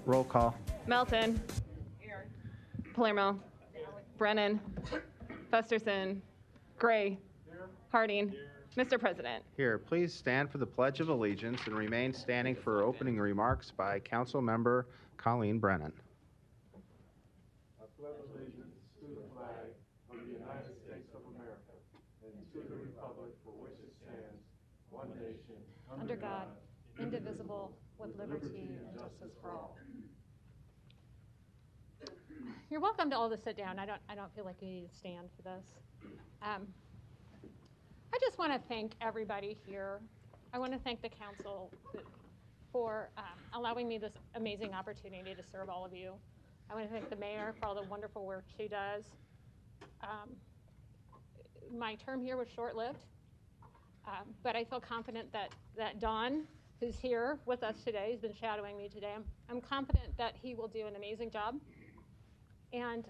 Roll call. Melton. Here. Palermo. Brennan. Festerson. Gray. Here. Harding. Here. Mr. President. Here, please stand for the Pledge of Allegiance and remain standing for opening remarks by Council Member Colleen Brennan. I pledge allegiance to the flag of the United States of America and to the republic for which it stands, one nation, under God, indivisible, with liberty and justice for all. You're welcome to all to sit down. I don't feel like you need to stand for this. I just want to thank everybody here. I want to thank the council for allowing me this amazing opportunity to serve all of you. I want to thank the mayor for all the wonderful work she does. My term here was short-lived, but I feel confident that Don, who's here with us today, has been shadowing me today. I'm confident that he will do an amazing job, and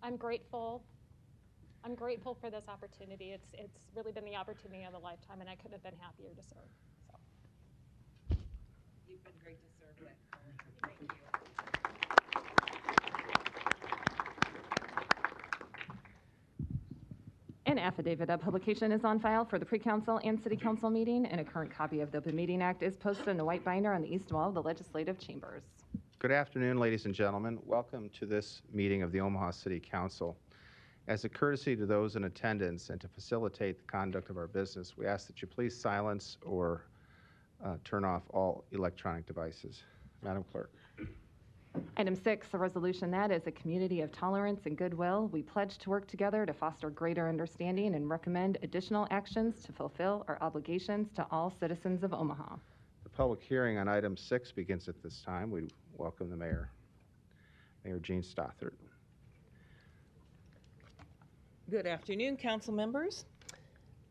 I'm grateful. I'm grateful for this opportunity. It's really been the opportunity of a lifetime, and I couldn't have been happier to serve. So. You've been great to serve with. Thank you. An affidavit of publication is on file for the pre-council and city council meeting, and a current copy of the Open Meeting Act is posted in a white binder on the east wall of the legislative chambers. Good afternoon, ladies and gentlemen. Welcome to this meeting of the Omaha City Council. As a courtesy to those in attendance and to facilitate the conduct of our business, we ask that you please silence or turn off all electronic devices. Madam Clerk. Item 6, a resolution that as a community of tolerance and goodwill, we pledge to work together to foster greater understanding and recommend additional actions to fulfill our obligations to all citizens of Omaha. The public hearing on item 6 begins at this time. We welcome the mayor, Mayor Jean Stothert. Good afternoon, council members.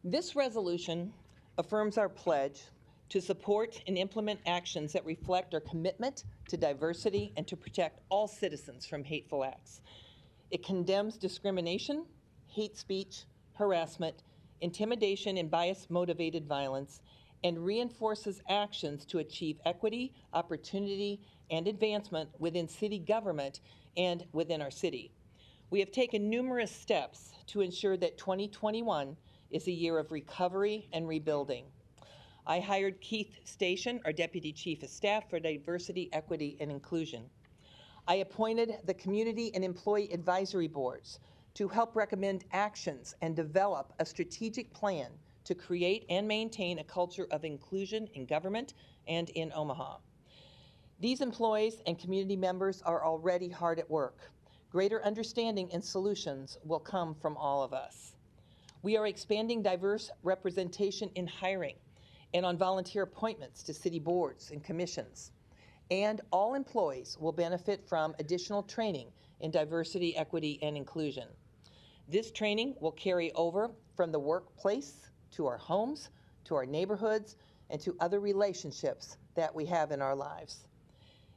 This resolution affirms our pledge to support and implement actions that reflect our commitment to diversity and to protect all citizens from hateful acts. It condemns discrimination, hate speech, harassment, intimidation, and bias-motivated violence, and reinforces actions to achieve equity, opportunity, and advancement within city government and within our city. We have taken numerous steps to ensure that 2021 is a year of recovery and rebuilding. I hired Keith Station, our Deputy Chief of Staff for Diversity, Equity, and Inclusion. I appointed the Community and Employee Advisory Boards to help recommend actions and develop a strategic plan to create and maintain a culture of inclusion in government and in Omaha. These employees and community members are already hard at work. Greater understanding and solutions will come from all of us. We are expanding diverse representation in hiring and on volunteer appointments to city boards and commissions. And all employees will benefit from additional training in diversity, equity, and inclusion. This training will carry over from the workplace to our homes, to our neighborhoods, and to other relationships that we have in our lives.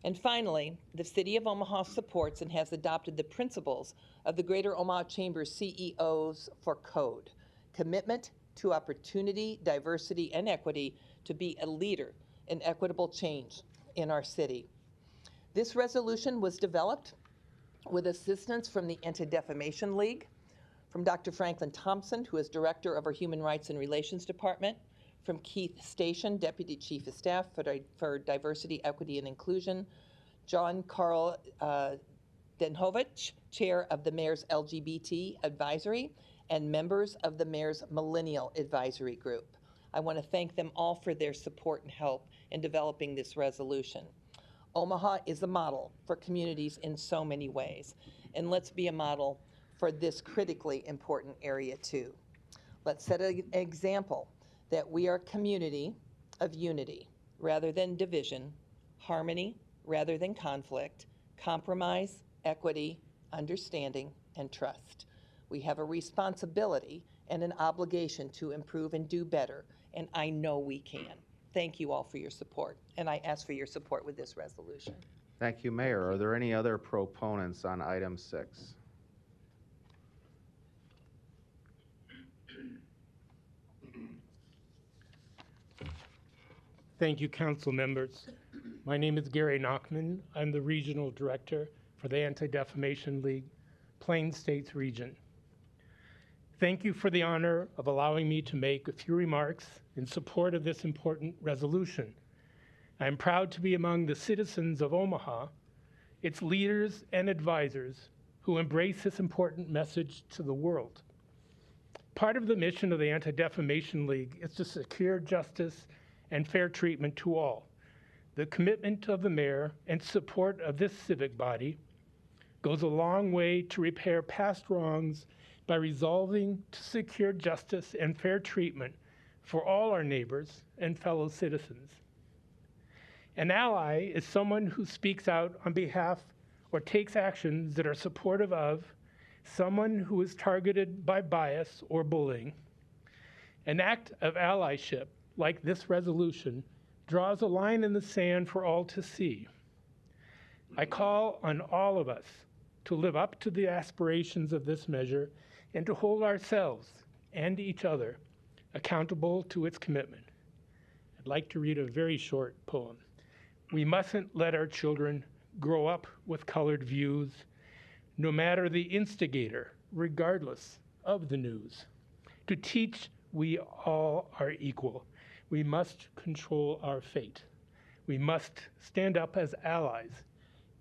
And finally, the City of Omaha supports and has adopted the principles of the Greater Omaha Chamber's CEOs for Code, commitment to opportunity, diversity, and equity to be a leader in equitable change in our city. This resolution was developed with assistance from the Anti-Defamation League, from Dr. Franklin Thompson, who is Director of our Human Rights and Relations Department, from Keith Station, Deputy Chief of Staff for Diversity, Equity, and Inclusion, John Carl Denhovich, Chair of the Mayor's LGBT Advisory, and members of the Mayor's Millennial Advisory Group. I want to thank them all for their support and help in developing this resolution. Omaha is a model for communities in so many ways, and let's be a model for this critically important area too. Let's set an example that we are a community of unity rather than division, harmony rather than conflict, compromise, equity, understanding, and trust. We have a responsibility and an obligation to improve and do better, and I know we can. Thank you all for your support, and I ask for your support with this resolution. Thank you, Mayor. Are there any other proponents on item 6? Thank you, council members. My name is Gary Nachman. I'm the Regional Director for the Anti-Defamation League, Plain States Region. Thank you for the honor of allowing me to make a few remarks in support of this important resolution. I am proud to be among the citizens of Omaha, its leaders and advisors who embrace this important message to the world. Part of the mission of the Anti-Defamation League is to secure justice and fair treatment to all. The commitment of the mayor and support of this civic body goes a long way to repair past wrongs by resolving to secure justice and fair treatment for all our neighbors and fellow citizens. An ally is someone who speaks out on behalf or takes actions that are supportive of someone who is targeted by bias or bullying. An act of allyship, like this resolution, draws a line in the sand for all to see. I call on all of us to live up to the aspirations of this measure and to hold ourselves and each other accountable to its commitment. I'd like to read a very short poem. We mustn't let our children grow up with colored views, no matter the instigator, regardless of the news. To teach we all are equal, we must control our fate. We must stand up as allies.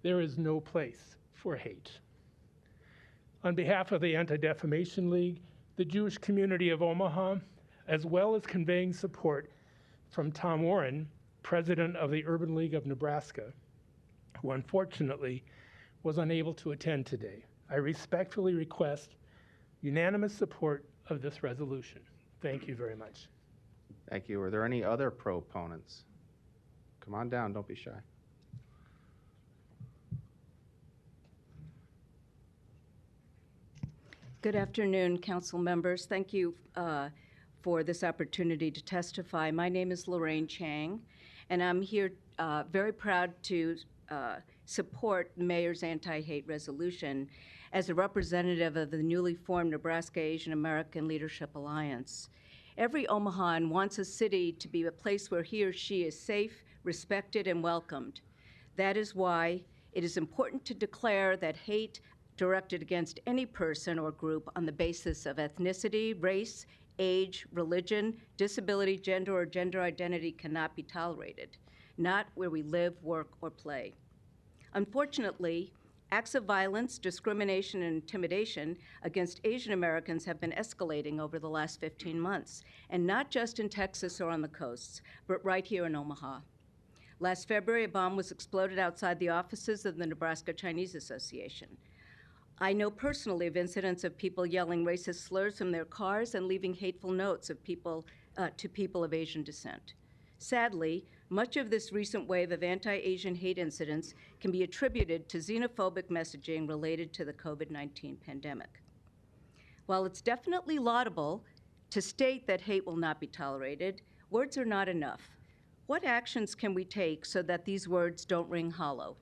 There is no place for hate. On behalf of the Anti-Defamation League, the Jewish community of Omaha, as well as conveying support from Tom Warren, president of the Urban League of Nebraska, who unfortunately was unable to attend today, I respectfully request unanimous support of this resolution. Thank you very much. Thank you. Are there any other proponents? Come on down, don't be shy. Good afternoon, council members. Thank you for this opportunity to testify. My name is Lorraine Chang, and I'm here very proud to support the mayor's anti-hate resolution as a representative of the newly formed Nebraska Asian American Leadership Alliance. Every Omahan wants a city to be a place where he or she is safe, respected, and welcomed. That is why it is important to declare that hate directed against any person or group on the basis of ethnicity, race, age, religion, disability, gender, or gender identity cannot be tolerated, not where we live, work, or play. Unfortunately, acts of violence, discrimination, and intimidation against Asian Americans have been escalating over the last 15 months, and not just in Texas or on the coasts, but right here in Omaha. Last February, a bomb was exploded outside the offices of the Nebraska Chinese Association. I know personally of incidents of people yelling racist slurs from their cars and leaving hateful notes of people to people of Asian descent. Sadly, much of this recent wave of anti-Asian hate incidents can be attributed to xenophobic messaging related to the COVID-19 pandemic. While it's definitely laudable to state that hate will not be tolerated, words are not enough. What actions can we take so that these words don't ring hollow?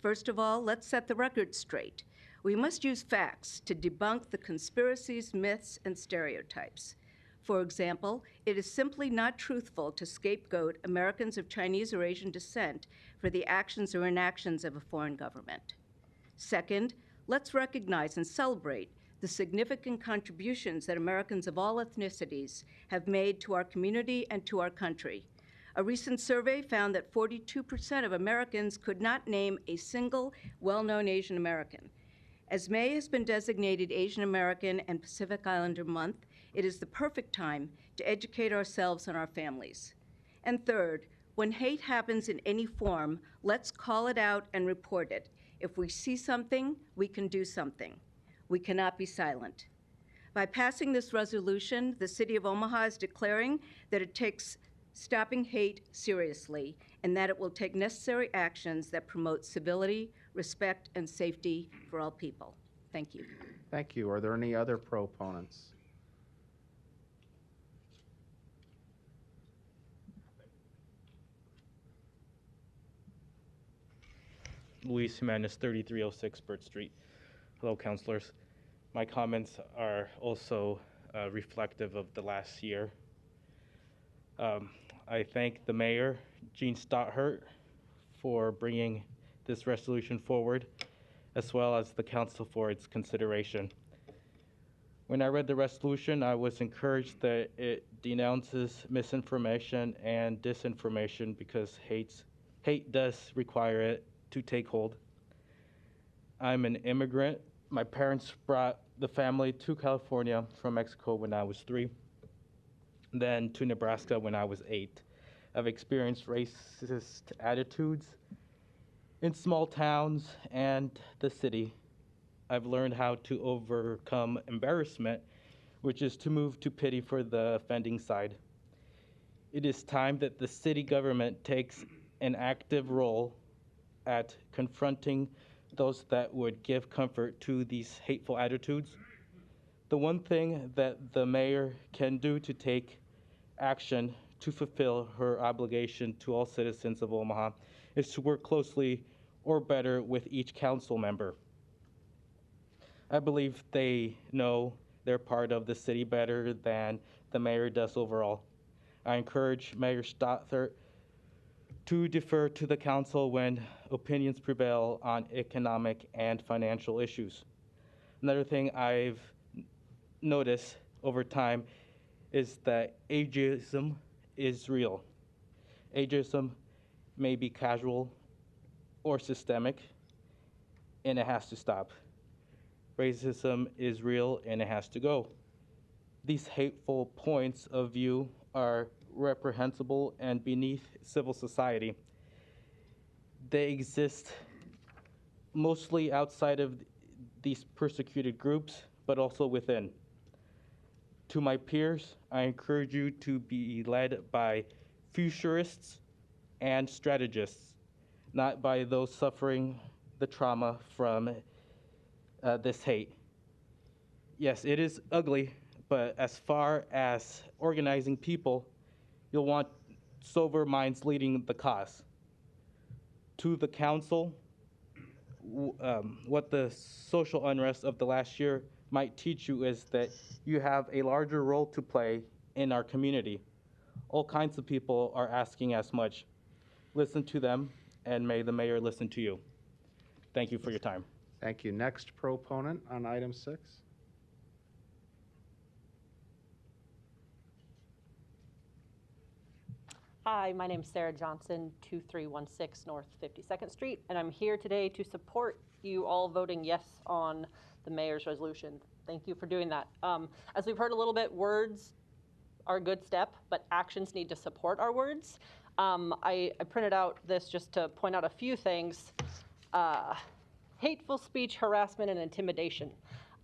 First of all, let's set the record straight. We must use facts to debunk the conspiracies, myths, and stereotypes. For example, it is simply not truthful to scapegoat Americans of Chinese or Asian descent for the actions or inactions of a foreign government. Second, let's recognize and celebrate the significant contributions that Americans of all ethnicities have made to our community and to our country. A recent survey found that 42% of Americans could not name a single well-known Asian American. As May has been designated Asian American and Pacific Islander Month, it is the perfect time to educate ourselves and our families. And third, when hate happens in any form, let's call it out and report it. If we see something, we can do something. We cannot be silent. By passing this resolution, the City of Omaha is declaring that it takes stopping hate seriously and that it will take necessary actions that promote civility, respect, and safety for all people. Thank you. Thank you. Are there any other proponents? Luis Jimenez, 3306 Burt Street. Hello, councilors. My comments are also reflective of the last year. I thank the mayor, Gene Stotthert, for bringing this resolution forward, as well as the council for its consideration. When I read the resolution, I was encouraged that it denounces misinformation and disinformation because hate does require it to take hold. I'm an immigrant. My parents brought the family to California from Mexico when I was 3, then to Nebraska when I was 8. I've experienced racist attitudes in small towns and the city. I've learned how to overcome embarrassment, which is to move to pity for the offending side. It is time that the city government takes an active role at confronting those that would give comfort to these hateful attitudes. The one thing that the mayor can do to take action to fulfill her obligation to all citizens of Omaha is to work closely or better with each council member. I believe they know they're part of the city better than the mayor does overall. I encourage Mayor Stothert to defer to the council when opinions prevail on economic and financial issues. Another thing I've noticed over time is that ageism is real. Ageism may be casual or systemic, and it has to stop. Racism is real, and it has to go. These hateful points of view are reprehensible and beneath civil society. They exist mostly outside of these persecuted groups, but also within. To my peers, I encourage you to be led by futurists and strategists, not by those suffering the trauma from this hate. Yes, it is ugly, but as far as organizing people, you'll want sober minds leading the cause. To the council, what the social unrest of the last year might teach you is that you have a larger role to play in our community. All kinds of people are asking as much. Listen to them, and may the mayor listen to you. Thank you for your time. Thank you. Next proponent on item 6. Hi, my name's Sarah Johnson, 2316 North 52nd Street, and I'm here today to support you all voting yes on the mayor's resolution. Thank you for doing that. As we've heard a little bit, words are a good step, but actions need to support our words. I printed out this just to point out a few things. Hateful speech, harassment, and intimidation.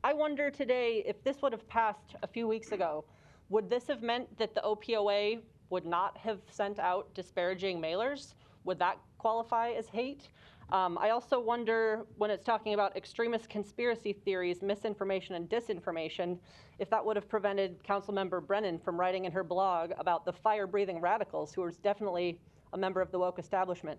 I wonder today if this would have passed a few weeks ago, would this have meant that the OPOA would not have sent out disparaging mailers? Would that qualify as hate? I also wonder, when it's talking about extremist conspiracy theories, misinformation, and disinformation, if that would have prevented Councilmember Brennan from writing in her blog about the fire-breathing radicals, who are definitely a member of the woke establishment.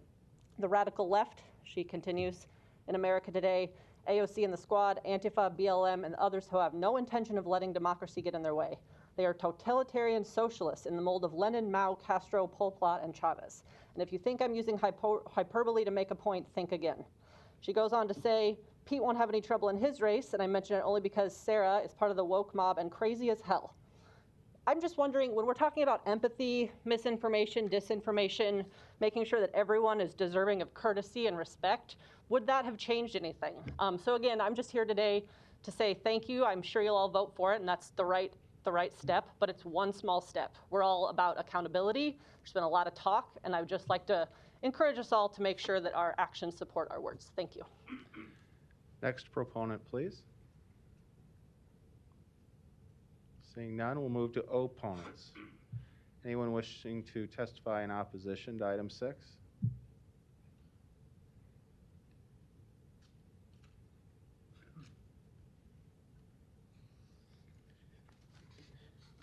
The radical left, she continues, in America today, AOC and the Squad, Antifa, BLM, and others who have no intention of letting democracy get in their way. They are totalitarian socialists in the mold of Lenin, Mao, Castro, Pol Pot, and Chavez. And if you think I'm using hyperbole to make a point, think again. She goes on to say, Pete won't have any trouble in his race, and I mention it only because Sarah is part of the woke mob and crazy as hell. I'm just wondering, when we're talking about empathy, misinformation, disinformation, making sure that everyone is deserving of courtesy and respect, would that have changed anything? So again, I'm just here today to say thank you. I'm sure you'll all vote for it, and that's the right step, but it's one small step. We're all about accountability. There's been a lot of talk, and I would just like to encourage us all to make sure that our actions support our words. Thank you. Next proponent, please. Seeing none, we'll move to opponents. Anyone wishing to testify in opposition to item 6?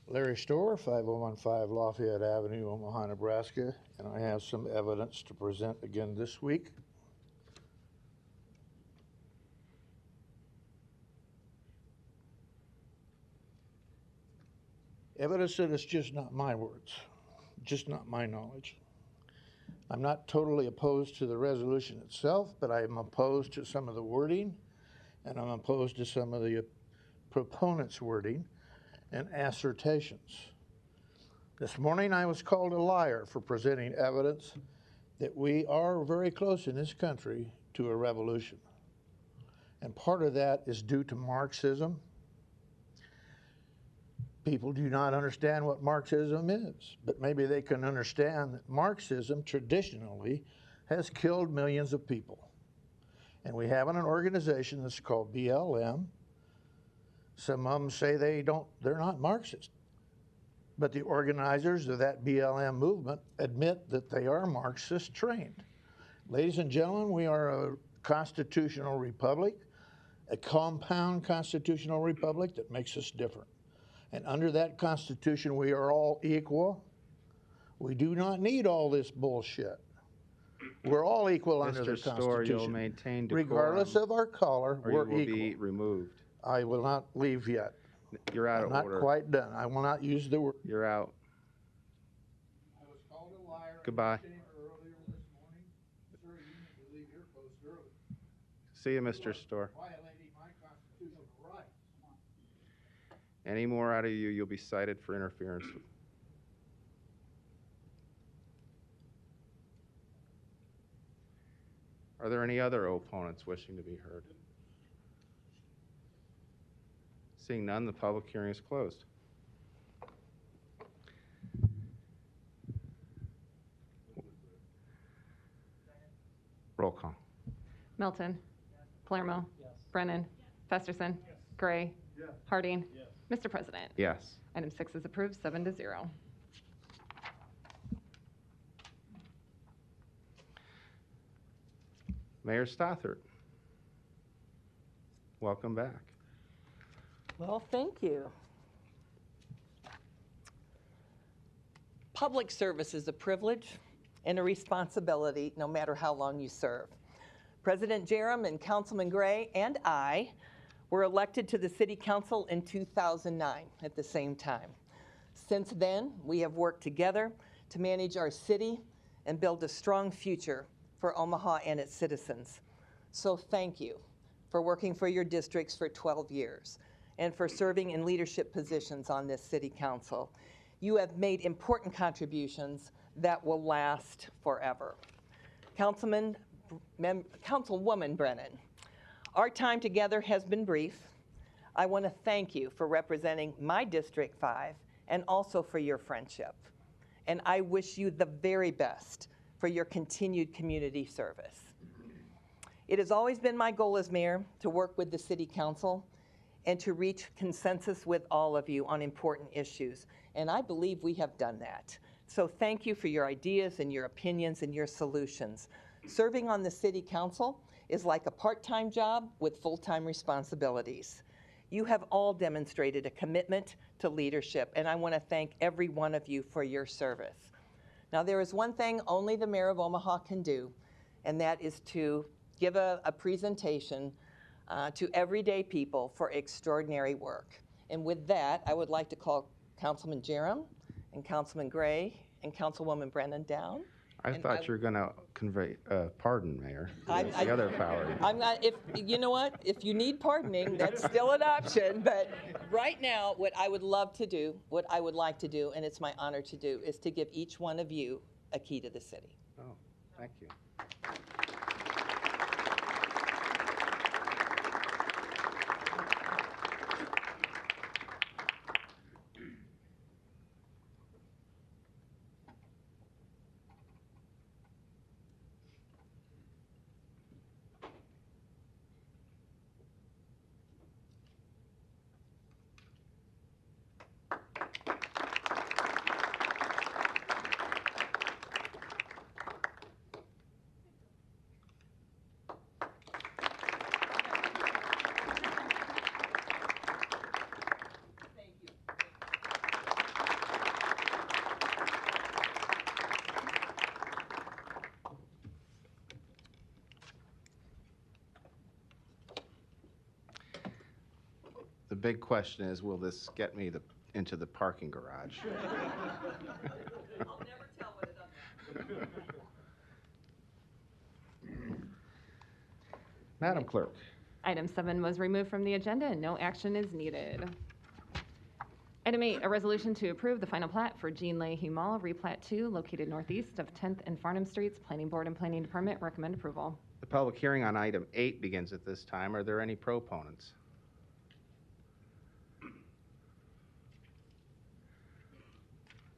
Larry Storr, 5015 Lafayette Avenue, Omaha, Nebraska, and I have some evidence to present again this week. Evidence that it's just not my words, just not my knowledge. I'm not totally opposed to the resolution itself, but I am opposed to some of the wording, and I'm opposed to some of the proponents' wording and assertions. This morning I was called a liar for presenting evidence that we are very close in this country to a revolution. And part of that is due to Marxism. People do not understand what Marxism is, but maybe they can understand that Marxism traditionally has killed millions of people. And we have an organization that's called BLM. Some of them say they're not Marxist. But the organizers of that BLM movement admit that they are Marxist trained. Ladies and gentlemen, we are a constitutional republic, a compound constitutional republic that makes us different. And under that Constitution, we are all equal. We do not need all this bullshit. We're all equal under the Mr. Storr, you'll Constitution. maintain decorum. Regardless of our color, Or we're you will equal. be removed. I will not leave yet. You're out I'm of not order. quite done. I will not use the word. You're out. I was called a liar. Goodbye. Earlier this morning. Sir, you need to leave your post early. See you, Mr. Storr. Violating my constitutional rights. Any more out of you, you'll be cited for interference. Are there any other opponents wishing to be heard? Seeing none, the public hearing is closed. Roll call. Milton. Palermo. Brennan. Festerson. Gray. Harding. Mr. President. Yes. Item 6 is approved, 7-0. Mayor Stothert. Welcome back. Well, thank you. Public service is a privilege and a responsibility no matter how long you serve. President Jerem and Councilman Gray and I were elected to the City Council in 2009 at the same time. Since then, we have worked together to manage our city and build a strong future for Omaha and its citizens. So thank you for working for your districts for 12 years and for serving in leadership positions on this City Council. You have made important contributions that will last forever. Councilwoman Brennan, our time together has been brief. I want to thank you for representing my District 5 and also for your friendship. And I wish you the very best for your continued community service. It has always been my goal as mayor to work with the City Council and to reach consensus with all of you on important issues. And I believe we have done that. So thank you for your ideas and your opinions and your solutions. Serving on the City Council is like a part-time job with full-time responsibilities. You have all demonstrated a commitment to leadership, and I want to thank every one of you for your service. Now, there is one thing only the Mayor of Omaha can do, and that is to give a presentation to everyday people for extraordinary work. And with that, I would like to call Councilman Jerem and Councilman Gray and Councilwoman Brennan down. I thought you were going to convey pardon, Mayor. That's the other power. I'm not. If you know what, if you need pardoning, that's still an option. But right now, what I would love to do, what I would like to do, and it's my honor to do, is to give each one of you a key to the city. Oh, thank you. The big question is, will this get me into the parking garage? I'll never tell what it does. Madam Clerk. Item 7 was removed from the agenda and no action is needed. Item 8, a resolution to approve the final plat for Jean Leahy Mall, replat 2, located northeast of 10th and Farnham Streets. Planning Board and Planning Department recommend approval. The public hearing on item 8 begins at this time. Are there any proponents?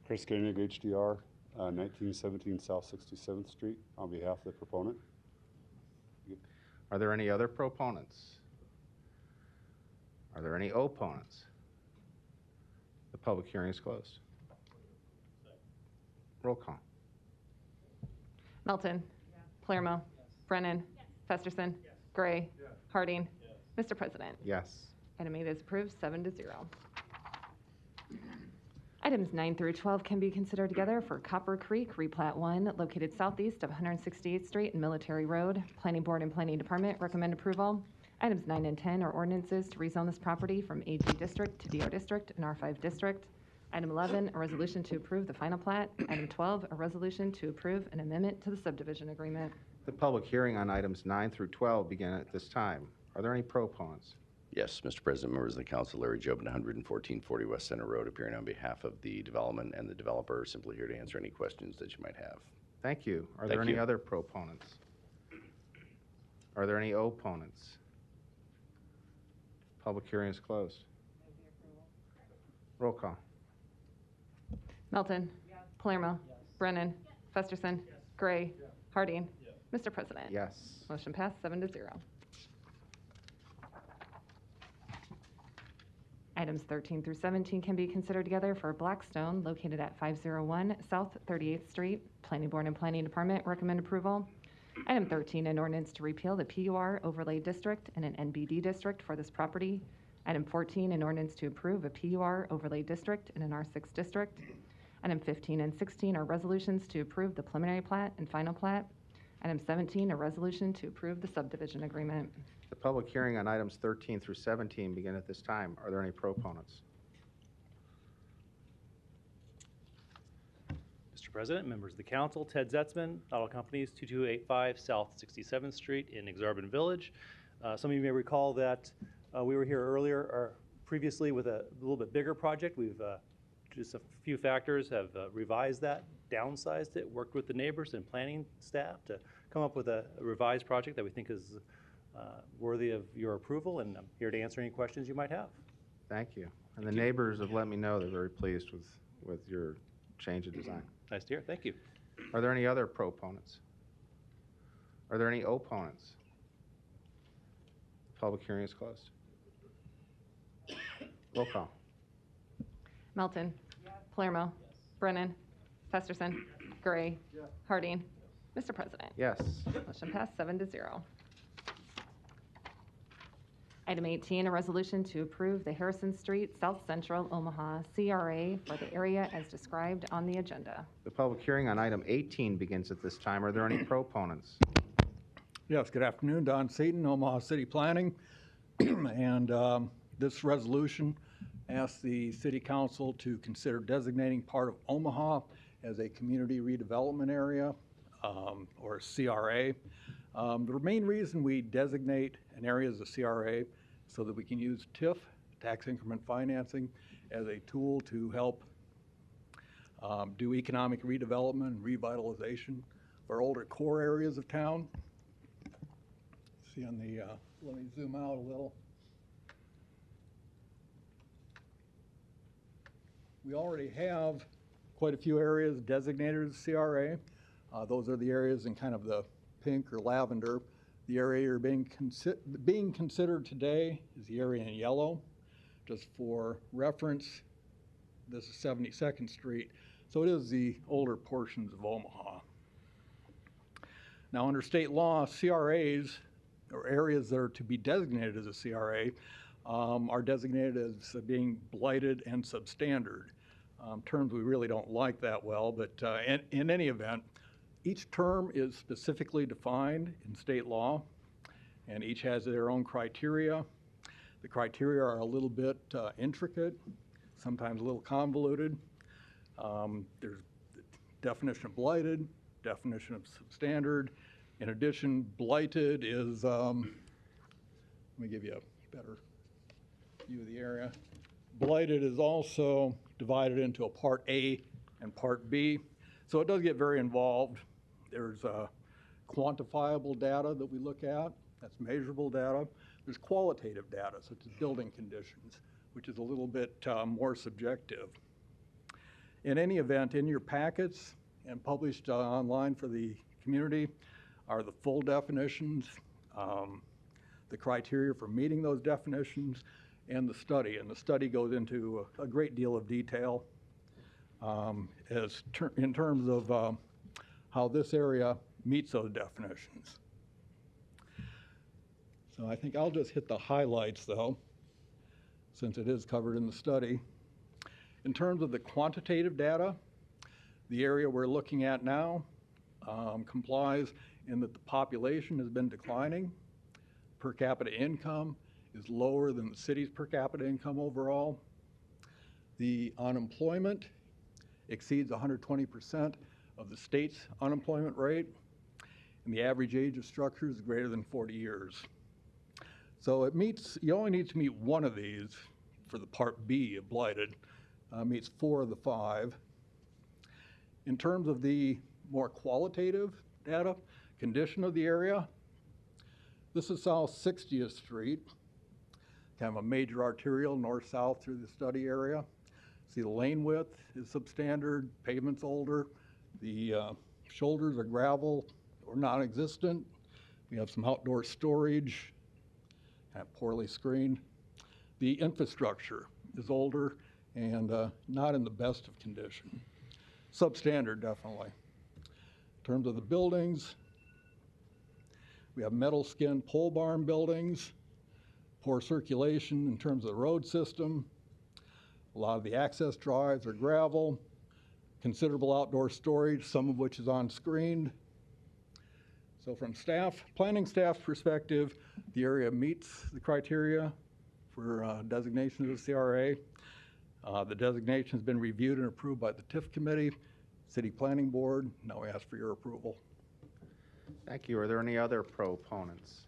Chris Koenig, HDR, 1917 South 67th Street, on behalf of the proponent. Are there any other proponents? Are there any opponents? The public hearing is closed. Roll call. Melton. Palermo. Brennan. Festerson. Gray. Harding. Mr. President. Yes. Item 8 is approved, 7-0. Items 9 through 12 can be considered together for Copper Creek, replat 1, located southeast of 168th Street and Military Road. Planning Board and Planning Department recommend approval. Items 9 and 10 are ordinances to rezone this property from AG District to DR District and R5 District. Item 11, a resolution to approve the final plat. Item 12, a resolution to approve an amendment to the subdivision agreement. The public hearing on items 9 through 12 begin at this time. Are there any proponents? Yes, Mr. President, members of the council, Larry Jobin, 11440 West Center Road, appearing on behalf of the development and the developer, simply here to answer any questions that you might have. Thank you. Are there any other proponents? Are there any opponents? Public hearing is closed. Roll call. Melton. Palermo. Brennan. Festerson. Gray. Harding. Mr. President. Yes. Motion passed, 7-0. Items 13 through 17 can be considered together for Blackstone, located at 501 South 38th Street. Planning Board and Planning Department recommend approval. Item 13, an ordinance to repeal the PUR overlay district and an NBD district for this property. Item 14, an ordinance to approve a PUR overlay district and an R6 district. Item 15 and 16 are resolutions to approve the preliminary plat and final plat. Item 17, a resolution to approve the subdivision agreement. The public hearing on items 13 through 17 begin at this time. Are there any proponents? Mr. President, members of the council, Ted Zetzman, Auto Companies, 2285 South 67th Street in Exarban Village. Some of you may recall that we were here earlier or previously with a little bit bigger project. We've just a few factors have revised that, downsized it, worked with the neighbors and planning staff to come up with a revised project that we think is worthy of your approval, and I'm here to answer any questions you might have. Thank you. And the neighbors have let me know they're very pleased with your change of design. Nice to hear. Thank you. Are there any other proponents? Are there any opponents? Public hearing is closed. Roll call. Melton. Palermo. Brennan. Festerson. Gray. Harding. Mr. President. Yes. Motion passed, 7-0. Item 18, a resolution to approve the Harrison Street, South Central, Omaha CRA for the area as described on the agenda. The public hearing on item 18 begins at this time. Are there any proponents? Yes, good afternoon. Don Seaton, Omaha City Planning. And this resolution asks the City Council to consider designating part of Omaha as a community redevelopment area, or CRA. The main reason we designate an area as a CRA so that we can use TIF, tax increment financing, as a tool to help do economic redevelopment and revitalization for older core areas of town. See on the, let me zoom out a little. We already have quite a few areas designated as CRA. Those are the areas in kind of the pink or lavender. The area you're being considered today is the area in yellow. Just for reference, this is 72nd Street, so it is the older portions of Omaha. Now, under state law, CRAs, or areas that are to be designated as a CRA, are designated as being blighted and substandard. Terms we really don't like that well, but in any event, each term is specifically defined in state law, and each has their own criteria. The criteria are a little bit intricate, sometimes a little convoluted. There's the definition of blighted, definition of substandard. In addition, blighted is Let me give you a better view of the area. Blighted is also divided into a Part A and Part B, so it does get very involved. There's quantifiable data that we look at, that's measurable data. There's qualitative data, such as building conditions, which is a little bit more subjective. In any event, in your packets and published online for the community are the full definitions, the criteria for meeting those definitions, and the study. And the study goes into a great deal of detail in terms of how this area meets those definitions. So I think I'll just hit the highlights, though, since it is covered in the study. In terms of the quantitative data, the area we're looking at now complies in that the population has been declining. Per capita income is lower than the city's per capita income overall. The unemployment exceeds 120% of the state's unemployment rate, and the average age of structures is greater than 40 years. So it meets, you only need to meet one of these for the Part B of Blighted, meets 4 of the 5. In terms of the more qualitative data, condition of the area, this is South 60th Street, kind of a major arterial north-south through the study area. See the lane width is substandard, pavement's older, the shoulders are gravel or non-existent. We have some outdoor storage, kind of poorly screened. The infrastructure is older and not in the best of condition. Substandard, definitely. In terms of the buildings, we have metal skin pole barn buildings, poor circulation in terms of the road system. A lot of the access drives are gravel, considerable outdoor storage, some of which is unscreened. So from planning staff's perspective, the area meets the criteria for designation as a CRA. The designation has been reviewed and approved by the TIF committee, City Planning Board. Now we ask for your approval. Thank you. Are there any other proponents?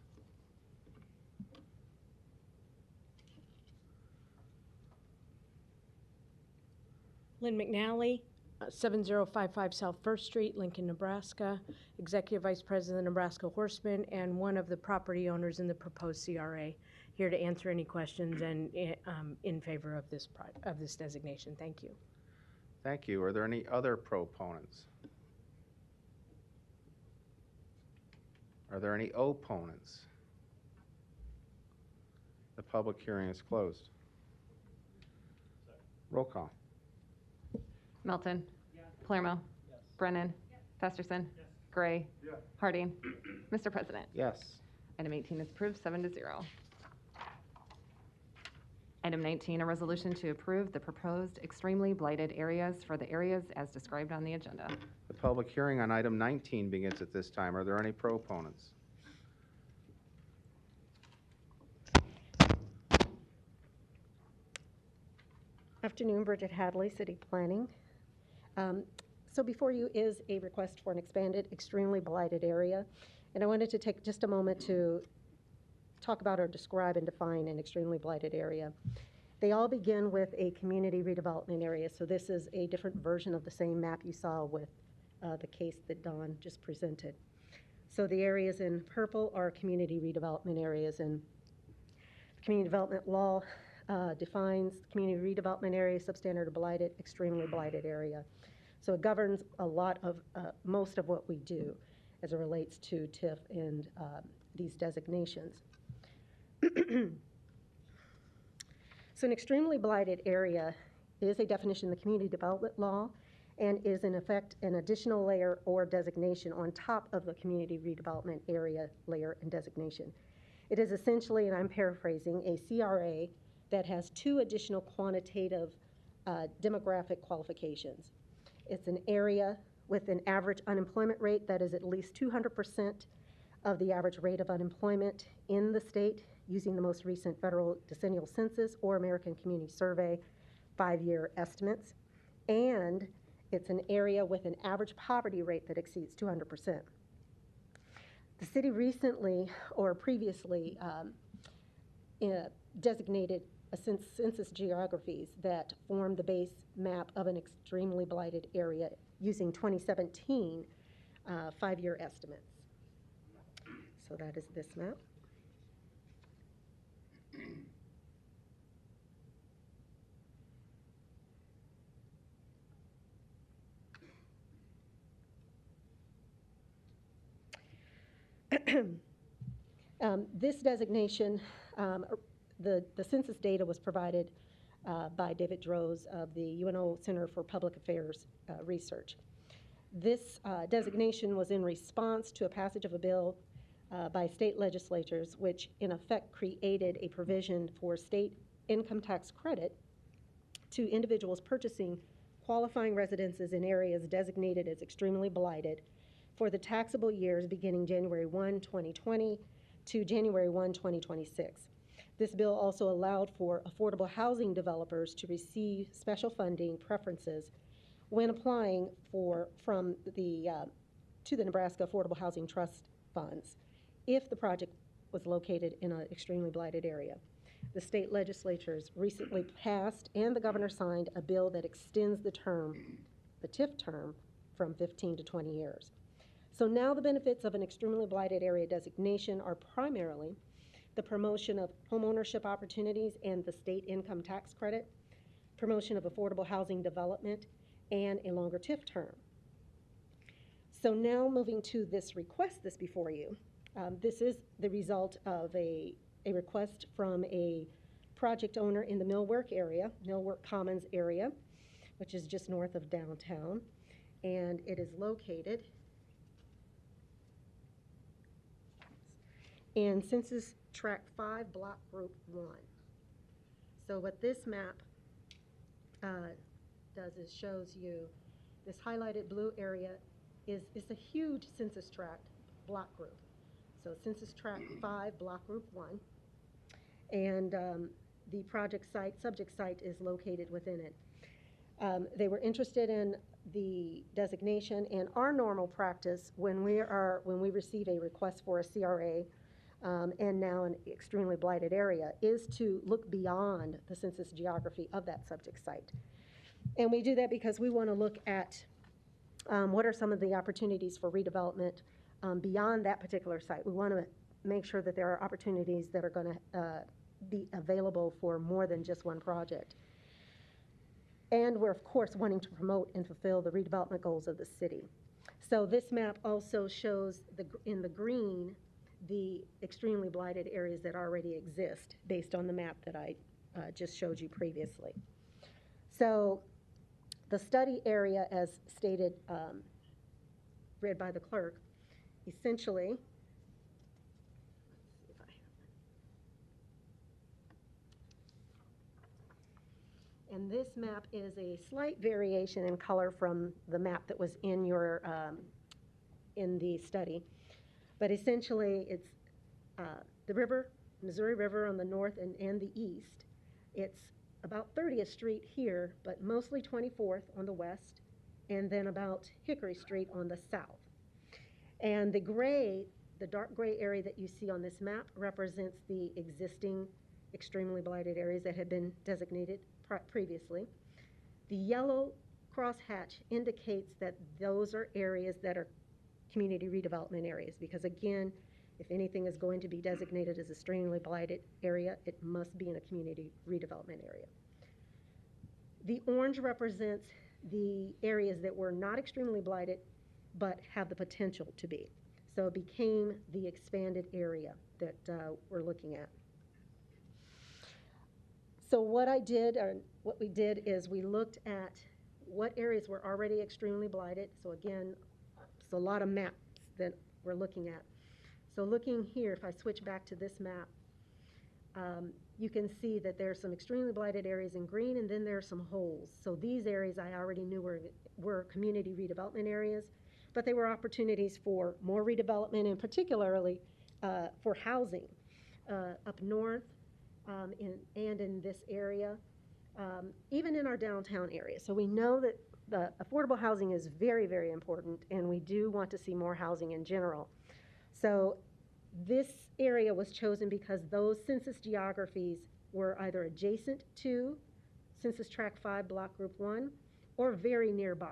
Lynn McNally, 7055 South First Street, Lincoln, Nebraska, Executive Vice President of Nebraska Horsemen, and one of the property owners in the proposed CRA. Here to answer any questions and in favor of this designation. Thank you. Thank you. Are there any other proponents? Are there any opponents? The public hearing is closed. Roll call. Melton. Palermo. Brennan. Festerson. Gray. Harding. Mr. President. Yes. Item 18 is approved, 7-0. Item 19, a resolution to approve the proposed extremely blighted areas for the areas as described on the agenda. The public hearing on item 19 begins at this time. Are there any proponents? Afternoon, Bridget Hadley, City Planning. So before you is a request for an expanded, extremely blighted area. And I wanted to take just a moment to talk about or describe and define an extremely blighted area. They all begin with a community redevelopment area. So this is a different version of the same map you saw with the case that Don just presented. So the areas in purple are community redevelopment areas, and community development law defines community redevelopment area, substandard or blighted, extremely blighted area. So it governs a lot of, most of what we do as it relates to TIF and these designations. So an extremely blighted area is a definition in the community development law and is in effect an additional layer or designation on top of the community redevelopment area layer and designation. It is essentially, and I'm paraphrasing, a CRA that has 2 additional quantitative demographic qualifications. It's an area with an average unemployment rate that is at least 200% of the average rate of unemployment in the state using the most recent federal decennial census or American Community Survey 5-year estimates. And it's an area with an average poverty rate that exceeds 200%. The city recently or previously designated census geographies that form the base map of an extremely blighted area using 2017 5-year estimates. So that is this map. This designation, the census data was provided by David Droz of the UNO Center for Public Affairs Research. This designation was in response to a passage of a bill by state legislatures, which in effect created a provision for state income tax credit to individuals purchasing qualifying residences in areas designated as extremely blighted for the taxable years beginning January 1, 2020 to January 1, 2026. This bill also allowed for affordable housing developers to receive special funding preferences when applying to the Nebraska Affordable Housing Trust funds if the project was located in an extremely blighted area. The state legislatures recently passed and the governor signed a bill that extends the TIF term, from 15 to 20 years. So now the benefits of an extremely blighted area designation are primarily the promotion of homeownership opportunities and the state income tax credit, promotion of affordable housing development, and a longer TIF term. So now moving to this request that's before you. This is the result of a request from a project owner in the Millwork Commons area, which is just north of downtown, and it is located in Census Tract 5, Block Group 1. So what this map does is shows you this highlighted blue area is a huge census tract block group. So Census Tract 5, Block Group 1, and the project site, subject site, is located within it. They were interested in the designation, and our normal practice when we receive a request for a CRA and now an extremely blighted area is to look beyond the census geography of that subject site. And we do that because we want to look at what are some of the opportunities for redevelopment beyond that particular site. We want to make sure that there are opportunities that are going to be available for more than just one project. And we're, of course, wanting to promote and fulfill the redevelopment goals of the city. So this map also shows in the green the extremely blighted areas that already exist based on the map that I just showed you previously. So the study area, as stated, read by the clerk, essentially, and this map is a slight variation in color from the map that was in your in the study. But essentially, it's the river, Missouri River on the north and the east. It's about 30th Street here, but mostly 24th on the west, and then about Hickory Street on the south. And the gray, the dark gray area that you see on this map represents the existing extremely blighted areas that had been designated previously. The yellow crosshatch indicates that those are areas that are community redevelopment areas, because again, if anything is going to be designated as a extremely blighted area, it must be in a community redevelopment area. The orange represents the areas that were not extremely blighted, but have the potential to be. So it became the expanded area that we're looking at. So what we did is we looked at what areas were already extremely blighted. So again, it's a lot of maps that we're looking at. So looking here, if I switch back to this map, you can see that there's some extremely blighted areas in green, and then there are some holes. So these areas I already knew were community redevelopment areas, but they were opportunities for more redevelopment, and particularly for housing up north and in this area, even in our downtown area. So we know that the affordable housing is very, very important, and we do want to see more housing in general. So This area was chosen because those census geographies were either adjacent to Census Tract 5 Block Group 1 or very nearby.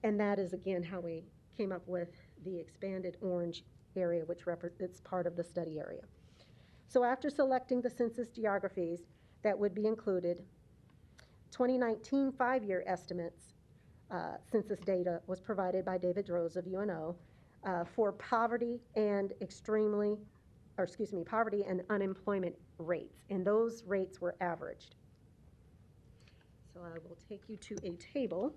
And that is, again, how we came up with the expanded orange area, which it's part of the study area. So after selecting the census geographies that would be included, 2019 5-year estimates census data was provided by David Rose of UNO for poverty and poverty and unemployment rates, and those rates were averaged. So I will take you to a table.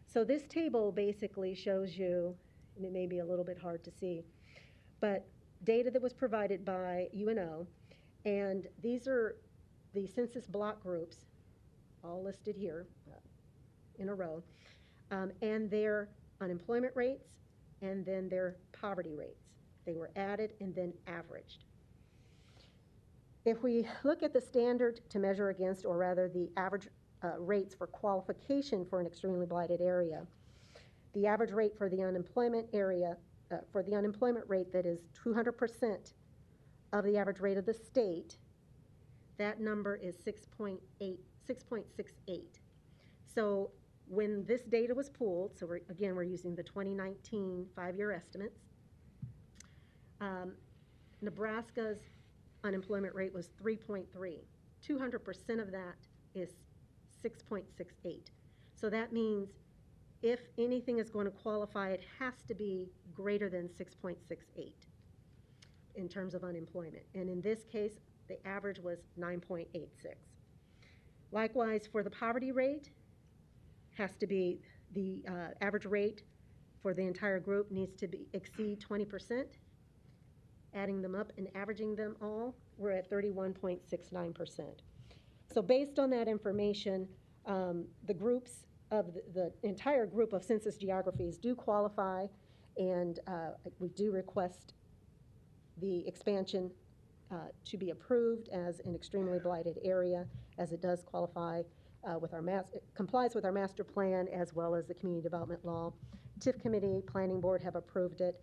So this table basically shows you, and it may be a little bit hard to see, but data that was provided by UNO, and these are the census block groups, all listed here in a row, and their unemployment rates, and then their poverty rates. They were added and then averaged. If we look at the standard to measure against, or rather the average rates for qualification for an extremely blighted area, the average rate for the unemployment area, for the unemployment rate that is 200% of the average rate of the state, that number is 6.68. So when this data was pooled, so we're using the 2019 5-year estimates, Nebraska's unemployment rate was 3.3. 200% of that is 6.68. So that means if anything is going to qualify, it has to be greater than 6.68 in terms of unemployment. And in this case, the average was 9.86. Likewise, for the poverty rate, has to be the average rate for the entire group needs to exceed 20%. Adding them up and averaging them all, we're at 31.69%. So based on that information, the groups of the entire group of census geographies do qualify, and we do request the expansion to be approved as an extremely blighted area, as it does qualify with our complies with our master plan as well as the community development law. TIF committee, planning board have approved it.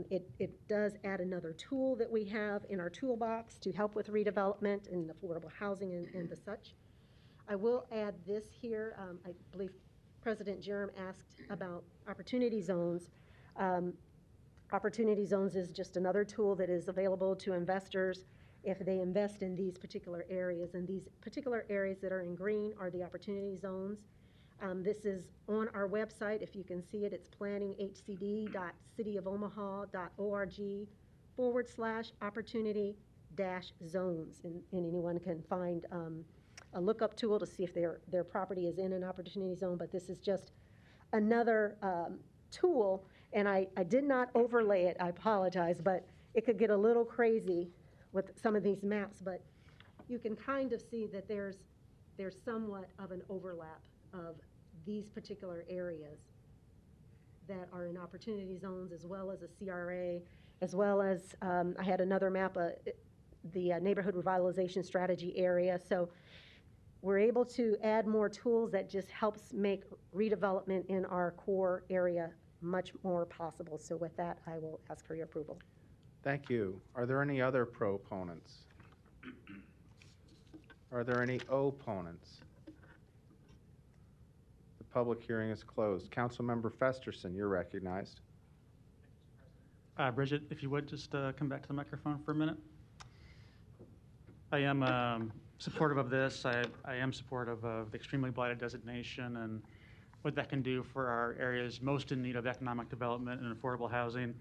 It does add another tool that we have in our toolbox to help with redevelopment and affordable housing and the such. I will add this here. I believe President Jerem asked about opportunity zones. Opportunity zones is just another tool that is available to investors if they invest in these particular areas. And these particular areas that are in green are the opportunity zones. This is on our website. If you can see it, it's planninghcd.cityofomaha.org/opportunity-zones. And anyone can find a lookup tool to see if their property is in an opportunity zone. But this is just another tool. And I did not overlay it, I apologize, but it could get a little crazy with some of these maps, but you can kind of see that there's somewhat of an overlap of these particular areas that are in opportunity zones, as well as a CRA, as well as I had another map, the neighborhood revitalization strategy area. So we're able to add more tools that just helps make redevelopment in our core area much more possible. So with that, I will ask for your approval. Thank you. Are there any other proponents? Are there any opponents? The public hearing is closed. Councilmember Festerson, you're recognized. Bridget, if you would just come back to the microphone for a minute. I am supportive of this. I am supportive of the extremely blighted designation and what that can do for our areas most in need of economic development and affordable housing.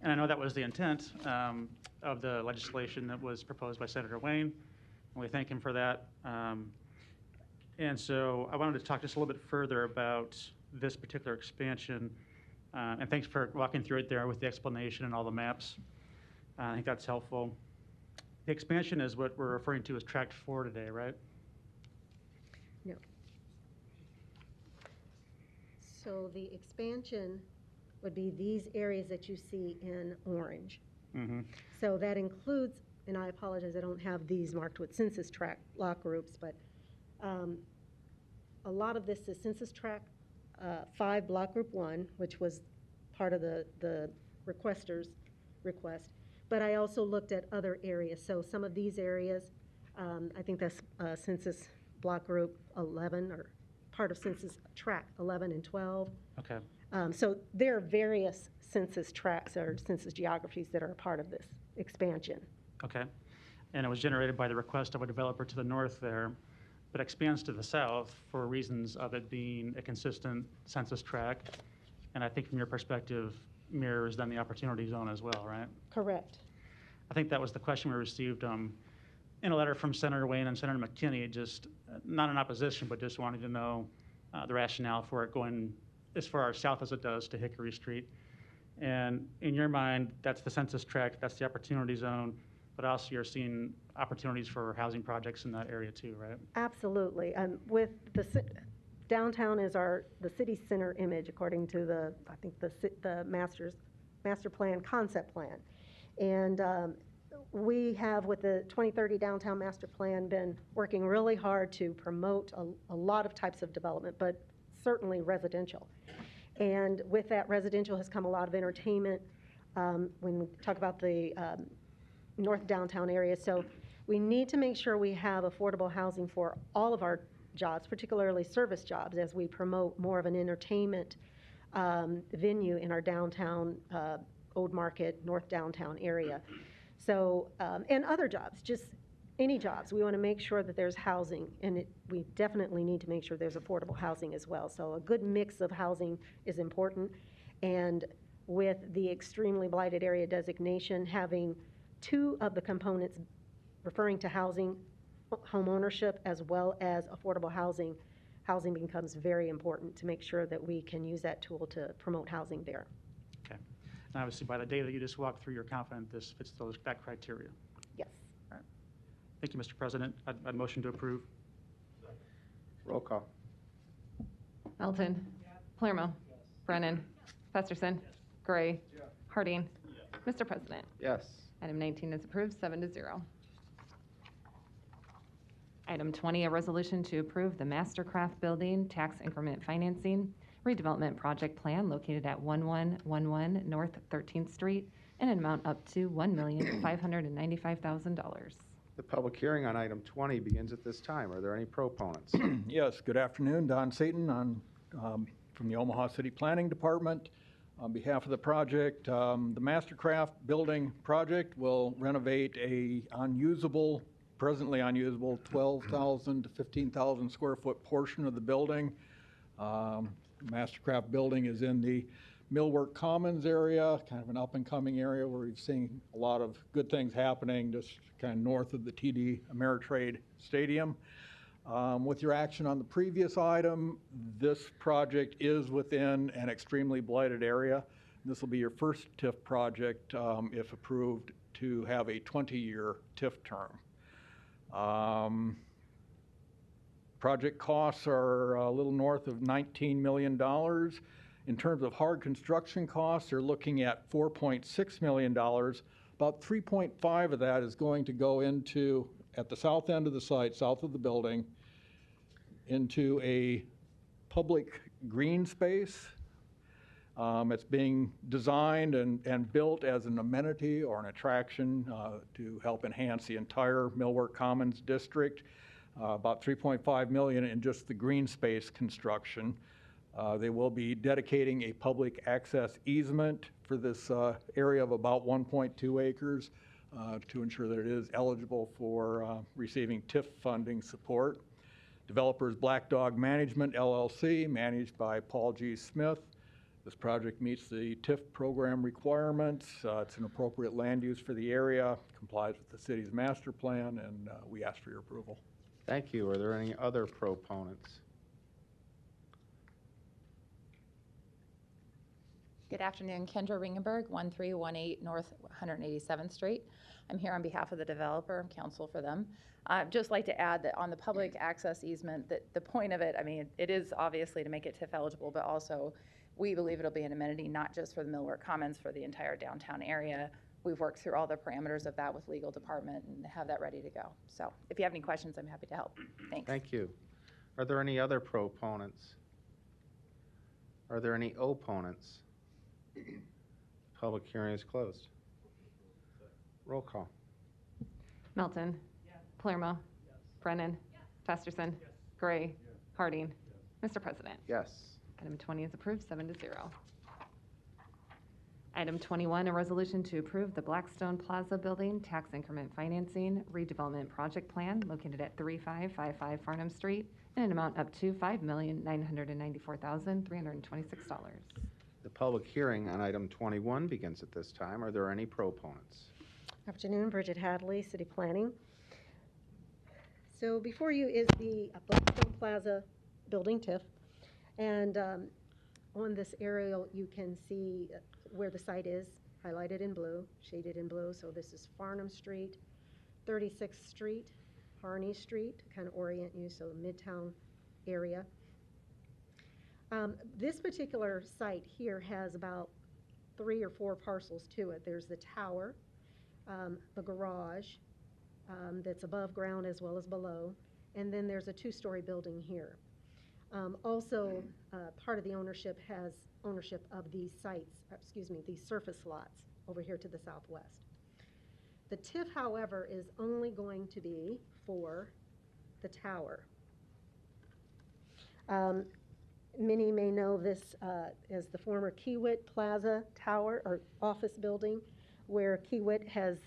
And I know that was the intent of the legislation that was proposed by Senator Wayne, and we thank him for that. And so I wanted to talk just a little bit further about this particular expansion, and thanks for walking through it there with the explanation and all the maps. I think that's helpful. The expansion is what we're referring to as Tract 4 today, right? No. So the expansion would be these areas that you see in orange. Mm-hmm. So that includes, and I apologize, I don't have these marked with census tract block groups, but a lot of this is census tract 5 block group 1, which was part of the requester's request. But I also looked at other areas. So some of these areas, I think that's census block group 11 or part of census tract 11 and 12. Okay. So there are various census tracts or census geographies that are a part of this expansion. Okay. And it was generated by the request of a developer to the north there, but expands to the south for reasons of it being a consistent census tract. And I think from your perspective, mirrors then the opportunity zone as well, right? Correct. I think that was the question we received in a letter from Senator Wayne and Senator McKinney, just not in opposition, but just wanting to know the rationale for it going as far south as it does to Hickory Street. And in your mind, that's the census tract, that's the opportunity zone, but also you're seeing opportunities for housing projects in that area too, right? Absolutely. With downtown is the city center image according to the master plan concept plan. And we have, with the 2030 downtown master plan, been working really hard to promote a lot of types of development, but certainly residential. And with that residential has come a lot of entertainment when we talk about the north downtown area. So we need to make sure we have affordable housing for all of our jobs, particularly service jobs, as we promote more of an entertainment venue in our downtown, Old Market, North Downtown area. So, and other jobs, just any jobs. We want to make sure that there's housing, and we definitely need to make sure there's affordable housing as well. So a good mix of housing is important. And with the extremely blighted area designation, having two of the components referring to housing, home ownership, as well as affordable housing, housing becomes very important to make sure that we can use that tool to promote housing there. Okay. And obviously, by the data you just walked through, you're confident this fits that criteria. Yes. All right. Thank you, Mr. President. I'd motion to approve. Roll call. Melton. Palermo. Brennan. Festerson. Gray. Harding. Mr. President. Yes. Item 19 is approved, 7-0. Item 20, a resolution to approve the Mastercraft Building Tax Increment Financing Redevelopment Project Plan located at 1111 North 13th Street in an amount up to $1,595,000. The public hearing on item 20 begins at this time. Are there any proponents? Yes, good afternoon. Don Seaton from the Omaha City Planning Department. On behalf of the project, the Mastercraft Building project will renovate a presently unusable 12,000 to 15,000 square foot portion of the building. Mastercraft Building is in the Millwork Commons area, kind of an up-and-coming area where we've seen a lot of good things happening just kind of north of the TD Ameritrade Stadium. With your action on the previous item, this project is within an extremely blighted area. This will be your first TIF project, if approved, to have a 20-year TIF term. Project costs are a little north of $19 million. In terms of hard construction costs, they're looking at $4.6 million. About 3.5 of that is going to go into, at the south end of the site, south of the building, into a public green space. It's being designed and built as an amenity or an attraction to help enhance the entire Millwork Commons district. About $3.5 million in just the green space construction. They will be dedicating a public access easement for this area of about 1.2 acres to ensure that it is eligible for receiving TIF funding support. Developers Black Dog Management LLC, managed by Paul G. Smith. This project meets the TIF program requirements. It's an appropriate land use for the area, complies with the city's master plan, and we ask for your approval. Thank you. Are there any other proponents? Good afternoon, Kendra Ringenberg, 1318 North 187th Street. I'm here on behalf of the developer, I'm counsel for them. I'd just like to add that on the public access easement, that the point of it, I mean, it is obviously to make it TIF eligible, but also we believe it'll be an amenity not just for the Millwork Commons, for the entire downtown area. We've worked through all the parameters of that with legal department and have that ready to go. So if you have any questions, I'm happy to help. Thanks. Thank you. Are there any other proponents? Are there any opponents? Public hearing is closed. Roll call. Melton. Palermo. Brennan. Festerson. Gray. Harding. Mr. President. Yes. Item 20 is approved, 7-0. Item 21, a resolution to approve the Blackstone Plaza Building Tax Increment Financing Redevelopment Project Plan located at 3555 Farnham Street in an amount up to $5,994,326. The public hearing on item 21 begins at this time. Are there any proponents? Afternoon, Bridget Hadley, City Planning. So before you is the Blackstone Plaza Building TIF, and on this aerial you can see where the site is, highlighted in blue, shaded in blue. So this is Farnham Street, 36th Street, Harney Street, to kind of orient you, so Midtown area. This particular site here has about 3 or 4 parcels to it. There's the tower, the garage that's above ground as well as below, and then there's a 2-story building here. Also, part of the ownership has ownership of these sites, these surface lots over here to the southwest. The TIF, however, is only going to be for the tower. Many may know this as the former Kiewit Plaza Tower or office building, where Kiewit has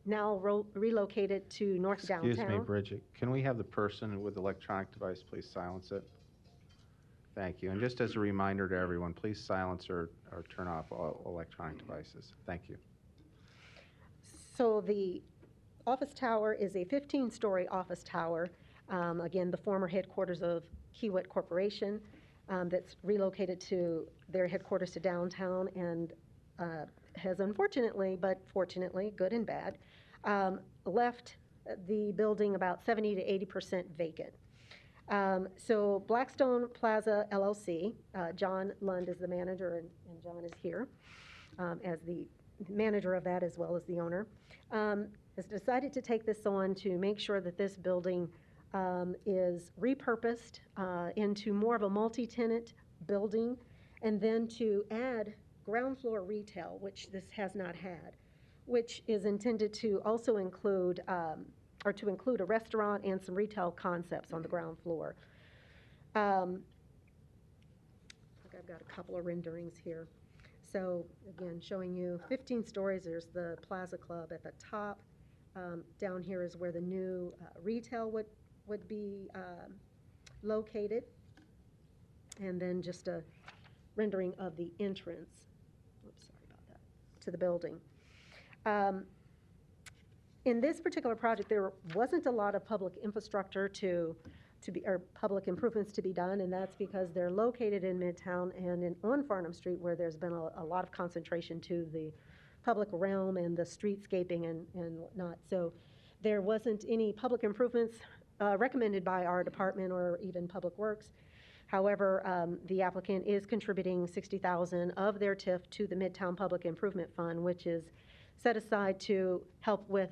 now relocated to North Downtown. Excuse me, Bridget. Can we have the person with the electronic device please silence it? Thank you. And just as a reminder to everyone, please silence or turn off all electronic devices. Thank you. So the office tower is a 15-story office tower. Again, the former headquarters of Kiewit Corporation that's relocated to their headquarters to downtown and has unfortunately, but fortunately, good and bad, left the building about 70 to 80% vacant. So Blackstone Plaza LLC, John Lund is the manager, and John is here as the manager of that as well as the owner, has decided to take this on to make sure that this building is repurposed into more of a multi-tenant building, and then to add ground floor retail, which this has not had, which is intended to also include or to include a restaurant and some retail concepts on the ground floor. I've got a couple of renderings here. So again, showing you 15 stories. There's the Plaza Club at the top. Down here is where the new retail would be located. And then just a rendering of the entrance, oops, sorry about that, to the building. In this particular project, there wasn't a lot of public infrastructure or public improvements to be done, and that's because they're located in Midtown and on Farnham Street, where there's been a lot of concentration to the public realm and the streetscaping and whatnot. So there wasn't any public improvements recommended by our department or even Public Works. However, the applicant is contributing $60,000 of their TIF to the Midtown Public Improvement Fund, which is set aside to help with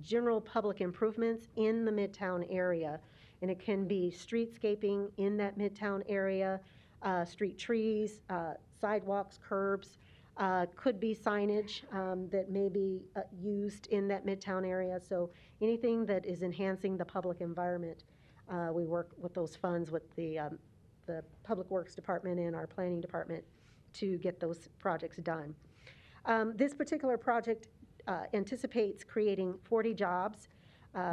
general public improvements in the Midtown area. And it can be streetscaping in that Midtown area, street trees, sidewalks, curbs, could be signage that may be used in that Midtown area. So anything that is enhancing the public environment, we work with those funds with the Public Works Department and our Planning Department to get those projects done. This particular project anticipates creating 40 jobs,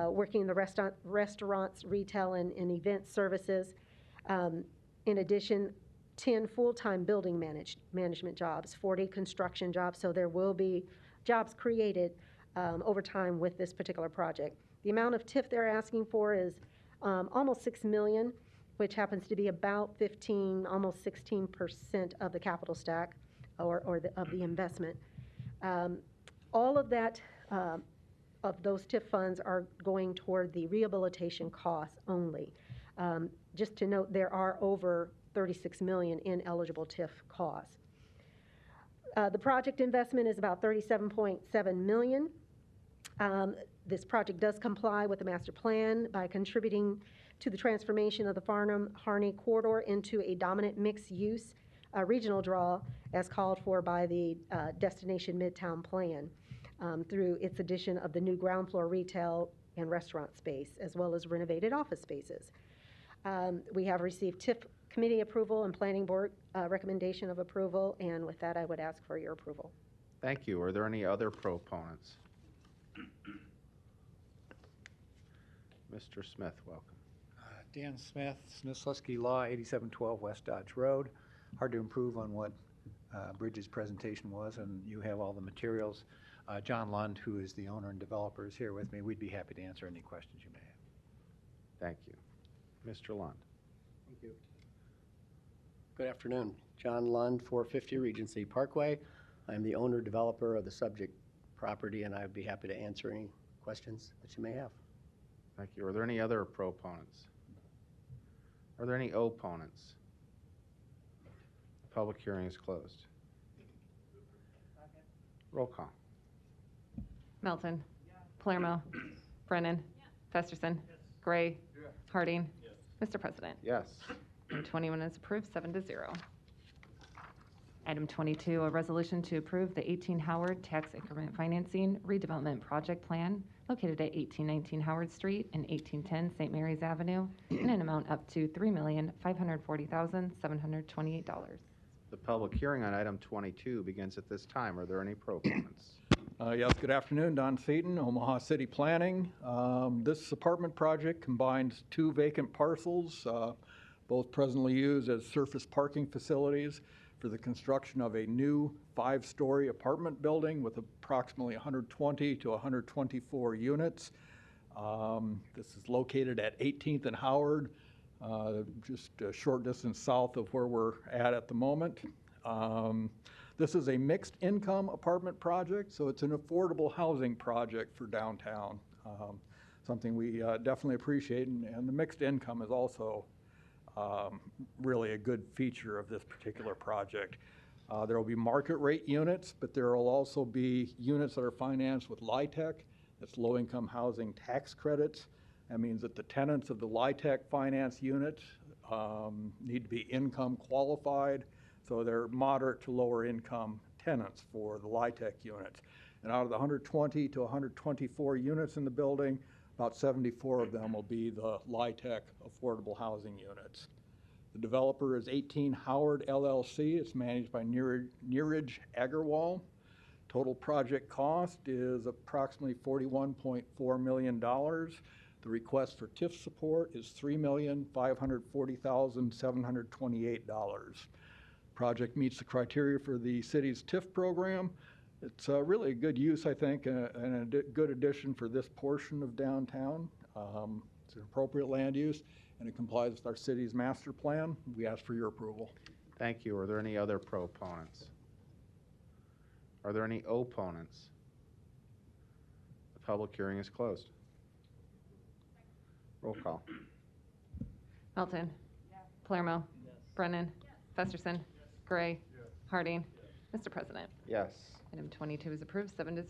working in the restaurants, retail, and event services. In addition, 10 full-time building management jobs, 40 construction jobs, so there will be jobs created over time with this particular project. The amount of TIF they're asking for is almost $6 million, which happens to be about 15, almost 16% of the capital stack or of the investment. All of that, of those TIF funds are going toward the rehabilitation costs only. Just to note, there are over $36 million in eligible TIF costs. The project investment is about $37.7 million. This project does comply with the master plan by contributing to the transformation of the Farnham-Harney corridor into a dominant mixed-use regional draw as called for by the Destination Midtown Plan through its addition of the new ground floor retail and restaurant space, as well as renovated office spaces. We have received TIF committee approval and planning board recommendation of approval, and with that, I would ask for your approval. Thank you. Are there any other proponents? Mr. Smith, welcome. Dan Smith, Smith-Slusky Law, 8712 West Dodge Road. Hard to improve on what Bridget's presentation was, and you have all the materials. John Lund, who is the owner and developer, is here with me. We'd be happy to answer any questions you may have. Thank you. Mr. Lund. Thank you. Good afternoon. John Lund, 450 Regency Parkway. I'm the owner developer of the subject property, and I'd be happy to answer any questions that you may have. Thank you. Are there any other proponents? Are there any opponents? The public hearing is closed. Roll call. Melton. Palermo. Brennan. Festerson. Gray. Harding. Mr. President. Yes. Item 21 is approved, 7-0. Item 22, a resolution to approve the 18 Howard Tax Increment Financing Redevelopment Project Plan located at 1819 Howard Street and 1810 St. Mary's Avenue in an amount up to $3,540,728. The public hearing on item 22 begins at this time. Are there any proponents? Yes, good afternoon. Don Seaton, Omaha City Planning. This apartment project combines two vacant parcels, both presently used as surface parking facilities for the construction of a new 5-story apartment building with approximately 120 to 124 units. This is located at 18th and Howard, just a short distance south of where we're at the moment. This is a mixed income apartment project, so it's an affordable housing project for downtown. Something we definitely appreciate, and the mixed income is also really a good feature of this particular project. There will be market rate units, but there will also be units that are financed with LIHTC, that's low-income housing tax credits. That means that the tenants of the LIHTC finance units need to be income qualified, so they're moderate to lower income tenants for the LIHTC units. And out of the 120 to 124 units in the building, about 74 of them will be the LIHTC affordable housing units. The developer is 18 Howard LLC. It's managed by Neeraj Agarwal. Total project cost is approximately $41.4 million. The request for TIF support is $3,540,728. Project meets the criteria for the city's TIF program. It's really a good use, I think, and a good addition for this portion of downtown. It's an appropriate land use, and it complies with our city's master plan. We ask for your approval. Thank you. Are there any other proponents? Are there any opponents? The public hearing is closed. Roll call. Melton. Palermo. Brennan. Festerson. Gray. Harding. Mr. President. Yes. Item 22 is approved, 7-0.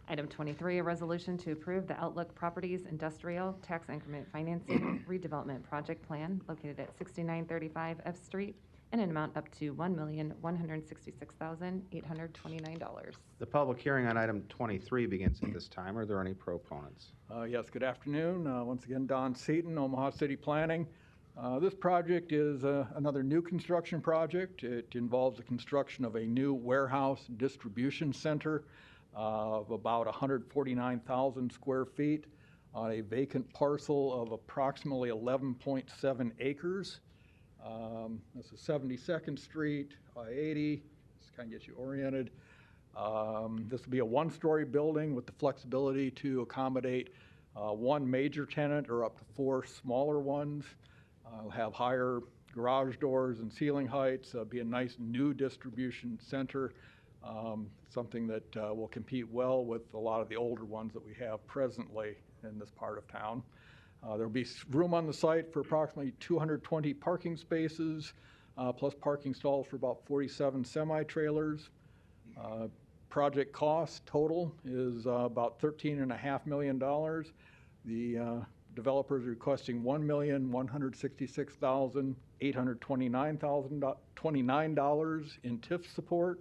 Item 23, a resolution to approve the Outlook Properties Industrial Tax Increment Financing Redevelopment Project Plan located at 6935 F Street in an amount up to $1,166,829. The public hearing on item 23 begins at this time. Are there any proponents? Yes, good afternoon. Once again, Don Seaton, Omaha City Planning. This project is another new construction project. It involves the construction of a new warehouse distribution center of about 149,000 square feet on a vacant parcel of approximately 11.7 acres. This is 72nd Street, I-80. Just kind of get you oriented. This will be a one-story building with the flexibility to accommodate one major tenant or up to 4 smaller ones. We'll have higher garage doors and ceiling heights. Be a nice new distribution center, something that will compete well with a lot of the older ones that we have presently in this part of town. There'll be room on the site for approximately 220 parking spaces, plus parking stalls for about 47 semi-trailers. Project cost total is about $13.5 million. The Developers requesting $1,166,829 in TIF support.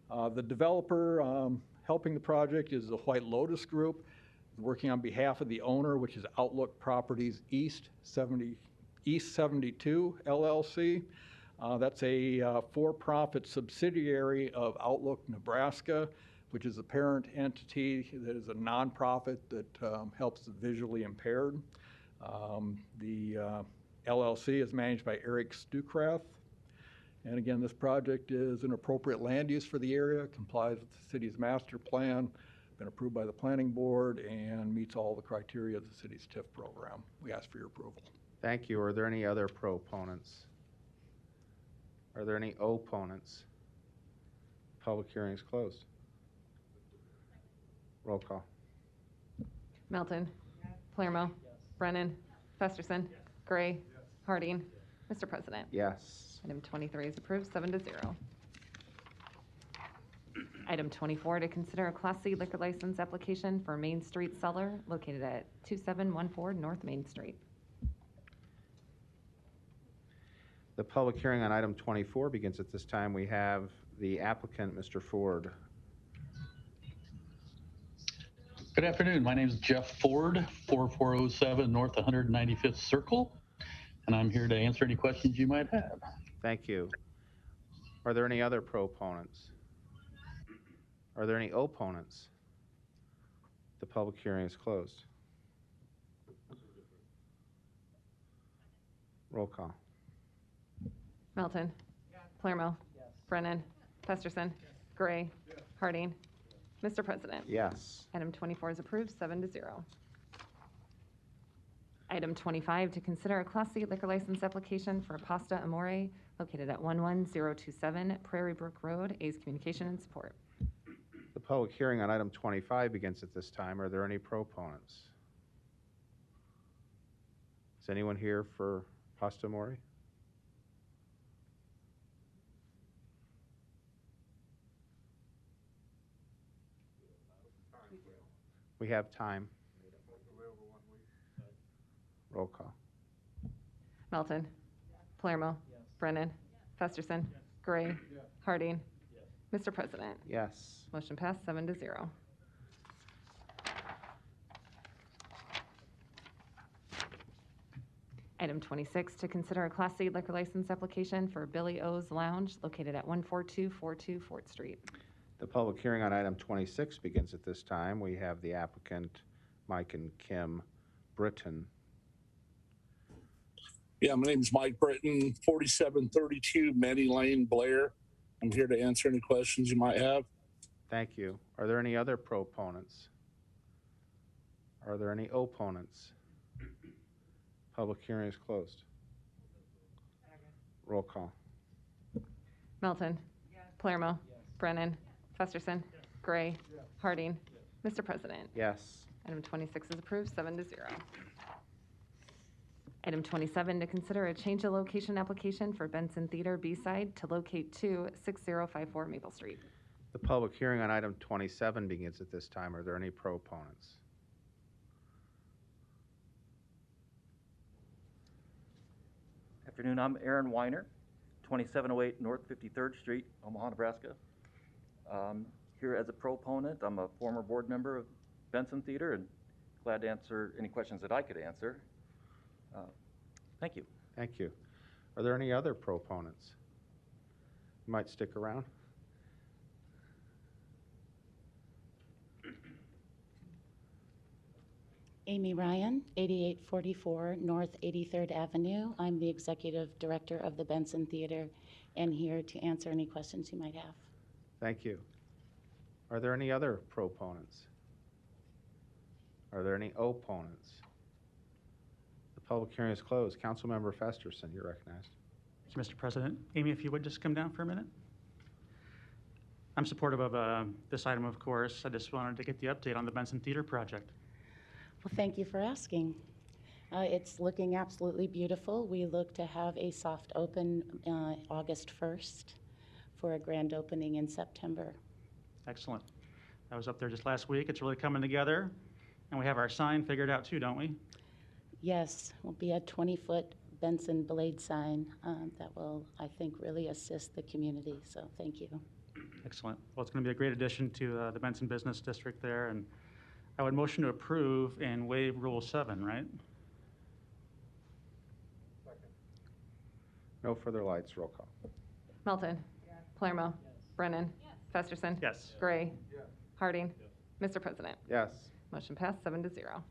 The developer helping the project is the White Lotus Group, working on behalf of the owner, which is Outlook Properties East 72 LLC. That's a for-profit subsidiary of Outlook Nebraska, which is a parent entity that is a nonprofit that helps the visually impaired. The LLC is managed by Eric Stukrath. And again, this project is an appropriate land use for the area, complies with the city's master plan, been approved by the planning board, and meets all the criteria of the city's TIF program. We ask for your approval. Thank you. Are there any other proponents? Are there any opponents? Public hearing is closed. Roll call. Melton. Palermo. Brennan. Festerson. Gray. Harding. Mr. President. Yes. Item 23 is approved, 7-0. Item 24, to consider a Class C liquor license application for Main Street Cellar located at 2714 North Main Street. The public hearing on item 24 begins at this time. We have the applicant, Mr. Ford. Good afternoon. My name is Jeff Ford, 4407 North 195th Circle, and I'm here to answer any questions you might have. Thank you. Are there any other proponents? Are there any opponents? The public hearing is closed. Roll call. Melton. Palermo. Brennan. Festerson. Gray. Harding. Mr. President. Yes. Item 24 is approved, 7-0. Item 25, to consider a Class C liquor license application for Pasta Amore located at 11027 Prairie Brook Road, A's Communication and Support. The public hearing on item 25 begins at this time. Are there any proponents? Is anyone here for Pasta Amore? We have time. Roll call. Melton. Palermo. Brennan. Festerson. Gray. Harding. Mr. President. Yes. Motion passed, 7-0. Item 26, to consider a Class C liquor license application for Billy O's Lounge located at 14242 Fort Street. The public hearing on item 26 begins at this time. We have the applicant, Mike and Kim Britton. Yeah, my name is Mike Britton, 4732 Manny Lane, Blair. I'm here to answer any questions you might have. Thank you. Are there any other proponents? Are there any opponents? Public hearing is closed. Roll call. Melton. Palermo. Brennan. Festerson. Gray. Harding. Mr. President. Yes. Item 26 is approved, 7-0. Item 27, to consider a change of location application for Benson Theater B-side to locate 6054 Maple Street. The public hearing on item 27 begins at this time. Are there any proponents? Afternoon, I'm Aaron Weiner, 2708 North 53rd Street, Omaha, Nebraska. Here as a proponent. I'm a former board member of Benson Theater and glad to answer any questions that I could answer. Thank you. Thank you. Are there any other proponents? You might stick around. Amy Ryan, 8844 North 83rd Avenue. I'm the executive director of the Benson Theater and here to answer any questions you might have. Thank you. Are there any other proponents? Are there any opponents? The public hearing is closed. Councilmember Festerson, you're recognized. Thank you, Mr. President. Amy, if you would just come down for a minute. I'm supportive of this item, of course. I just wanted to get the update on the Benson Theater project. Well, thank you for asking. It's looking absolutely beautiful. We look to have a soft open August 1st for a grand opening in September. Excellent. I was up there just last week. It's really coming together. And we have our sign figured out too, don't we? Yes, will be a 20-foot Benson blade sign that will, I think, really assist the community. So thank you. Excellent. Well, it's going to be a great addition to the Benson Business District there, and I would motion to approve and waive Rule 7, right? No further lights, roll call. Melton. Palermo. Brennan. Festerson. Yes. Gray. Harding. Mr. President. Yes. Motion passed 7-0.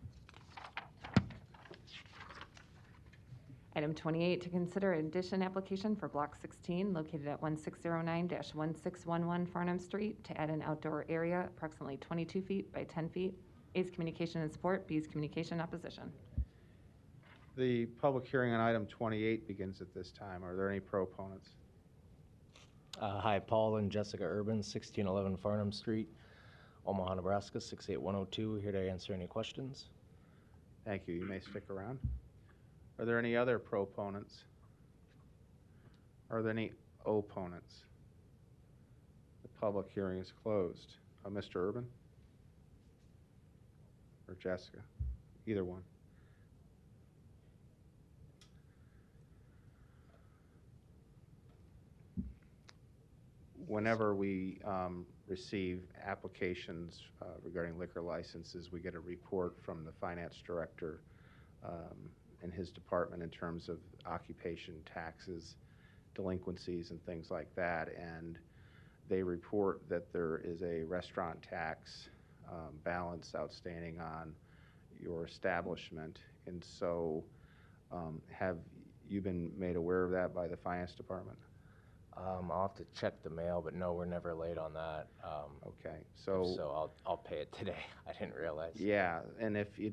Item 28, to consider addition application for Block 16 located at 1609-1611 Farnham Street to add an outdoor area approximately 22 feet by 10 feet. A's communication and support, B's communication opposition. The public hearing on item 28 begins at this time. Are there any proponents? Hi, Paul and Jessica Urban, 1611 Farnham Street, Omaha, Nebraska, 68102. Here to answer any questions. Thank you. You may stick around. Are there any other proponents? Are there any opponents? The public hearing is closed. Mr. Urban? Or Jessica? Either one. Whenever we receive applications regarding liquor licenses, we get a report from the finance director in his department in terms of occupation taxes, delinquencies, and things like that. And they report that there is a restaurant tax balance outstanding on your establishment. And so have you been made aware of that by the finance department? I'll have to check the mail, but no, we're never late on that. Okay, so I'll pay it today. I didn't realize. Yeah, and if you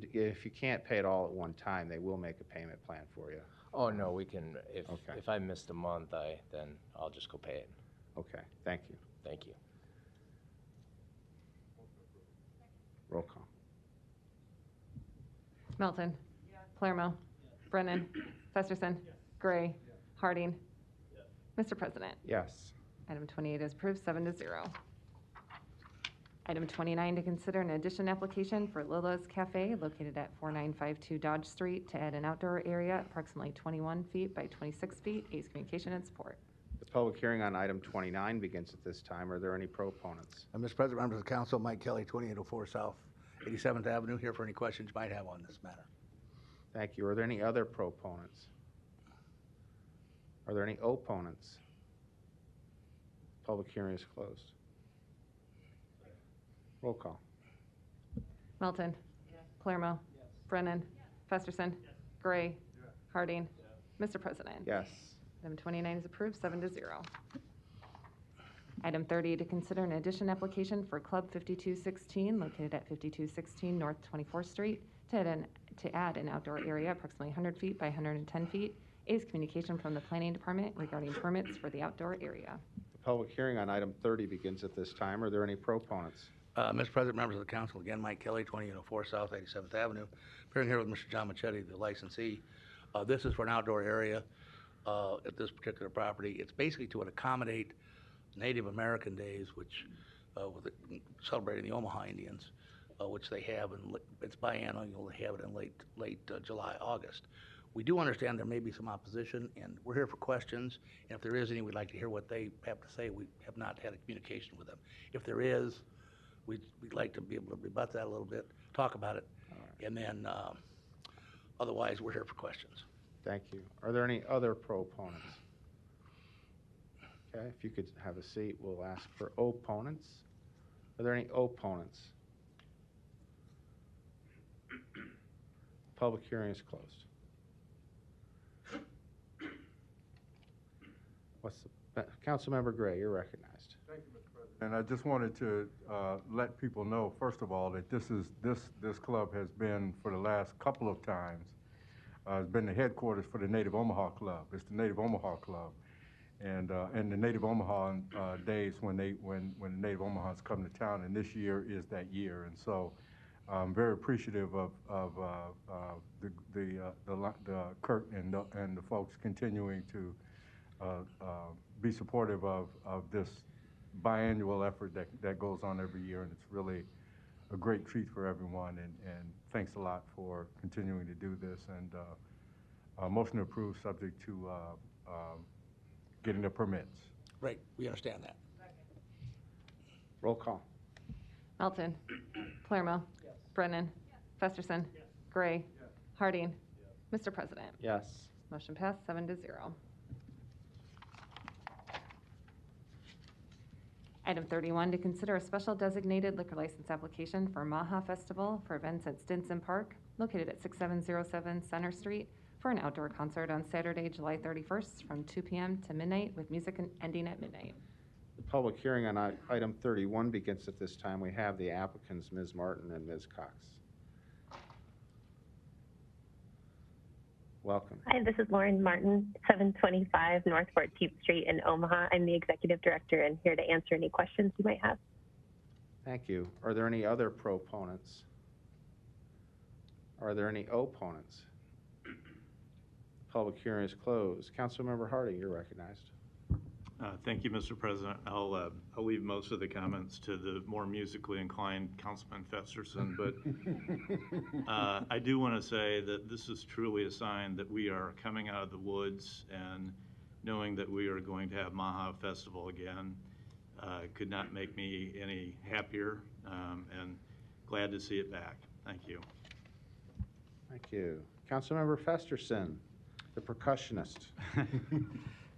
can't pay it all at one time, they will make a payment plan for you. Oh no, we can. If I missed a month, then I'll just go pay it. Okay, thank you. Thank you. Roll call. Melton. Palermo. Brennan. Festerson. Gray. Harding. Mr. President. Yes. Item 28 is approved 7-0. Item 29, to consider an addition application for Lila's Cafe located at 4952 Dodge Street to add an outdoor area approximately 21 feet by 26 feet. A's communication and support. The public hearing on item 29 begins at this time. Are there any proponents? Mr. President, members of the council, Mike Kelly, 2804 South 87th Avenue, here for any questions you might have on this matter. Thank you. Are there any other proponents? Are there any opponents? Public hearing is closed. Roll call. Melton. Palermo. Brennan. Festerson. Gray. Harding. Mr. President. Yes. Item 29 is approved 7-0. Item 30, to consider an addition application for Club 5216 located at 5216 North 24th Street to add an outdoor area approximately 100 feet by 110 feet. A's communication from the Planning Department regarding permits for the outdoor area. The public hearing on item 30 begins at this time. Are there any proponents? Mr. President, members of the council, again, Mike Kelly, 2804 South 87th Avenue, appearing here with Mr. John Machete, the licensee. This is for an outdoor area at this particular property. It's basically to accommodate Native American Days, which with celebrating the Omaha Indians, which they have, and it's biannual. You'll have it in late July, August. We do understand there may be some opposition, and we're here for questions. And if there is any, we'd like to hear what they have to say. We have not had a communication with them. If there is, we'd like to be able to rebut that a little bit, talk about it, and then otherwise, we're here for questions. Thank you. Are there any other proponents? Okay, if you could have a seat, we'll ask for opponents. Are there any opponents? Public hearing is closed. Councilmember Gray, you're recognized. Thank you, Mr. President. And I just wanted to let people know, first of all, that this club has been, for the last couple of times, has been the headquarters for the Native Omaha Club. It's the Native Omaha Club, and the Native Omaha days when the Native Omahans come to town, and this year is that year. And so I'm very appreciative of the Kurt and the folks continuing to be supportive of this biannual effort that goes on every year, and it's really a great treat for everyone, and thanks a lot for continuing to do this. And motion to approve subject to getting the permits. Right, we understand that. Roll call. Melton. Palermo. Brennan. Festerson. Gray. Harding. Mr. President. Yes. Motion passed 7-0. Item 31, to consider a special designated liquor license application for Omaha Festival for events at Stinson Park, located at 6707 Center Street, for an outdoor concert on Saturday, July 31st from 2 p.m. to midnight, with music ending at midnight. The public hearing on item 31 begins at this time. We have the applicants, Ms. Martin and Ms. Cox. Welcome. Hi, this is Lauren Martin, 725 North 14th Street in Omaha. I'm the executive director and here to answer any questions you might have. Thank you. Are there any other proponents? Are there any opponents? Public hearing is closed. Councilmember Harding, you're recognized. Thank you, Mr. President. I'll leave most of the comments to the more musically inclined Councilman Festerson, but I do want to say that this is truly a sign that we are coming out of the woods, and knowing that we are going to have Maha Festival again could not make me any happier, and glad to see it back. Thank you. Thank you. Councilmember Festerson, the percussionist.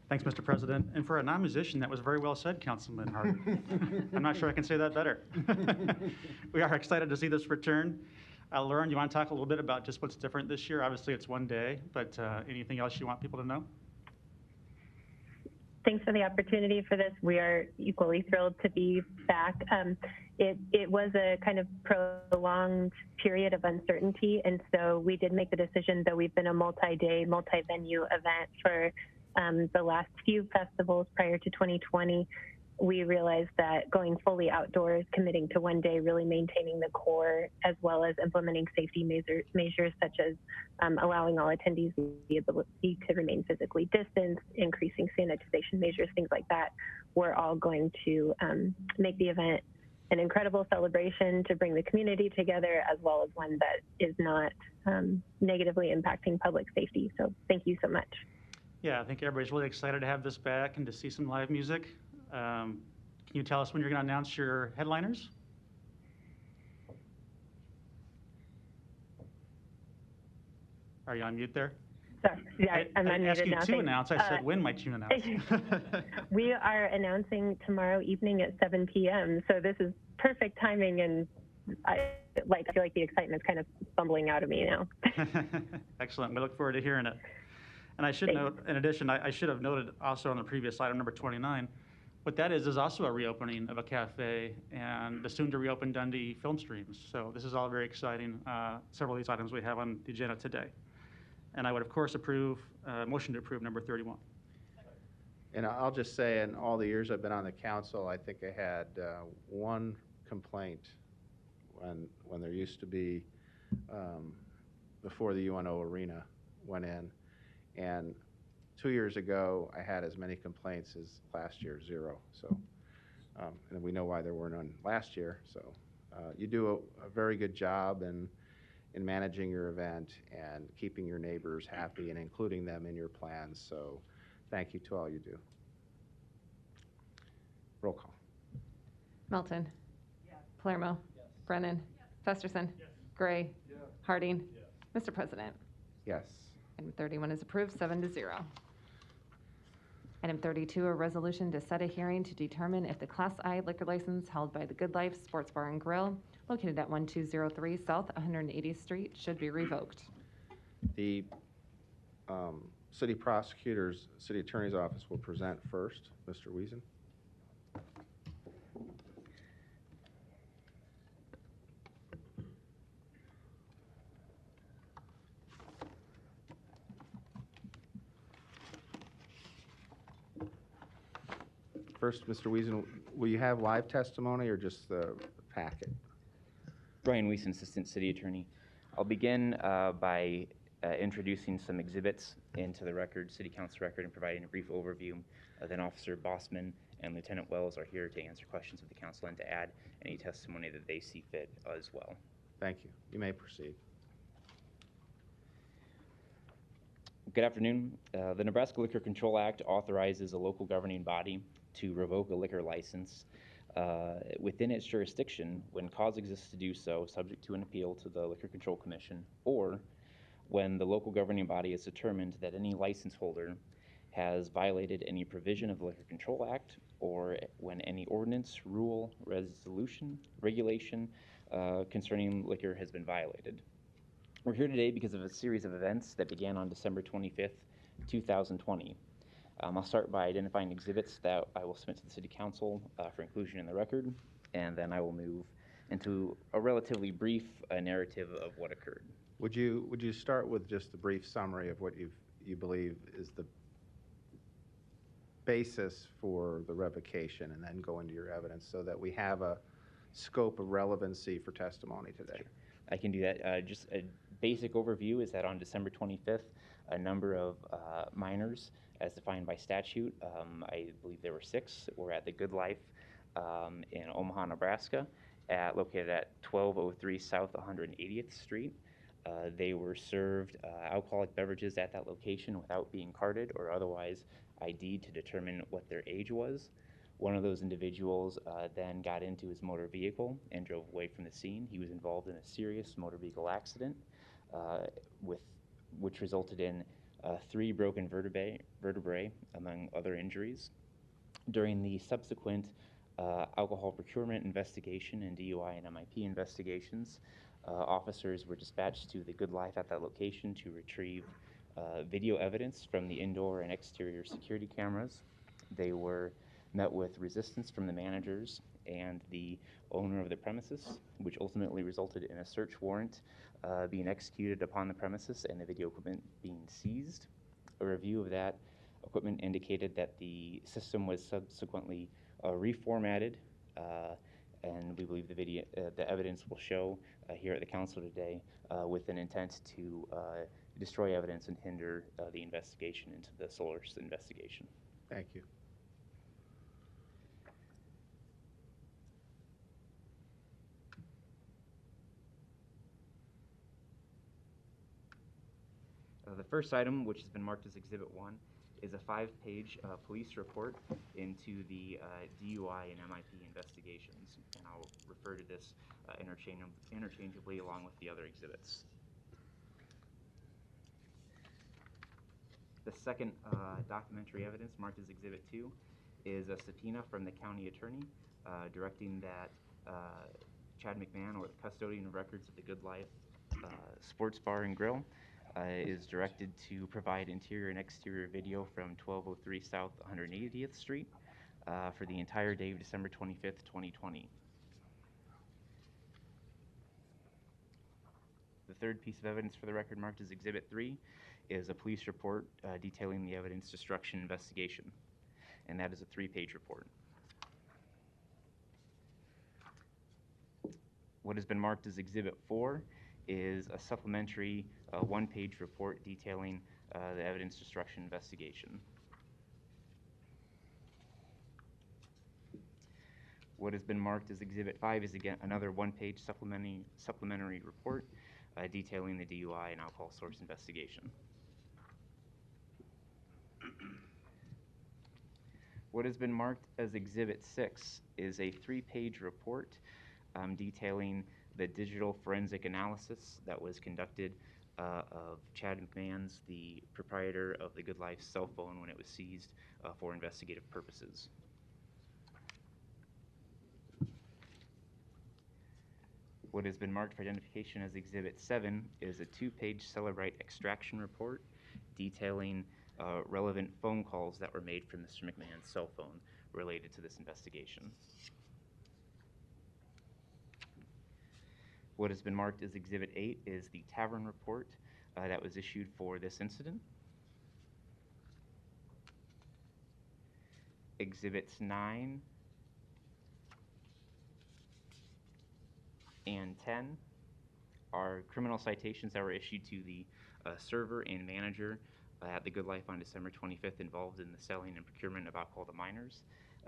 Thanks, Mr. President. And for a non-musician, that was very well said, Councilman Harding. I'm not sure I can say that better. We are excited to see this return. Lauren, you want to talk a little bit about just what's different this year? Obviously, it's one day, but anything else you want people to know? Thanks for the opportunity for this. We are equally thrilled to be back. It was a kind of prolonged period of uncertainty, and so we did make the decision, though we've been a multi-day, multi-venue event for the last few festivals prior to 2020, we realized that going fully outdoors, committing to one day, really maintaining the core, as well as implementing safety measures such as allowing all attendees the ability to remain physically distanced, increasing sanitization measures, things like that, were all going to make the event an incredible celebration to bring the community together, as well as one that is not negatively impacting public safety. So thank you so much. Yeah, I think everybody's really excited to have this back and to see some live music. Can you tell us when you're going to announce your headliners? Are you on mute there? Sorry, yeah, I'm I didn't ask unmuted you now. to announce. I said, when might you announce? We are announcing tomorrow evening at 7 p.m. So this is perfect timing, and I feel like the excitement's kind of bumbling out of me now. Excellent. We look forward to hearing it. And I should note, in addition, I should have noted also on the previous item, number 29, what that is also a reopening of a cafe and the soon-to-reopen Dundee film streams. So this is all very exciting, several of these items we have on the agenda today. And I would, of course, motion to approve number 31. And I'll just say, in all the years I've been on the council, I think I had one complaint when there used to be, before the UNO Arena went in. And 2 years ago, I had as many complaints as last year, 0. So, and we know why there were none last year. So you do a very good job in managing your event and keeping your neighbors happy and including them in your plans. So thank you to all you do. Roll call. Melton. Palermo. Brennan. Festerson. Gray. Harding. Mr. President. Yes. Item 31 is approved, 7-0. Item 32, a resolution to set a hearing to determine if the Class I liquor license held by the Good Life Sports Bar and Grill, located at 1203 South 180th Street, should be revoked. The city prosecutor's, city attorney's office will present first. Mr. Wiesen. First, Mr. Wiesen, will you have live testimony or just the packet? Brian Wiesen, Assistant City Attorney. I'll begin by introducing some exhibits into the record, City Council record, and providing a brief overview. Then Officer Bossman and Lieutenant Wells are here to answer questions of the council and to add any testimony that they see fit as well. Thank you. You may proceed. Good afternoon. The Nebraska Liquor Control Act authorizes a local governing body to revoke a liquor license within its jurisdiction when cause exists to do so, subject to an appeal to the Liquor Control Commission, or when the local governing body has determined that any license holder has violated any provision of the Liquor Control Act, or when any ordinance, rule, resolution, regulation concerning liquor has been violated. We're here today because of a series of events that began on December 25th, 2020. I'll start by identifying exhibits that I will submit to the City Council for inclusion in the record, and then I will move into a relatively brief narrative of what occurred. Would you start with just a brief summary of what you believe is the basis for the revocation, and then go into your evidence so that we have a scope of relevancy for testimony today? Sure. I can do that. Just a basic overview is that on December 25th, a number of minors, as defined by statute, I believe there were 6, were at the Good Life in Omaha, Nebraska, located at 1203 South 180th Street. They were served alcoholic beverages at that location without being carded or otherwise ID'd to determine what their age was. One of those individuals then got into his motor vehicle and drove away from the scene. He was involved in a serious motor vehicle accident, which resulted in 3 broken vertebrae, among other injuries. During the subsequent alcohol procurement investigation and DUI and MIP investigations, officers were dispatched to the Good Life at that location to retrieve video evidence from the indoor and exterior security cameras. They were met with resistance from the managers and the owner of the premises, which ultimately resulted in a search warrant being executed upon the premises and the video equipment being seized. A review of that equipment indicated that the system was subsequently reformatted, and we believe the evidence will show here at the council today with an intent to destroy evidence and hinder the investigation into the source investigation. Thank you. The first item, which has been marked as Exhibit 1, is a 5-page police report into the DUI and MIP investigations, and I'll refer to this interchangeably along with the other exhibits. The second documentary evidence, marked as Exhibit 2, is a subpoena from the county attorney directing that Chad McMahon, or the custodian of records of the Good Life Sports Bar and Grill, is directed to provide interior and exterior video from 1203 South 180th Street for the entire day of December 25th, 2020. The third piece of evidence for the record, marked as Exhibit 3, is a police report detailing the evidence destruction investigation, and that is a 3-page report. What has been marked as Exhibit 4 is a supplementary 1-page report detailing the evidence destruction investigation. What has been marked as Exhibit 5 is again another 1-page supplementary report detailing the DUI and alcohol source investigation. What has been marked as Exhibit 6 is a 3-page report detailing the digital forensic analysis that was conducted of Chad McMahon's, the proprietor of the Good Life cell phone, when it was seized for investigative purposes. What has been marked for identification as Exhibit 7 is a 2-page Cellebrite extraction report detailing relevant phone calls that were made from Mr. McMahon's cell phone related to this investigation. What has been marked as Exhibit 8 is the tavern report that was issued for this incident. Exhibits 9 and 10 are criminal citations that were issued to the server and manager at the Good Life on December 25th involved in the selling and procurement of alcohol to minors.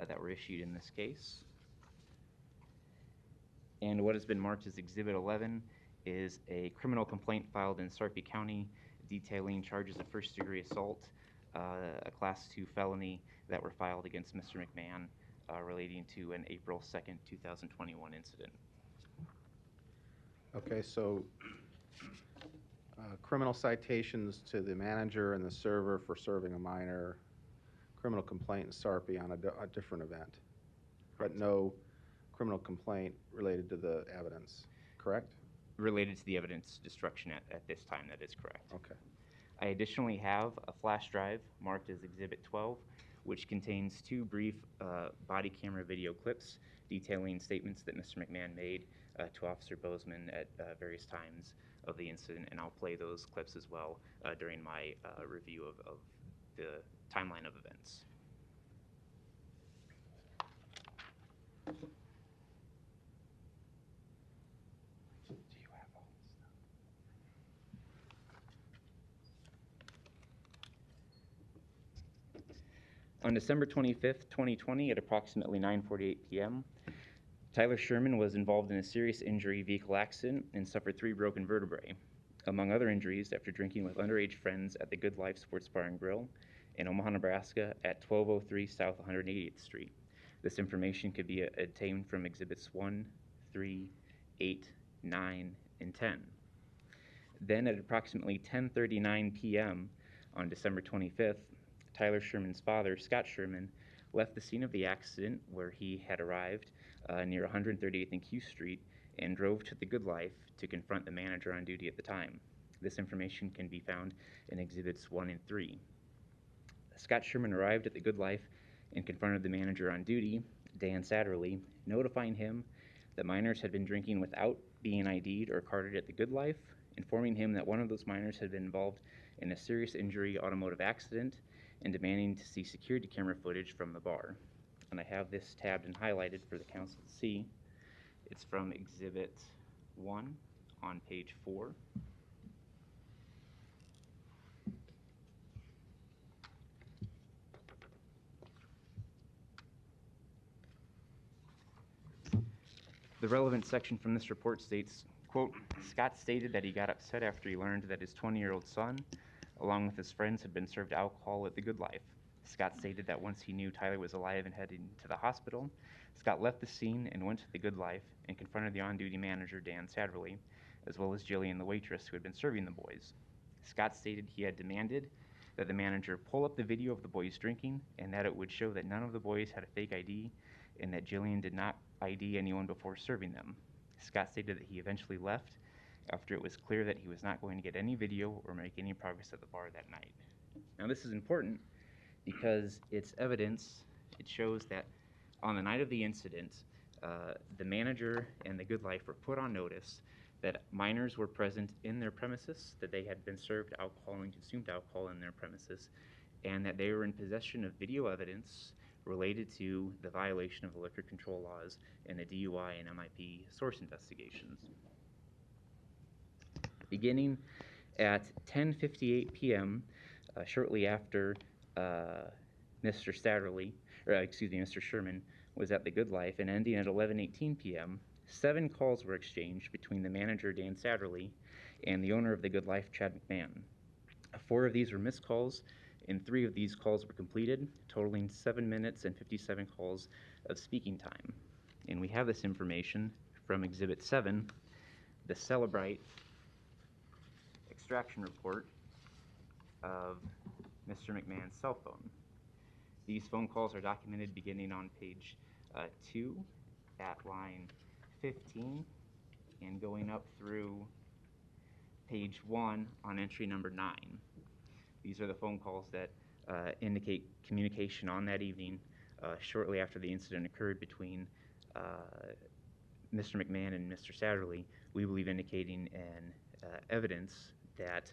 that were issued in this case. And what has been marked as Exhibit 11 is a criminal complaint filed in Sarpy County detailing charges of first-degree assault, a Class 2 felony that were filed against Mr. McMahon relating to an April 2nd, 2021 incident. Okay, so criminal citations to the manager and the server for serving a minor, criminal complaint in Sarpy on a different event, but no criminal complaint related to the evidence, correct? Related to the evidence destruction at this time, that is correct. Okay. I additionally have a flash drive marked as Exhibit 12, which contains 2 brief body camera video clips detailing statements that Mr. McMahon made to Officer Bozeman at various times of the incident, and I'll play those clips as well during my review of the timeline of events. On December 25th, 2020, at approximately 9:48 p.m., Tyler Sherman was involved in a serious injury vehicle accident and suffered 3 broken vertebrae, among other injuries, after drinking with underage friends at the Good Life Sports Bar and Grill in Omaha, Nebraska at 1203 South 188th Street. This information could be obtained from Exhibits 1, 3, 8, 9, and 10. Then at approximately 10:39 p.m. on December 25th, Tyler Sherman's father, Scott Sherman, left the scene of the accident where he had arrived near 138th and Q Street and drove to the Good Life to confront the manager on duty at the time. This information can be found in Exhibits 1 and 3. Scott Sherman arrived at the Good Life and confronted the manager on duty, Dan Satterley, notifying him that minors had been drinking without being ID'd or carded at the Good Life, informing him that one of those minors had been involved in a serious injury automotive accident, and demanding to see security camera footage from the bar. And I have this tabbed and highlighted for the council to see. It's from Exhibit 1 on page 4. The relevant section from this report states, quote, Scott stated that he got upset after he learned that his 20-year-old son, along with his friends, had been served alcohol at the Good Life. Scott stated that once he knew Tyler was alive and heading to the hospital, Scott left the scene and went to the Good Life and confronted the on-duty manager, Dan Satterley, as well as Jillian, the waitress who had been serving the boys. Scott stated he had demanded that the manager pull up the video of the boys drinking and that it would show that none of the boys had a fake ID and that Jillian did not ID anyone before serving them. Scott stated that he eventually left after it was clear that he was not going to get any video or make any progress at the bar that night. Now this is important because it's evidence. It shows that on the night of the incident, the manager and the Good Life were put on notice that minors were present in their premises, that they had been served alcohol and consumed alcohol in their premises, and that they were in possession of video evidence related to the violation of the liquor control laws and the DUI and MIP source investigations. Beginning at 10:58 p.m., shortly after Mr. Sherman was at the Good Life, and ending at 11:18 p.m., 7 calls were exchanged between the manager, Dan Satterley, and the owner of the Good Life, Chad McMahon. 4 of these were missed calls, and 3 of these calls were completed, totaling 7 minutes and 57 calls of speaking time. And we have this information from Exhibit 7, the Celebrite extraction report of Mr. McMahon's cell phone. These phone calls are documented beginning on page 2 at line 15 and going up through page 1 on entry number 9. These are the phone calls that indicate communication on that evening shortly after the incident occurred between Mr. McMahon and Mr. Satterley, we believe indicating an evidence that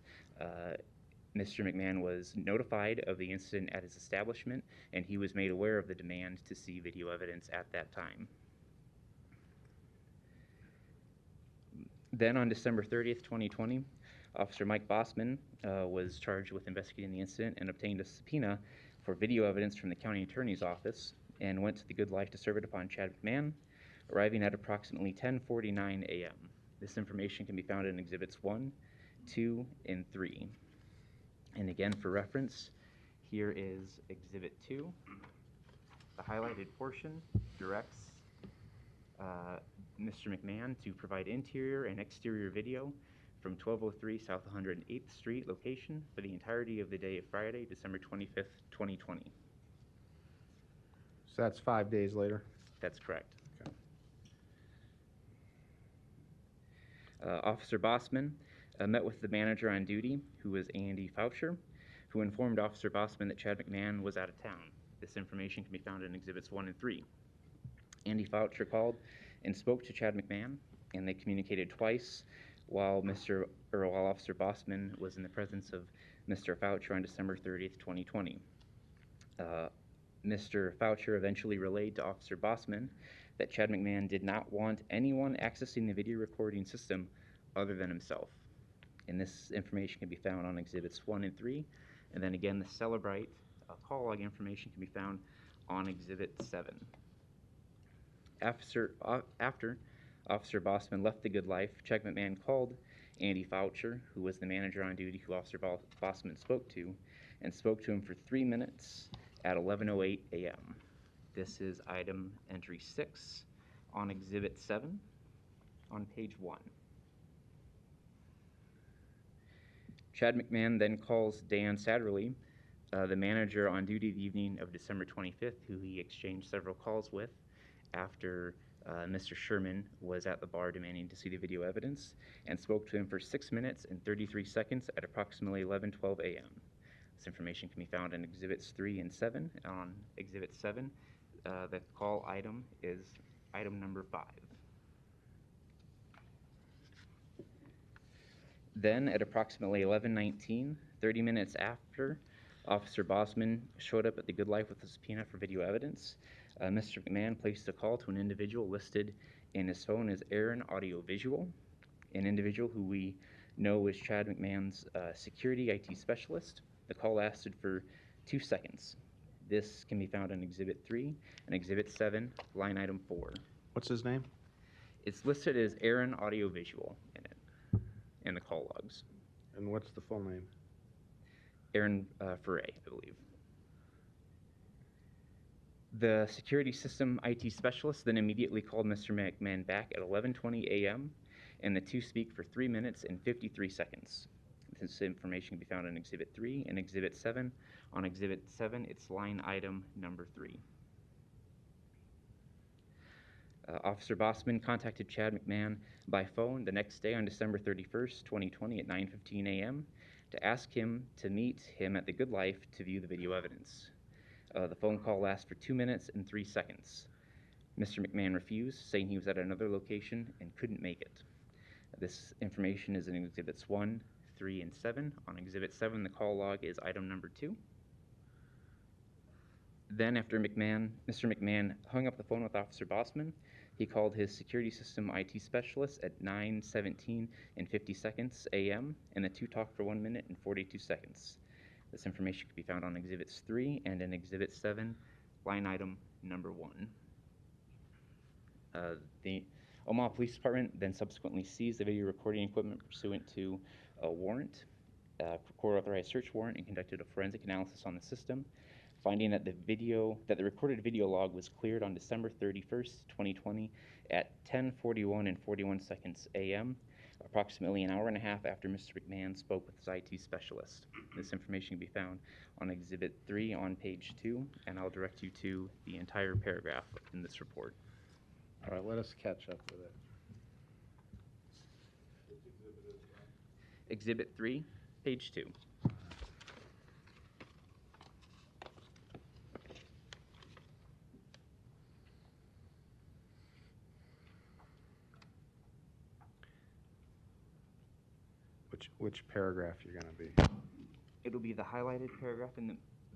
Mr. McMahon was notified of the incident at his establishment, and he was made aware of the demand to see video evidence at that time. Then on December 30th, 2020, Officer Mike Bossman was charged with investigating the incident and obtained a subpoena for video evidence from the county attorney's office and went to the Good Life to serve it upon Chad McMahon, arriving at approximately 10:49 a.m. This information can be found in Exhibits 1, 2, and 3. And again, for reference, here is Exhibit 2. The highlighted portion directs Mr. McMahon to provide interior and exterior video from 1203 South 108th Street location for the entirety of the day of Friday, December 25th, 2020. So that's 5 days later? That's correct. Officer Bossman met with the manager on duty, who was Andy Foucher, who informed Officer Bossman that Chad McMahon was out of town. This information can be found in Exhibits 1 and 3. Andy Foucher called and spoke to Chad McMahon, and they communicated twice while Officer Bossman was in the presence of Mr. Foucher on December 30th, 2020. Mr. Foucher eventually relayed to Officer Bossman that Chad McMahon did not want anyone accessing the video recording system other than himself. And this information can be found on Exhibits 1 and 3. And then again, the Celebrite call log information can be found on Exhibit 7. After Officer Bossman left the Good Life, Chad McMahon called Andy Foucher, who was the manager on duty who Officer Bossman spoke to, and spoke to him for 3 minutes at 11:08 a.m. This is item entry 6 on Exhibit 7 on page 1. Chad McMahon then calls Dan Satterley, the manager on duty the evening of December 25th, who he exchanged several calls with after Mr. Sherman was at the bar demanding to see the video evidence, and spoke to him for 6 minutes and 33 seconds at approximately 11:12 a.m. This information can be found in Exhibits 3 and 7. On Exhibit 7, the call item is item number 5. Then, at approximately 11:19, 30 minutes after Officer Bossman showed up at the Good Life with a subpoena for video evidence, Mr. McMahon placed a call to an individual listed in his phone as Aaron Audio Visual, an individual who we know is Chad McMahon's security IT specialist. The call lasted for 2 seconds. This can be found in Exhibit 3 and Exhibit 7, line item 4. What's his name? It's listed as Aaron Audio Visual in the call logs. And what's the full name? Aaron Foray, I believe. The security system IT specialist then immediately called Mr. McMahon back at 11:20 a.m., and the two speak for 3 minutes and 53 seconds. This information can be found in Exhibit 3 and Exhibit 7. On Exhibit 7, it's line item number 3. Officer Bossman contacted Chad McMahon by phone the next day on December 31st, 2020 at 9:15 a.m. to ask him to meet him at the Good Life to view the video evidence. The phone call lasted for 2 minutes and 3 seconds. Mr. McMahon refused, saying he was at another location and couldn't make it. This information is in Exhibits 1, 3, and 7. On Exhibit 7, the call log is item number 2. Then, after Mr. McMahon hung up the phone with Officer Bossman, he called his security system IT specialist at 9:17 and 50 seconds a.m., and the two talked for 1 minute and 42 seconds. This information can be found on Exhibits 3 and in Exhibit 7, line item number 1. The Omaha Police Department then subsequently seized the video recording equipment pursuant to a warrant, court-authorized search warrant, and conducted a forensic analysis on the system, finding that the recorded video log was cleared on December 31st, 2020 at 10:41 and 41 seconds a.m., approximately an hour and a half after Mr. McMahon spoke with his IT specialist. This information can be found on Exhibit 3 on page 2, and I'll direct you to the entire paragraph in this report. All right, let us catch up with it. Exhibit 3, page 2. Which paragraph you're going to be? It'll be the highlighted paragraph in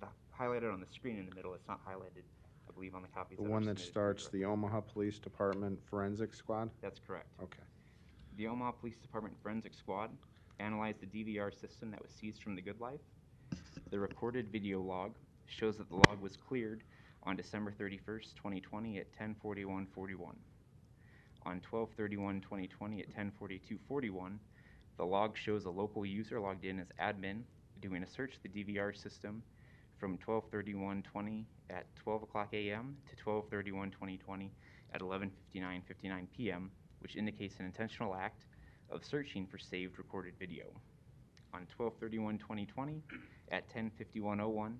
the highlighted on the screen in the middle. It's not highlighted, I believe, on the copies. The one that starts the Omaha Police Department Forensic Squad? That's correct. Okay. The Omaha Police Department Forensic Squad analyzed the DVR system that was seized from the Good Life. The recorded video log shows that the log was cleared on December 31st, 2020 at 10:41:41. On 12/31/2020 at 10:42:41, the log shows a local user logged in as admin doing a search of the DVR system from 12/31/20 at 12 o'clock a.m. to 12/31/2020 at 11:59:59 p.m., which indicates an intentional act of searching for saved recorded video. On 12/31/2020 at 10:51:01,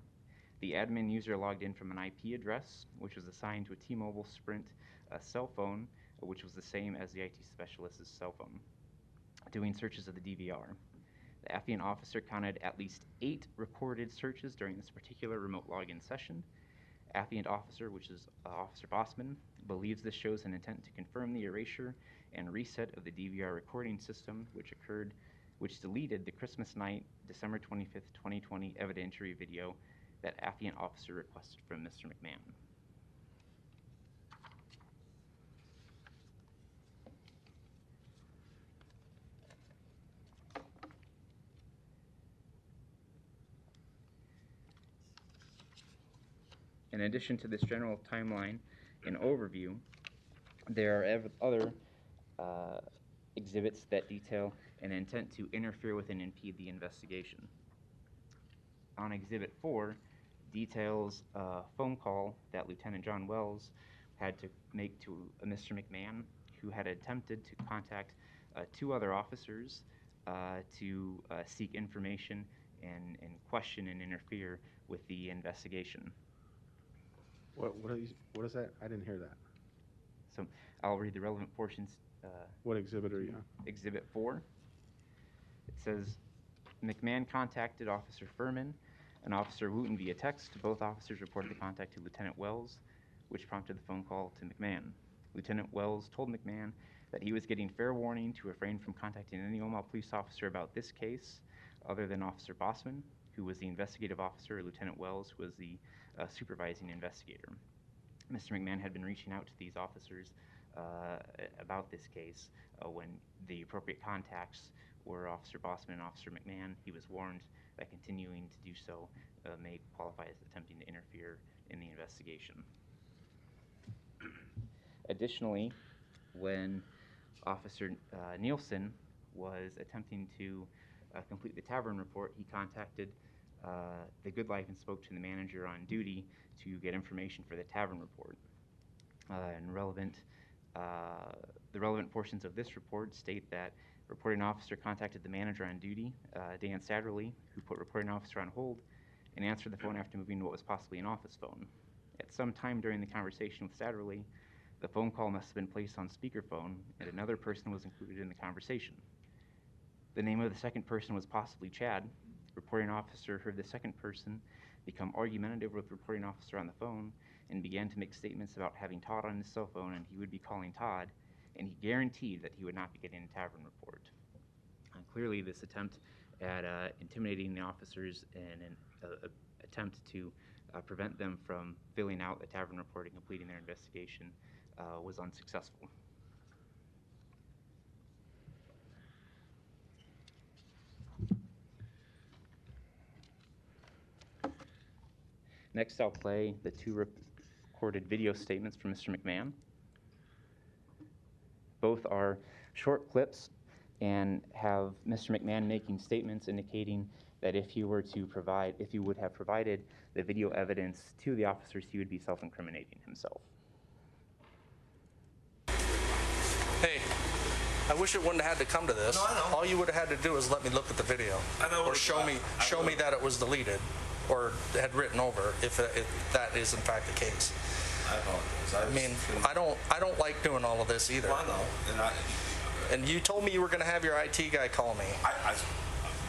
the admin user logged in from an IP address, which was assigned to a T-Mobile Sprint cell phone, which was the same as the IT specialist's cell phone, doing searches of the DVR. The affiant officer counted at least 8 recorded searches during this particular remote login session. Affiant officer, which is Officer Bossman, believes this shows an intent to confirm the erasure and reset of the DVR recording system, which deleted the Christmas night, December 25th, 2020 evidentiary video that affiant officer requested from Mr. McMahon. In addition to this general timeline and overview, there are other exhibits that detail an intent to interfere with and impede the investigation. On Exhibit 4, details a phone call that Lieutenant John Wells had to make to Mr. McMahon, who had attempted to contact 2 other officers to seek information and question and interfere with the investigation. What is that? I didn't hear that. So I'll read the relevant portions. What exhibit are you on? Exhibit 4. It says, McMahon contacted Officer Furman and Officer Wooten via text. Both officers reported the contact to Lieutenant Wells, which prompted the phone call to McMahon. Lieutenant Wells told McMahon that he was getting fair warning to refrain from contacting any Omaha police officer about this case other than Officer Bossman, who was the investigative officer, and Lieutenant Wells, who was the supervising investigator. Mr. McMahon had been reaching out to these officers about this case when the appropriate contacts were Officer Bossman and Officer McMahon. He was warned that continuing to do so may qualify as attempting to interfere in the investigation. Additionally, when Officer Nielsen was attempting to complete the tavern report, he contacted the Good Life and spoke to the manager on duty to get information for the tavern report. And the relevant portions of this report state that reporting officer contacted the manager on duty, Dan Satterley, who put reporting officer on hold and answered the phone after moving to what was possibly an office phone. At some time during the conversation with Satterley, the phone call must have been placed on speakerphone, and another person was included in the conversation. The name of the second person was possibly Chad. Reporting officer heard the second person become argumentative with reporting officer on the phone and began to make statements about having Todd on his cell phone and he would be calling Todd, and he guaranteed that he would not be getting a tavern report. Clearly, this attempt at intimidating the officers and an attempt to prevent them from filling out the tavern report and completing their investigation was unsuccessful. Next, I'll play the 2 recorded video statements from Mr. McMahon. Both are short clips and have Mr. McMahon making statements indicating that if he would have provided the video evidence to the officers, he would be self-incriminating himself. Hey, I wish it wouldn't have had to come to this. No, I know. All you would have had to do is let me look at the video. I know. Or show me that it was deleted or had written over if that is in fact the case. I apologize. I don't like doing all of this either. Well, I know. And you told me you were going to have your IT guy call me.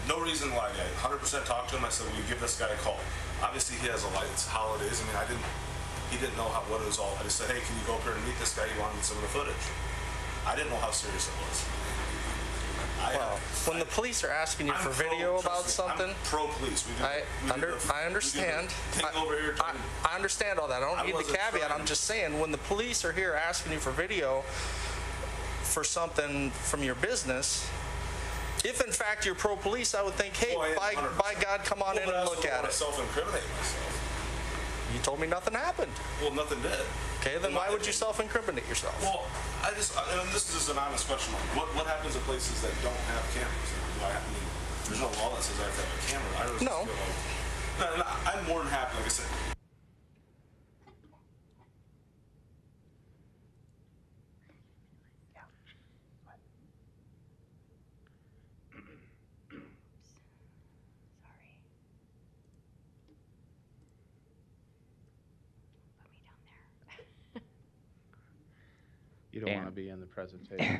No reason why. I 100% talked to him. I said, will you give this guy a call? Obviously, he has a light. It's holidays. He didn't know what it was all. I just said, hey, can you go up here and meet this guy? He wanted some of the footage. I didn't know how serious it was. When the police are asking you for video about something, I'm pro-police. I understand. I understand all that. I don't need the caveat. I'm just saying, when the police are here asking you for video for something from your business, if in fact you're pro-police, I would think, hey, by God, come on in and look at it. Self-incriminate myself. You told me nothing happened. Well, nothing did. Okay, then why would you self-incriminate yourself? Well, and this is just an honest question. What happens in places that don't have cameras? I mean, there's no law that says I have to have a camera. I just feel like, no, I'm more than happy, like I said. You don't want to be in the presentation.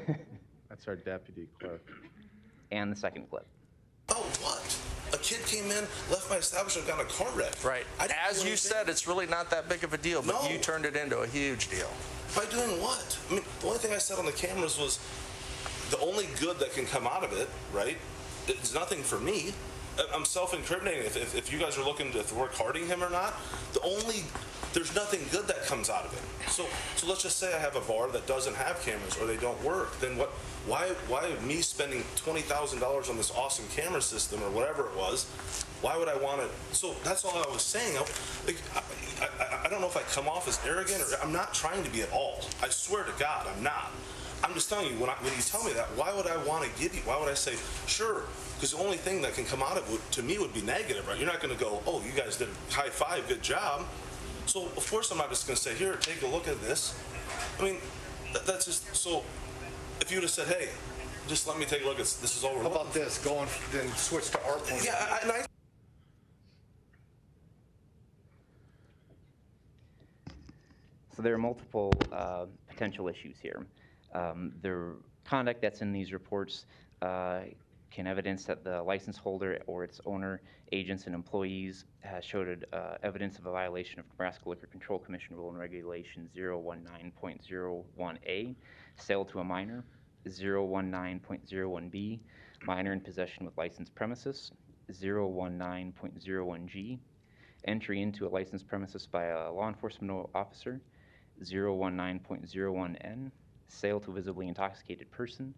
That's our deputy clerk. And the second clip. Oh, what? A kid came in, left my establishment, got in a car wreck. Right. As you said, it's really not that big of a deal, but you turned it into a huge deal. By doing what? I mean, the only thing I said on the cameras was the only good that can come out of it, right? It's nothing for me. I'm self-incriminating. If you guys are looking to, if we're carding him or not, there's nothing good that comes out of it. So let's just say I have a bar that doesn't have cameras or they don't work. Then what? Why me spending $20,000 on this awesome camera system or whatever it was? Why would I want it? So that's all I was saying. I don't know if I come off as arrogant or I'm not trying to be at all. I swear to God, I'm not. I'm just telling you, when you tell me that, why would I want to give you? Why would I say, sure? Because the only thing that can come out of it, to me, would be negative, right? You're not going to go, oh, you guys did a high five, good job. So, of course, I'm not just going to say, here, take a look at this. I mean, that's just, so, if you would have said, hey, just let me take a look at this, this is all we're looking for. How about this, then switch to our point? Yeah, I So there are multiple potential issues here. The conduct that's in these reports can evidence that the license holder or its owner, agents, and employees has showed evidence of a violation of Nebraska Liquor Control Commission Rule and Regulation 019.01A, sale to a minor, 019.01B, minor in possession with licensed premises, 019.01G, entry into a licensed premises by a law enforcement officer, 019.01N, sale to a visibly intoxicated person,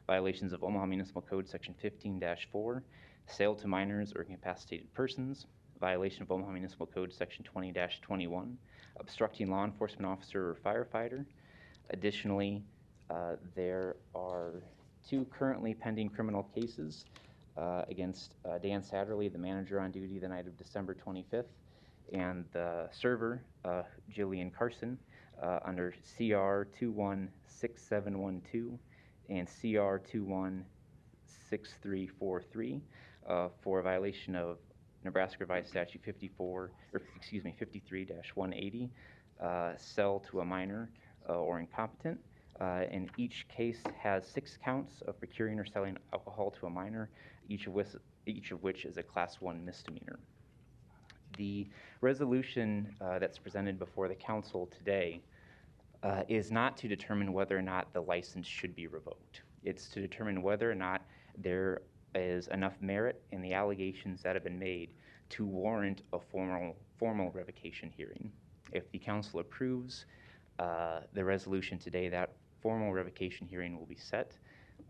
violations of Omaha Municipal Code Section 15-4, sale to minors or incapacitated persons, violation of Omaha Municipal Code Section 20-21, obstructing law enforcement officer or firefighter. Additionally, there are 2 currently pending criminal cases against Dan Satterley, the manager on duty the night of December 25th, and the server, Jillian Carson, under CR 216712 and CR 216343 for a violation of Nebraska Revised Statute 53-180, sell to a minor or incompetent. And each case has 6 counts of procuring or selling alcohol to a minor, each of which is a Class 1 misdemeanor. The resolution that's presented before the council today is not to determine whether or not the license should be revoked. It's to determine whether or not there is enough merit in the allegations that have been made to warrant a formal revocation hearing. If the council approves the resolution today, that formal revocation hearing will be set.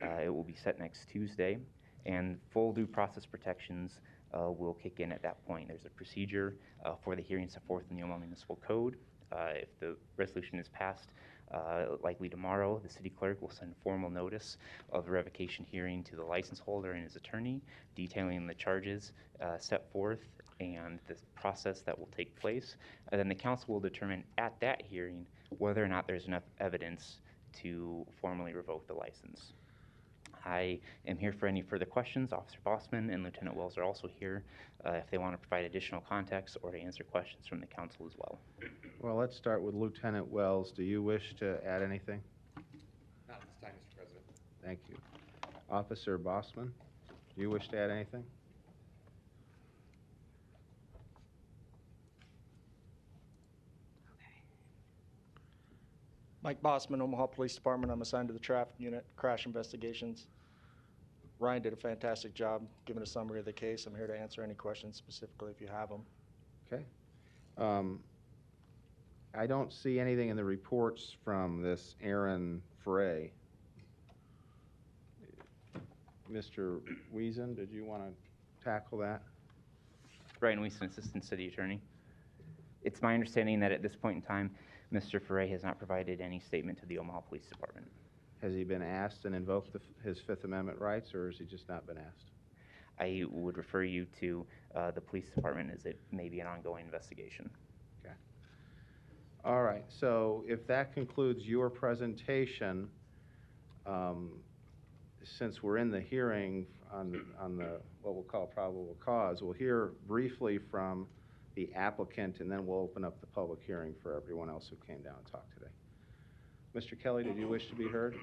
It will be set next Tuesday, and full due process protections will kick in at that point. There's a procedure for the hearing set forth in the Omaha Municipal Code. If the resolution is passed, likely tomorrow, the city clerk will send formal notice of the revocation hearing to the license holder and his attorney, detailing the charges set forth and the process that will take place. And then the council will determine at that hearing whether or not there's enough evidence to formally revoke the license. I am here for any further questions. Officer Bossman and Lieutenant Wells are also here if they want to provide additional context or to answer questions from the council as well. Well, let's start with Lieutenant Wells. Do you wish to add anything? Not at this time, Mr. President. Thank you. Officer Bossman, do you wish to add anything? Mike Bossman, Omaha Police Department. I'm assigned to the traffic unit, crash investigations. Ryan did a fantastic job giving a summary of the case. I'm here to answer any questions specifically if you have them. Okay. I don't see anything in the reports from this Aaron Frey. Mr. Wiesen, did you want to tackle that? Brian Wiesen, Assistant City Attorney. It's my understanding that at this point in time, Mr. Ferre has not provided any statement to the Omaha Police Department. Has he been asked and invoked his Fifth Amendment rights, or has he just not been asked? I would refer you to the police department as it may be an ongoing investigation. Okay. All right, so if that concludes your presentation, since we're in the hearing on the what we'll call probable cause, we'll hear briefly from the applicant, and then we'll open up the public hearing for everyone else who came down and talked today. Mr. Kelly, did you wish to be heard?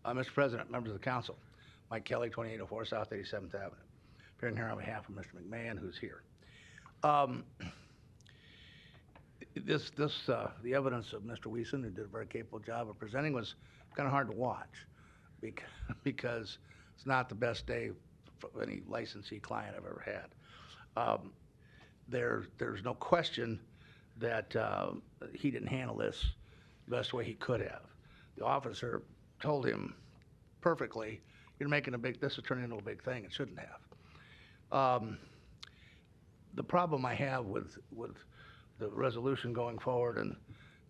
Mr. President, members of the council, Mike Kelly, 2804 South 87th Avenue. Appearing here on behalf of Mr. McMahon, who's here. The evidence of Mr. Wiesen, who did a very capable job of presenting, was kind of hard to watch because it's not the best day for any licensee client I've ever had. There's no question that he didn't handle this the best way he could have. The officer told him perfectly, "You're making this is turning into a big thing. It shouldn't have." The problem I have with the resolution going forward and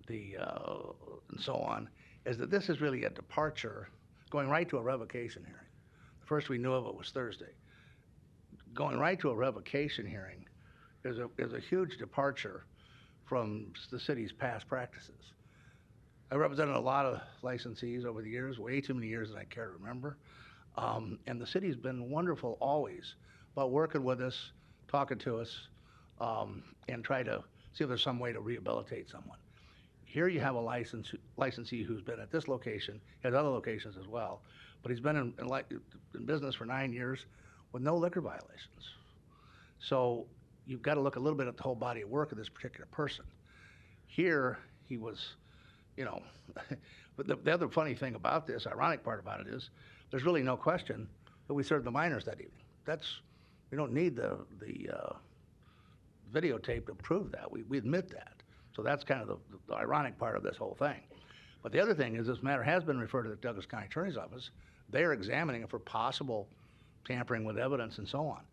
and so on is that this is really a departure, going right to a revocation hearing. The first we knew of it was Thursday. Going right to a revocation hearing is a huge departure from the city's past practices. I represented a lot of licensees over the years, way too many years that I care to remember. And the city's been wonderful always about working with us, talking to us, and try to see if there's some way to rehabilitate someone. Here you have a licensee who's been at this location, has other locations as well, but he's been in business for 9 years with no liquor violations. So you've got to look a little bit at the whole body of work of this particular person. Here, he was, but the other funny thing about this, ironic part about it is, there's really no question that we served the minors that evening. We don't need the videotape to prove that. We admit that. So that's kind of the ironic part of this whole thing. But the other thing is this matter has been referred to the Douglas County Attorney's Office. They are examining it for possible tampering with evidence and so on.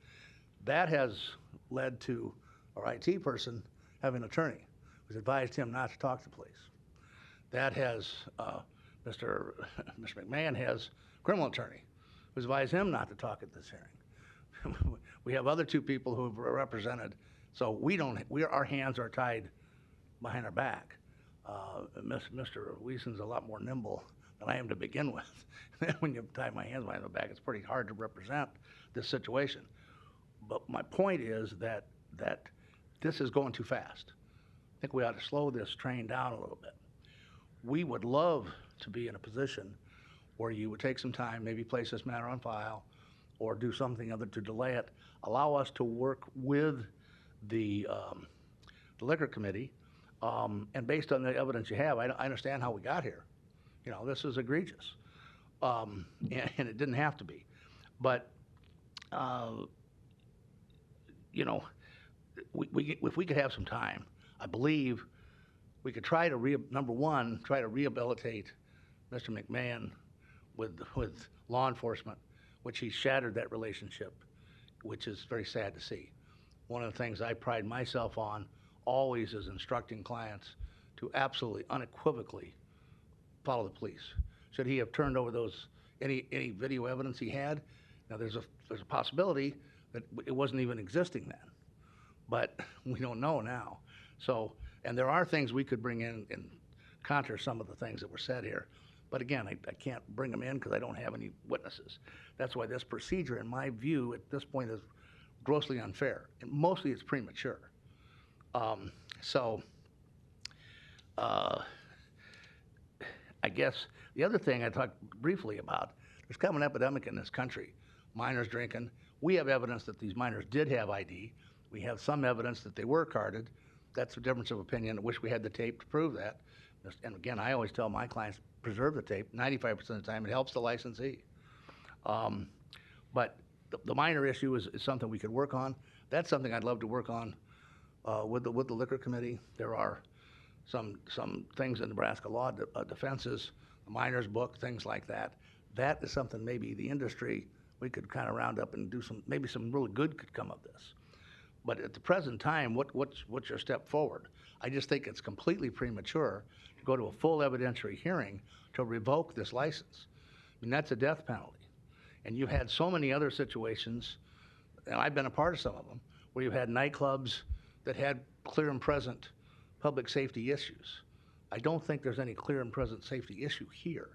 That has led to our IT person having an attorney who's advised him not to talk to the police. That has, Mr. McMahon has a criminal attorney who's advised him not to talk at this hearing. We have other two people who have represented, so our hands are tied behind our back. Mr. Wiesen's a lot more nimble than I am to begin with. When you tie my hands behind my back, it's pretty hard to represent this situation. But my point is that this is going too fast. I think we ought to slow this train down a little bit. We would love to be in a position where you would take some time, maybe place this matter on file, or do something other to delay it. Allow us to work with the liquor committee, and based on the evidence you have, I understand how we got here. This is egregious, and it didn't have to be. But if we could have some time, I believe we could try to number one, try to rehabilitate Mr. McMahon with law enforcement, which he shattered that relationship, which is very sad to see. One of the things I pride myself on always is instructing clients to absolutely unequivocally follow the police. Should he have turned over any video evidence he had? Now there's a possibility that it wasn't even existing then, but we don't know now. So, and there are things we could bring in and counter some of the things that were said here. But again, I can't bring them in because I don't have any witnesses. That's why this procedure, in my view, at this point is grossly unfair. And mostly it's premature. I guess the other thing I talked briefly about, there's kind of an epidemic in this country. Minors drinking. We have evidence that these minors did have ID. We have some evidence that they were carded. That's a difference of opinion. I wish we had the tape to prove that. And again, I always tell my clients, preserve the tape. 95% of the time, it helps the licensee. But the minor issue is something we could work on. That's something I'd love to work on with the liquor committee. There are some things in Nebraska law, defenses. The miner's book, things like that. That is something maybe the industry, we could kind of round up and do maybe some really good could come of this. But at the present time, what's your step forward? I just think it's completely premature to go to a full evidentiary hearing to revoke this license. I mean, that's a death penalty. And you've had so many other situations, and I've been a part of some of them, where you've had nightclubs that had clear and present public safety issues. I don't think there's any clear and present safety issue here.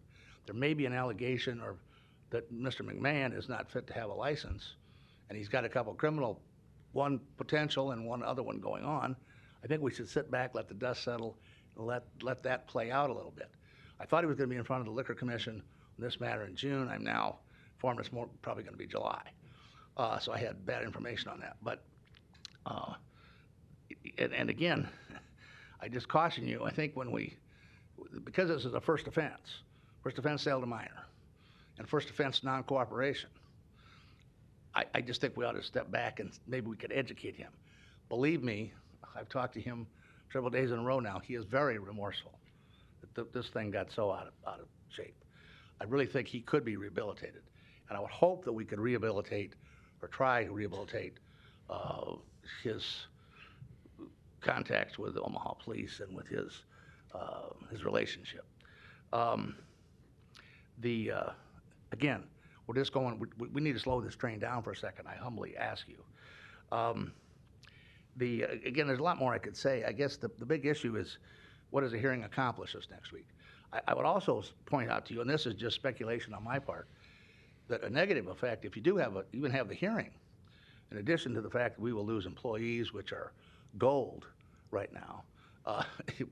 There may be an allegation or that Mr. McMahon is not fit to have a license, and he's got a couple criminal, one potential and one other one going on. I think we should sit back, let the dust settle, and let that play out a little bit. I thought he was going to be in front of the Liquor Commission on this matter in June. I'm now informed it's probably going to be July. So I had bad information on that. But, and again, I just caution you, I think because this is a first offense sale to minor, and first offense non-cooperation, I just think we ought to step back and maybe we could educate him. Believe me, I've talked to him several days in a row now. He is very remorseful that this thing got so out of shape. I really think he could be rehabilitated. And I would hope that we could rehabilitate or try to rehabilitate his contacts with the Omaha police and with his relationship. Again, we're just going, we need to slow this train down for a second, I humbly ask you. Again, there's a lot more I could say. I guess the big issue is, what does the hearing accomplish us next week? I would also point out to you, and this is just speculation on my part, that a negative effect, if you do even have the hearing, in addition to the fact that we will lose employees, which are gold right now,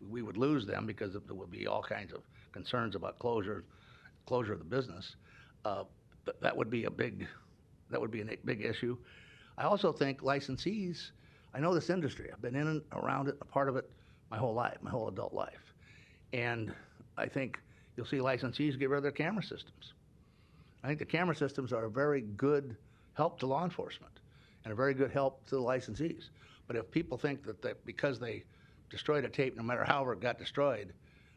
we would lose them because there would be all kinds of concerns about closure of the business. That would be a big issue. I also think licensees, I know this industry. I've been in and around it, a part of it my whole life, my whole adult life. And I think you'll see licensees get rid of their camera systems. I think the camera systems are a very good help to law enforcement and a very good help to the licensees. But if people think that because they destroyed a tape, no matter however it got destroyed,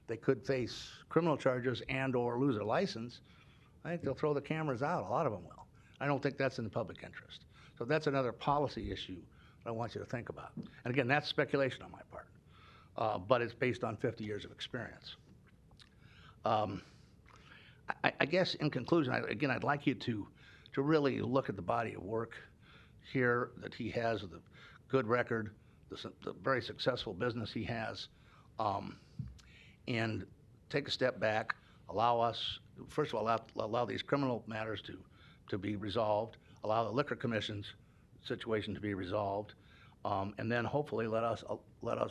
they could face criminal charges and or lose their license, I think they'll throw the cameras out. A lot of them will. I don't think that's in the public interest. So that's another policy issue that I want you to think about. And again, that's speculation on my part, but it's based on 50 years of experience. I guess in conclusion, again, I'd like you to really look at the body of work here that he has, the good record, the very successful business he has, and take a step back, allow us, first of all, allow these criminal matters to be resolved, allow the Liquor Commission's situation to be resolved, and then hopefully let us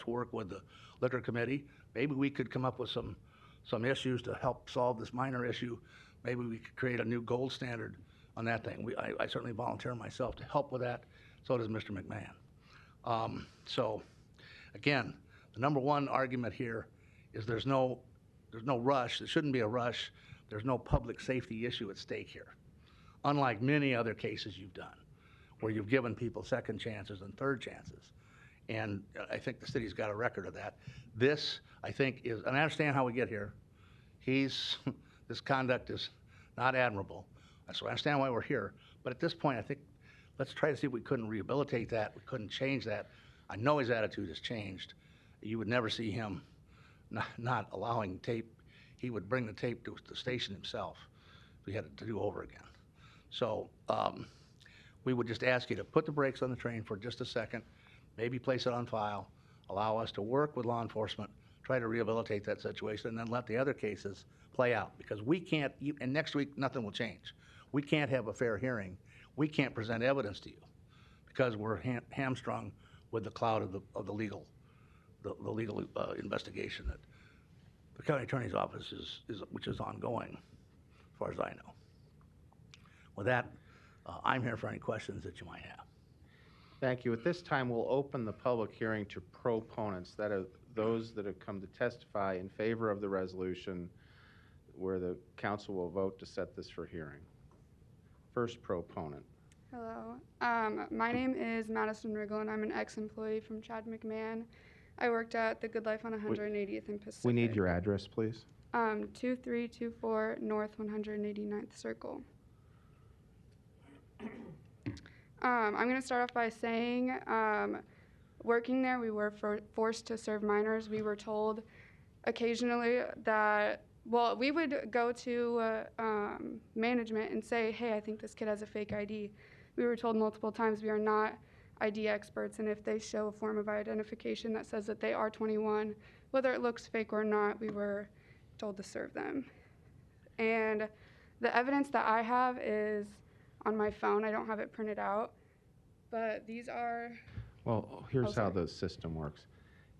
work with the Liquor Committee. Maybe we could come up with some issues to help solve this minor issue. Maybe we could create a new gold standard on that thing. I certainly volunteer myself to help with that. So does Mr. McMahon. So again, the number one argument here is there's no rush. There shouldn't be a rush. There's no public safety issue at stake here, unlike many other cases you've done, where you've given people second chances and third chances. And I think the city's got a record of that. This, I think, is, and I understand how we get here. This conduct is not admirable. So I understand why we're here. But at this point, I think let's try to see if we couldn't rehabilitate that. We couldn't change that. I know his attitude has changed. You would never see him not allowing tape. He would bring the tape to the station himself if we had it to do over again. So we would just ask you to put the brakes on the train for just a second, maybe place it on file, allow us to work with law enforcement, try to rehabilitate that situation, and then let the other cases play out. Because we can't, and next week nothing will change. We can't have a fair hearing. We can't present evidence to you because we're hamstrung with the cloud of the legal investigation that the county attorney's office which is ongoing, as far as I know. With that, I'm here for any questions that you might have. Thank you. At this time, we'll open the public hearing to proponents, that are those that have come to testify in favor of the resolution, where the council will vote to set this for hearing. First proponent. Hello. My name is Madison Riggle, and I'm an ex-employee from Chad McMahon. I worked at the Good Life on 180th and Pacific. We need your address, please. 2324 North 189th Circle. I'm going to start off by saying, working there, we were forced to serve minors. We were told occasionally that, well, we would go to management and say, hey, I think this kid has a fake ID. We were told multiple times we are not ID experts, and if they show a form of identification that says that they are 21, whether it looks fake or not, we were told to serve them. And the evidence that I have is on my phone. I don't have it printed out, but these are... Well, here's how the system works.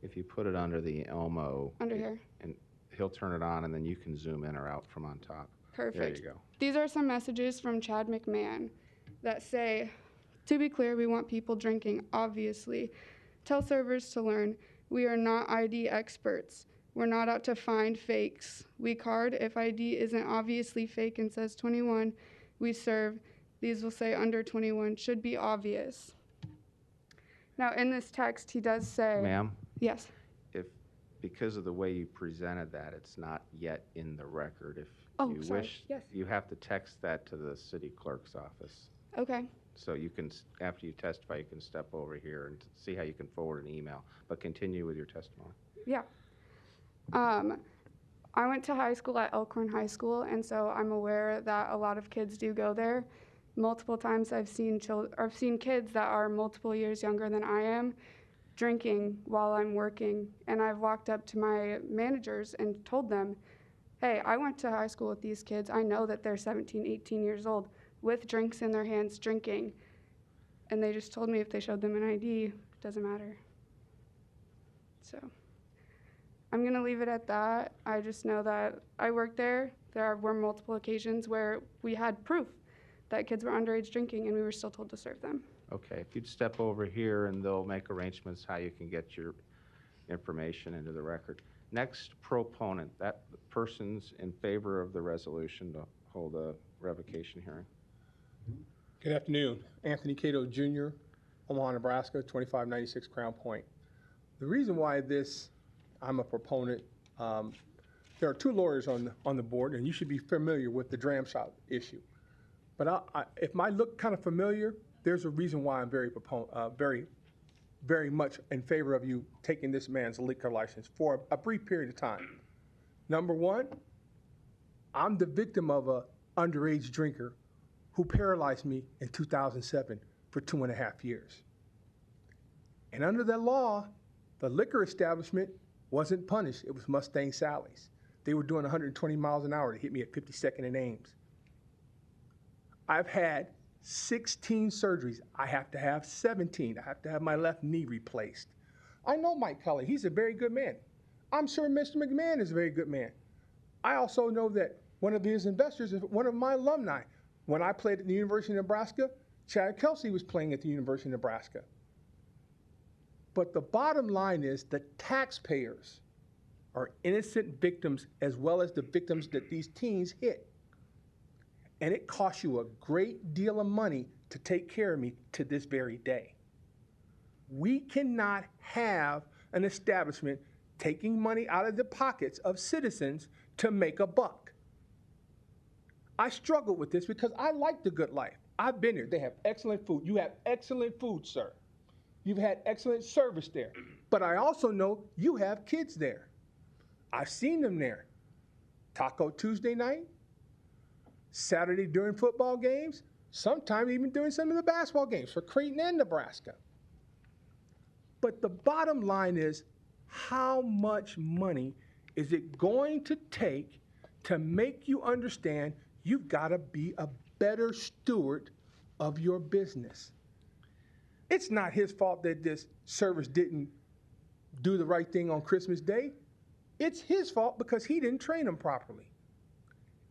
If you put it under the Elmo... Under here. And he'll turn it on, and then you can zoom in or out from on top. Perfect. There you go. These are some messages from Chad McMahon that say, to be clear, we want people drinking, obviously. Tell servers to learn. We are not ID experts. We're not out to find fakes. We card if ID isn't obviously fake and says 21, we serve. These will say under 21, should be obvious. Now, in this text, he does say... Ma'am? Yes. Because of the way you presented that, it's not yet in the record. If you sorry. wish, Yes. you have to text that to the city clerk's office. Okay. So you can, after you testify, you can step over here and see how you can forward an email, but continue with your testimony. Yeah. I went to high school at Elkhorn High School, and so I'm aware that a lot of kids do go there. Multiple times I've seen kids that are multiple years younger than I am drinking while I'm working, and I've walked up to my managers and told them, hey, I went to high school with these kids. I know that they're 17, 18 years old with drinks in their hands drinking. And they just told me if they showed them an ID, it doesn't matter. So I'm going to leave it at that. I just know that I worked there. There were multiple occasions where we had proof that kids were underage drinking, and we were still told to serve them. Okay, if you'd step over here and they'll make arrangements how you can get your information into the record. Next, proponent, that person's in favor of the resolution to hold a revocation hearing. Good afternoon. Anthony Cato Jr., Omaha, Nebraska, 2596 Crown Point. The reason why I'm a proponent, there are two lawyers on the board, and you should be familiar with the Damsite issue. But if I look kind of familiar, there's a reason why I'm very much in favor of you taking this man's liquor license for a brief period of time. Number one, I'm the victim of an underage drinker who paralyzed me in 2007 for 2.5 years. And under that law, the liquor establishment wasn't punished. It was Mustang Sally's. They were doing 120 miles an hour to hit me at 52nd and Ames. I've had 16 surgeries. I have to have 17. I have to have my left knee replaced. I know Mike Kelly. He's a very good man. I'm sure Mr. McMahon is a very good man. I also know that one of his investors is one of my alumni. When I played at the University of Nebraska, Chad Kelsey was playing at the University of Nebraska. But the bottom line is the taxpayers are innocent victims as well as the victims that these teens hit. And it costs you a great deal of money to take care of me to this very day. We cannot have an establishment taking money out of the pockets of citizens to make a buck. I struggle with this because I like the good life. I've been here. They have excellent food. You have excellent food, sir. You've had excellent service there. But I also know you have kids there. I've seen them there. Taco Tuesday night, Saturday during football games, sometimes even during some of the basketball games for Creighton and Nebraska. But the bottom line is, how much money is it going to take to make you understand you've got to be a better steward of your business? It's not his fault that this service didn't do the right thing on Christmas Day. It's his fault because he didn't train them properly.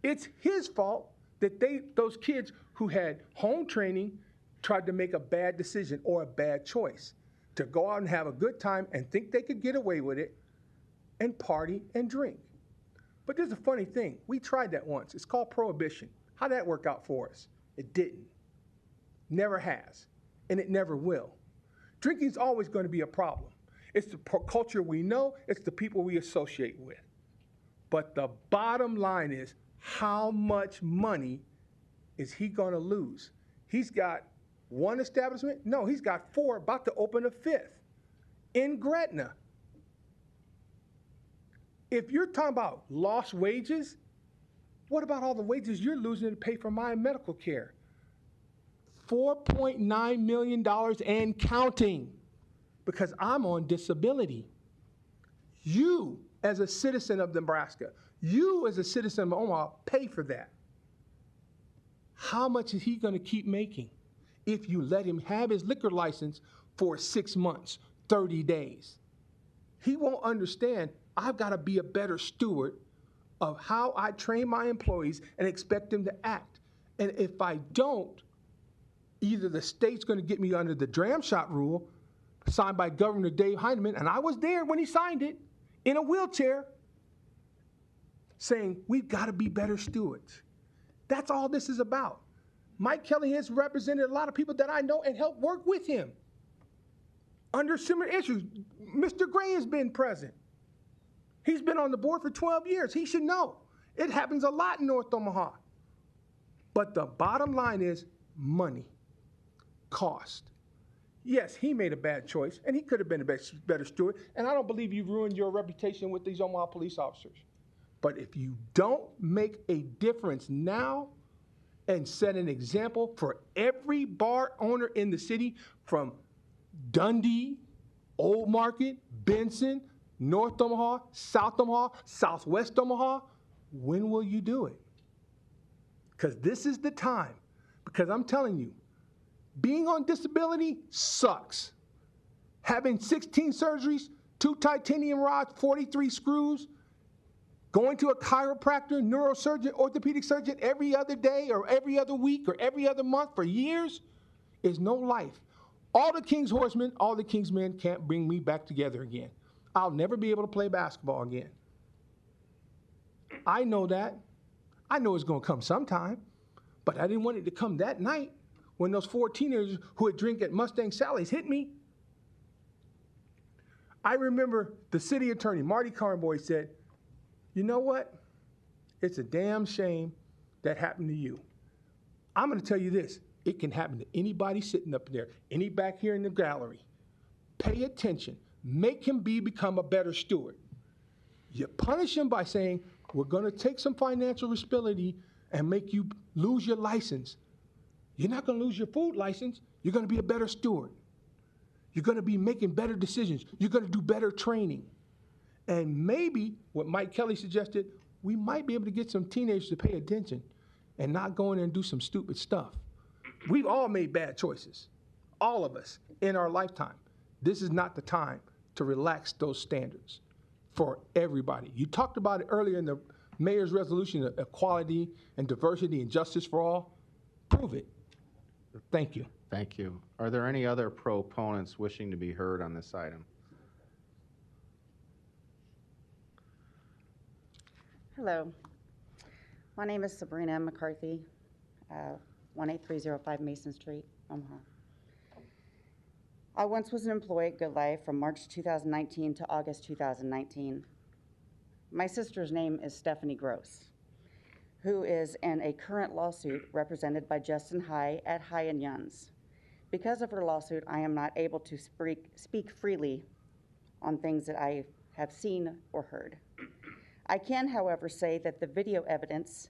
It's his fault that those kids who had home training tried to make a bad decision or a bad choice to go out and have a good time and think they could get away with it and party and drink. But there's a funny thing. We tried that once. It's called prohibition. How'd that work out for us? It didn't. Never has. And it never will. Drinking's always going to be a problem. It's the culture we know. It's the people we associate with. But the bottom line is, how much money is he going to lose? He's got one establishment? No, he's got 4, about to open a 5th in Gretna. If you're talking about lost wages, what about all the wages you're losing to pay for my medical care? $4.9 million and counting, because I'm on disability. You, as a citizen of Nebraska, you as a citizen of Omaha, pay for that. How much is he going to keep making if you let him have his liquor license for 6 months, 30 days? He won't understand. I've got to be a better steward of how I train my employees and expect them to act. And if I don't, either the state's going to get me under the dram shot rule signed by Governor Dave Heineman, and I was there when he signed it, in a wheelchair, saying we've got to be better stewards. That's all this is about. Mike Kelly has represented a lot of people that I know and helped work with him under similar issues. Mr. Gray has been present. He's been on the board for 12 years. He should know. It happens a lot in North Omaha. But the bottom line is money, cost. Yes, he made a bad choice, and he could have been a better steward, and I don't believe you ruined your reputation with these Omaha police officers. But if you don't make a difference now and set an example for every bar owner in the city, from Dundee, Old Market, Benson, North Omaha, South Omaha, Southwest Omaha, when will you do it? Because this is the time. Because I'm telling you, being on disability sucks. Having 16 surgeries, 2 titanium rods, 43 screws, going to a chiropractor, neurosurgeon, orthopedic surgeon every other day or every other week or every other month for years is no life. All the King's horsemen, all the King's men can't bring me back together again. I'll never be able to play basketball again. I know that. I know it's going to come sometime, but I didn't want it to come that night when those 4 teenagers who would drink at Mustang Sally's hit me. I remember the city attorney, Marty Carnboy, said, you know what? It's a damn shame that happened to you. I'm going to tell you this. It can happen to anybody sitting up there, any back here in the gallery. Pay attention. Make him become a better steward. You punish him by saying, we're going to take some financial responsibility and make you lose your license. You're not going to lose your food license. You're going to be a better steward. You're going to be making better decisions. You're going to do better training. And maybe what Mike Kelly suggested, we might be able to get some teenagers to pay attention and not go in and do some stupid stuff. We've all made bad choices, all of us, in our lifetime. This is not the time to relax those standards for everybody. You talked about it earlier in the mayor's resolution of equality and diversity and justice for all. Prove it. Thank you. Thank you. Are there any other proponents wishing to be heard on this item? Hello. My name is Sabrina M. McCarthy, 18305 Mason Street, Omaha. I once was an employee at Good Life from March 2019 to August 2019. My sister's name is Stephanie Gross, who is in a current lawsuit represented by Justin High at High & Yuns. Because of her lawsuit, I am not able to speak freely on things that I have seen or heard. I can, however, say that the video evidence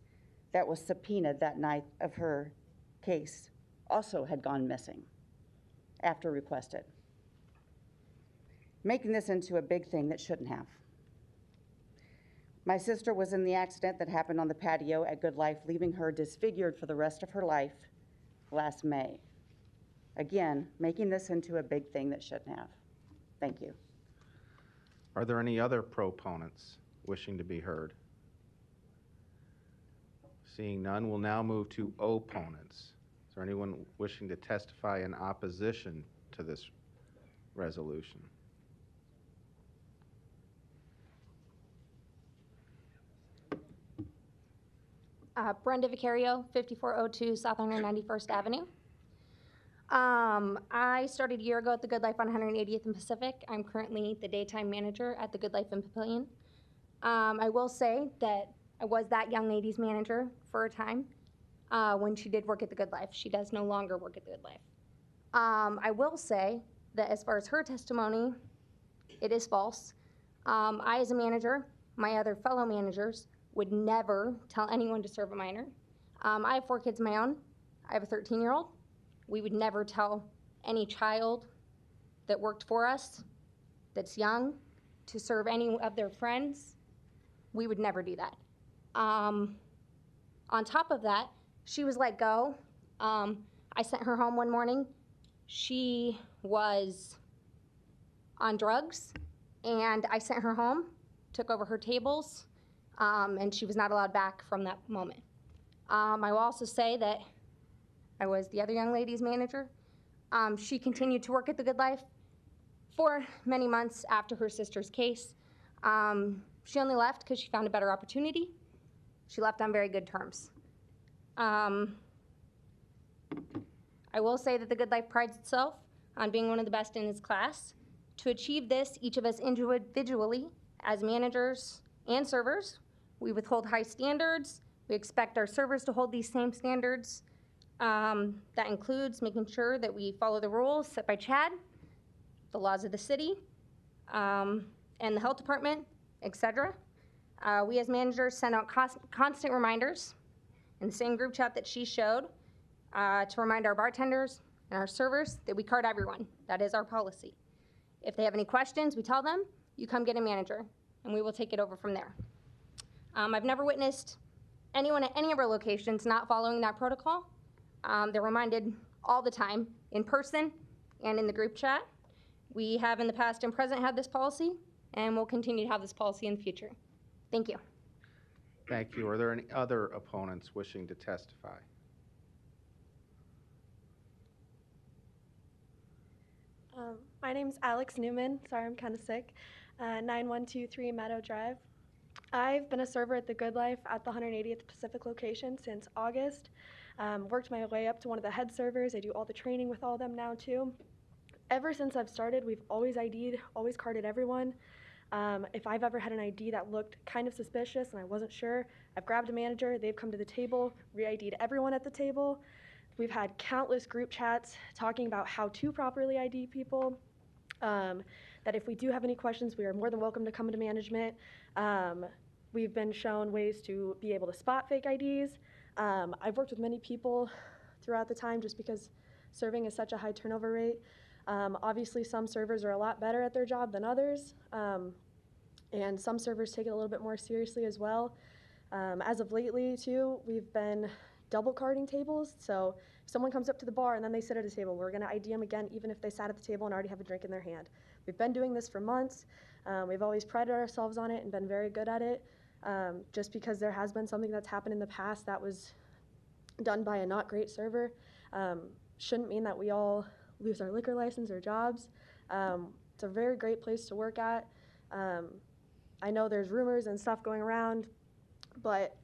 that was subpoenaed that night of her case also had gone missing after requested, making this into a big thing that shouldn't have. My sister was in the accident that happened on the patio at Good Life, leaving her disfigured for the rest of her life last May. Again, making this into a big thing that shouldn't have. Thank you. Are there any other proponents wishing to be heard? Seeing none, we'll now move to opponents. Is there anyone wishing to testify in opposition to this resolution? Brenda Vicario, 5402 South 191st Avenue. I started a year ago at the Good Life on 180th and Pacific. I'm currently the daytime manager at the Good Life in Papillion. I will say that I was that young lady's manager for a time when she did work at the Good Life. She does no longer work at the Good Life. I will say that as far as her testimony, it is false. I, as a manager, my other fellow managers, would never tell anyone to serve a minor. I have 4 kids of my own. I have a 13-year-old. We would never tell any child that worked for us that's young to serve any of their friends. We would never do that. On top of that, she was let go. I sent her home one morning. She was on drugs, and I sent her home, took over her tables, and she was not allowed back from that moment. I will also say that I was the other young lady's manager. She continued to work at the Good Life for many months after her sister's case. She only left because she found a better opportunity. She left on very good terms. I will say that the Good Life prides itself on being one of the best in its class. To achieve this, each of us individually, as managers and servers, we withhold high standards. We expect our servers to hold these same standards. That includes making sure that we follow the rules set by Chad, the laws of the city, and the health department, etc. We as managers send out constant reminders in the same group chat that she showed to remind our bartenders and our servers that we card everyone. That is our policy. If they have any questions, we tell them, you come get a manager, and we will take it over from there. I've never witnessed anyone at any of our locations not following that protocol. They're reminded all the time, in person and in the group chat. We have in the past and present had this policy, and we'll continue to have this policy in the future. Thank you. Thank you. Are there any other opponents wishing to testify? My name's Alex Newman. Sorry, I'm kind of sick. 9123 Meadow Drive. I've been a server at the Good Life at the 180th Pacific location since August. Worked my way up to one of the head servers. I do all the training with all of them now too. Ever since I've started, we've always ID'd, always carded everyone. If I've ever had an ID that looked kind of suspicious and I wasn't sure, I've grabbed a manager, they've come to the table, re-ID'd everyone at the table. We've had countless group chats talking about how to properly ID people, that if we do have any questions, we are more than welcome to come to management. We've been shown ways to be able to spot fake IDs. I've worked with many people throughout the time just because serving is such a high turnover rate. Obviously, some servers are a lot better at their job than others, and some servers take it a little bit more seriously as well. As of lately, too, we've been double carding tables. So if someone comes up to the bar and then they sit at a table, we're going to ID them again, even if they sat at the table and already have a drink in their hand. We've been doing this for months. We've always prided ourselves on it and been very good at it. Just because there has been something that's happened in the past that was done by a not great server, shouldn't mean that we all lose our liquor license or jobs. It's a very great place to work at. I know there's rumors and stuff going around, but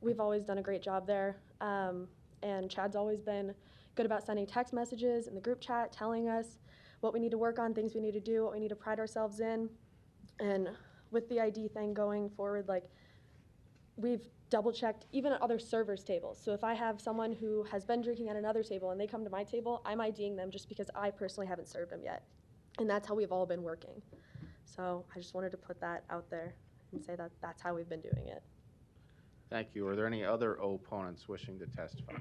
we've always done a great job there. And Chad's always been good about sending text messages in the group chat, telling us what we need to work on, things we need to do, what we need to pride ourselves in. And with the ID thing going forward, like, we've double checked even at other servers' tables. So if I have someone who has been drinking at another table and they come to my table, I'm IDing them just because I personally haven't served them yet. And that's how we've all been working. So I just wanted to put that out there and say that that's how we've been doing it. Thank you. Are there any other opponents wishing to testify?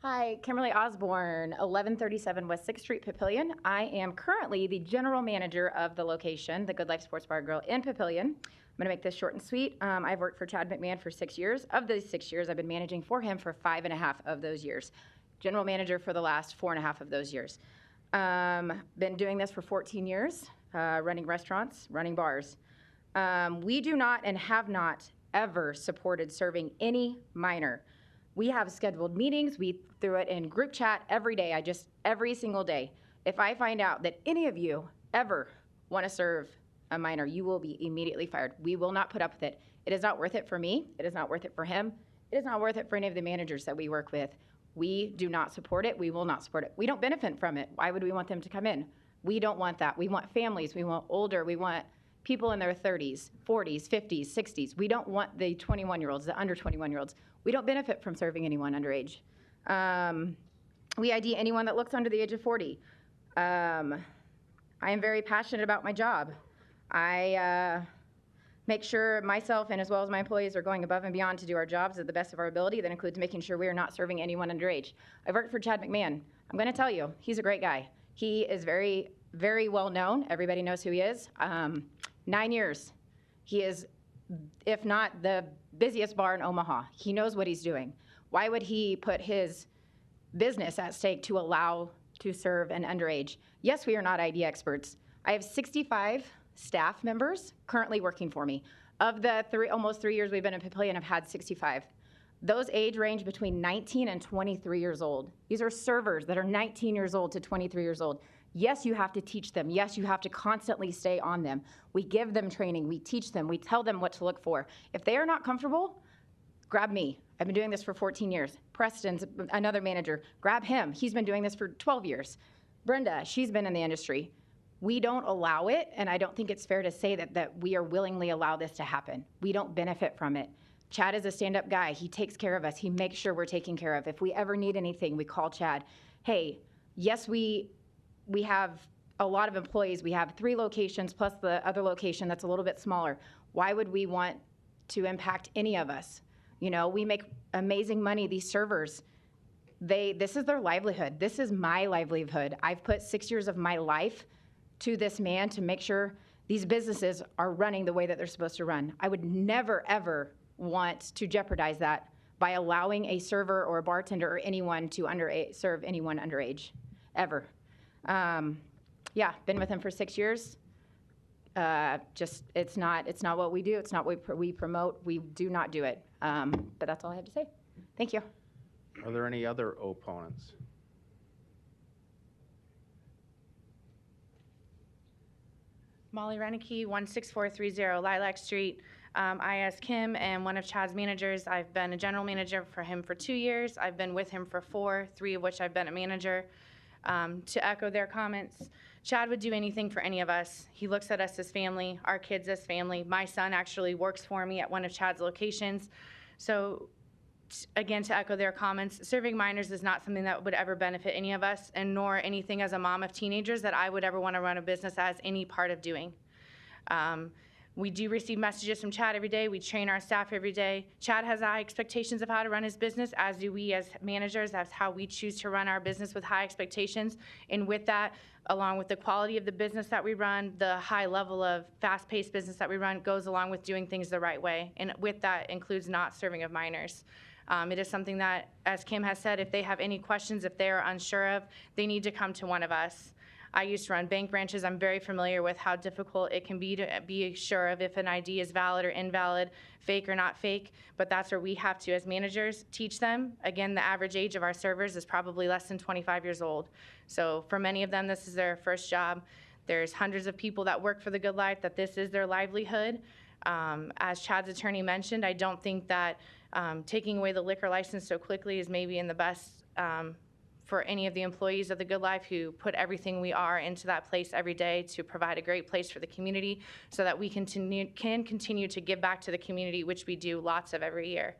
Hi, Kimberly Osborne, 1137 West 6th Street, Papillion. I am currently the general manager of the location, the Good Life Sports Bar and Grill in Papillion. I'm going to make this short and sweet. I've worked for Chad McMahon for 6 years. Of those 6 years, I've been managing for him for 5.5 of those years. General manager for the last 4.5 of those years. Been doing this for 14 years, running restaurants, running bars. We do not and have not ever supported serving any minor. We have scheduled meetings. We threw it in group chat every day, every single day. If I find out that any of you ever want to serve a minor, you will be immediately fired. We will not put up with it. It is not worth it for me. It is not worth it for him. It is not worth it for any of the managers that we work with. We do not support it. We will not support it. We don't benefit from it. Why would we want them to come in? We don't want that. We want families. We want older. We want people in their 30s, 40s, 50s, 60s. We don't want the 21-year-olds, the under 21-year-olds. We don't benefit from serving anyone underage. We ID anyone that looks under the age of 40. I am very passionate about my job. I make sure myself and as well as my employees are going above and beyond to do our jobs at the best of our ability. That includes making sure we are not serving anyone underage. I've worked for Chad McMahon. I'm going to tell you, he's a great guy. He is very, very well known. Everybody knows who he is. 9 years. He is, if not the busiest bar in Omaha. He knows what he's doing. Why would he put his business at stake to allow to serve an underage? Yes, we are not ID experts. I have 65 staff members currently working for me. Of the almost 3 years we've been in Papillion, I've had 65. Those age range between 19 and 23 years old. These are servers that are 19 years old to 23 years old. Yes, you have to teach them. Yes, you have to constantly stay on them. We give them training. We teach them. We tell them what to look for. If they are not comfortable, grab me. I've been doing this for 14 years. Preston's another manager. Grab him. He's been doing this for 12 years. Brenda, she's been in the industry. We don't allow it, and I don't think it's fair to say that we are willingly allow this to happen. We don't benefit from it. Chad is a stand-up guy. He takes care of us. He makes sure we're taken care of. If we ever need anything, we call Chad. Hey, yes, we have a lot of employees. We have 3 locations plus the other location that's a little bit smaller. Why would we want to impact any of us? You know, we make amazing money. These servers, this is their livelihood. This is my livelihood. I've put 6 years of my life to this man to make sure these businesses are running the way that they're supposed to run. I would never, ever want to jeopardize that by allowing a server or a bartender or anyone to serve anyone underage, ever. Yeah, been with him for 6 years. It's not what we do. It's not what we promote. We do not do it. But that's all I have to say. Thank you. Are there any other opponents? Molly Renicky, 16430 Lilac Street. I, as Kim, am one of Chad's managers. I've been a general manager for him for 2 years. I've been with him for 4, 3 of which I've been a manager. To echo their comments, Chad would do anything for any of us. He looks at us as family, our kids as family. My son actually works for me at one of Chad's locations. So again, to echo their comments, serving minors is not something that would ever benefit any of us, and nor anything as a mom of teenagers that I would ever want to run a business as any part of doing. We do receive messages from Chad every day. We train our staff every day. Chad has high expectations of how to run his business, as do we as managers. That's how we choose to run our business, with high expectations. And with that, along with the quality of the business that we run, the high level of fast-paced business that we run goes along with doing things the right way. And with that includes not serving of minors. It is something that, as Kim has said, if they have any questions, if they are unsure of, they need to come to one of us. I used to run bank branches. I'm very familiar with how difficult it can be to be sure of if an ID is valid or invalid, fake or not fake, but that's where we have to, as managers, teach them. Again, the average age of our servers is probably less than 25 years old. So for many of them, this is their first job. There's hundreds of people that work for the Good Life that this is their livelihood. As Chad's attorney mentioned, I don't think that taking away the liquor license so quickly is maybe in the best for any of the employees of the Good Life who put everything we are into that place every day to provide a great place for the community so that we can continue to give back to the community, which we do lots of every year.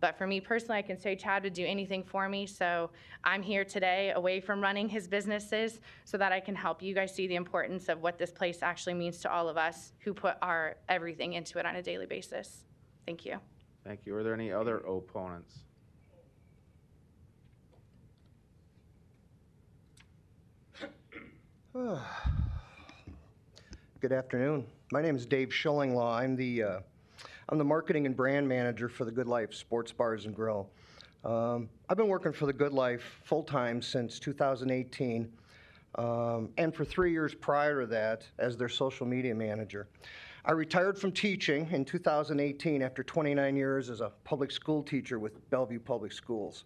But for me personally, I can say Chad would do anything for me, so I'm here today away from running his businesses so that I can help you guys see the importance of what this place actually means to all of us who put our everything into it on a daily basis. Thank you. Thank you. Are there any other opponents? Good afternoon. My name is Dave Schillinglaw. I'm the marketing and brand manager for the Good Life Sports Bars and Grill. I've been working for the Good Life full-time since 2018, and for 3 years prior to that as their social media manager. I retired from teaching in 2018 after 29 years as a public school teacher with Bellevue Public Schools.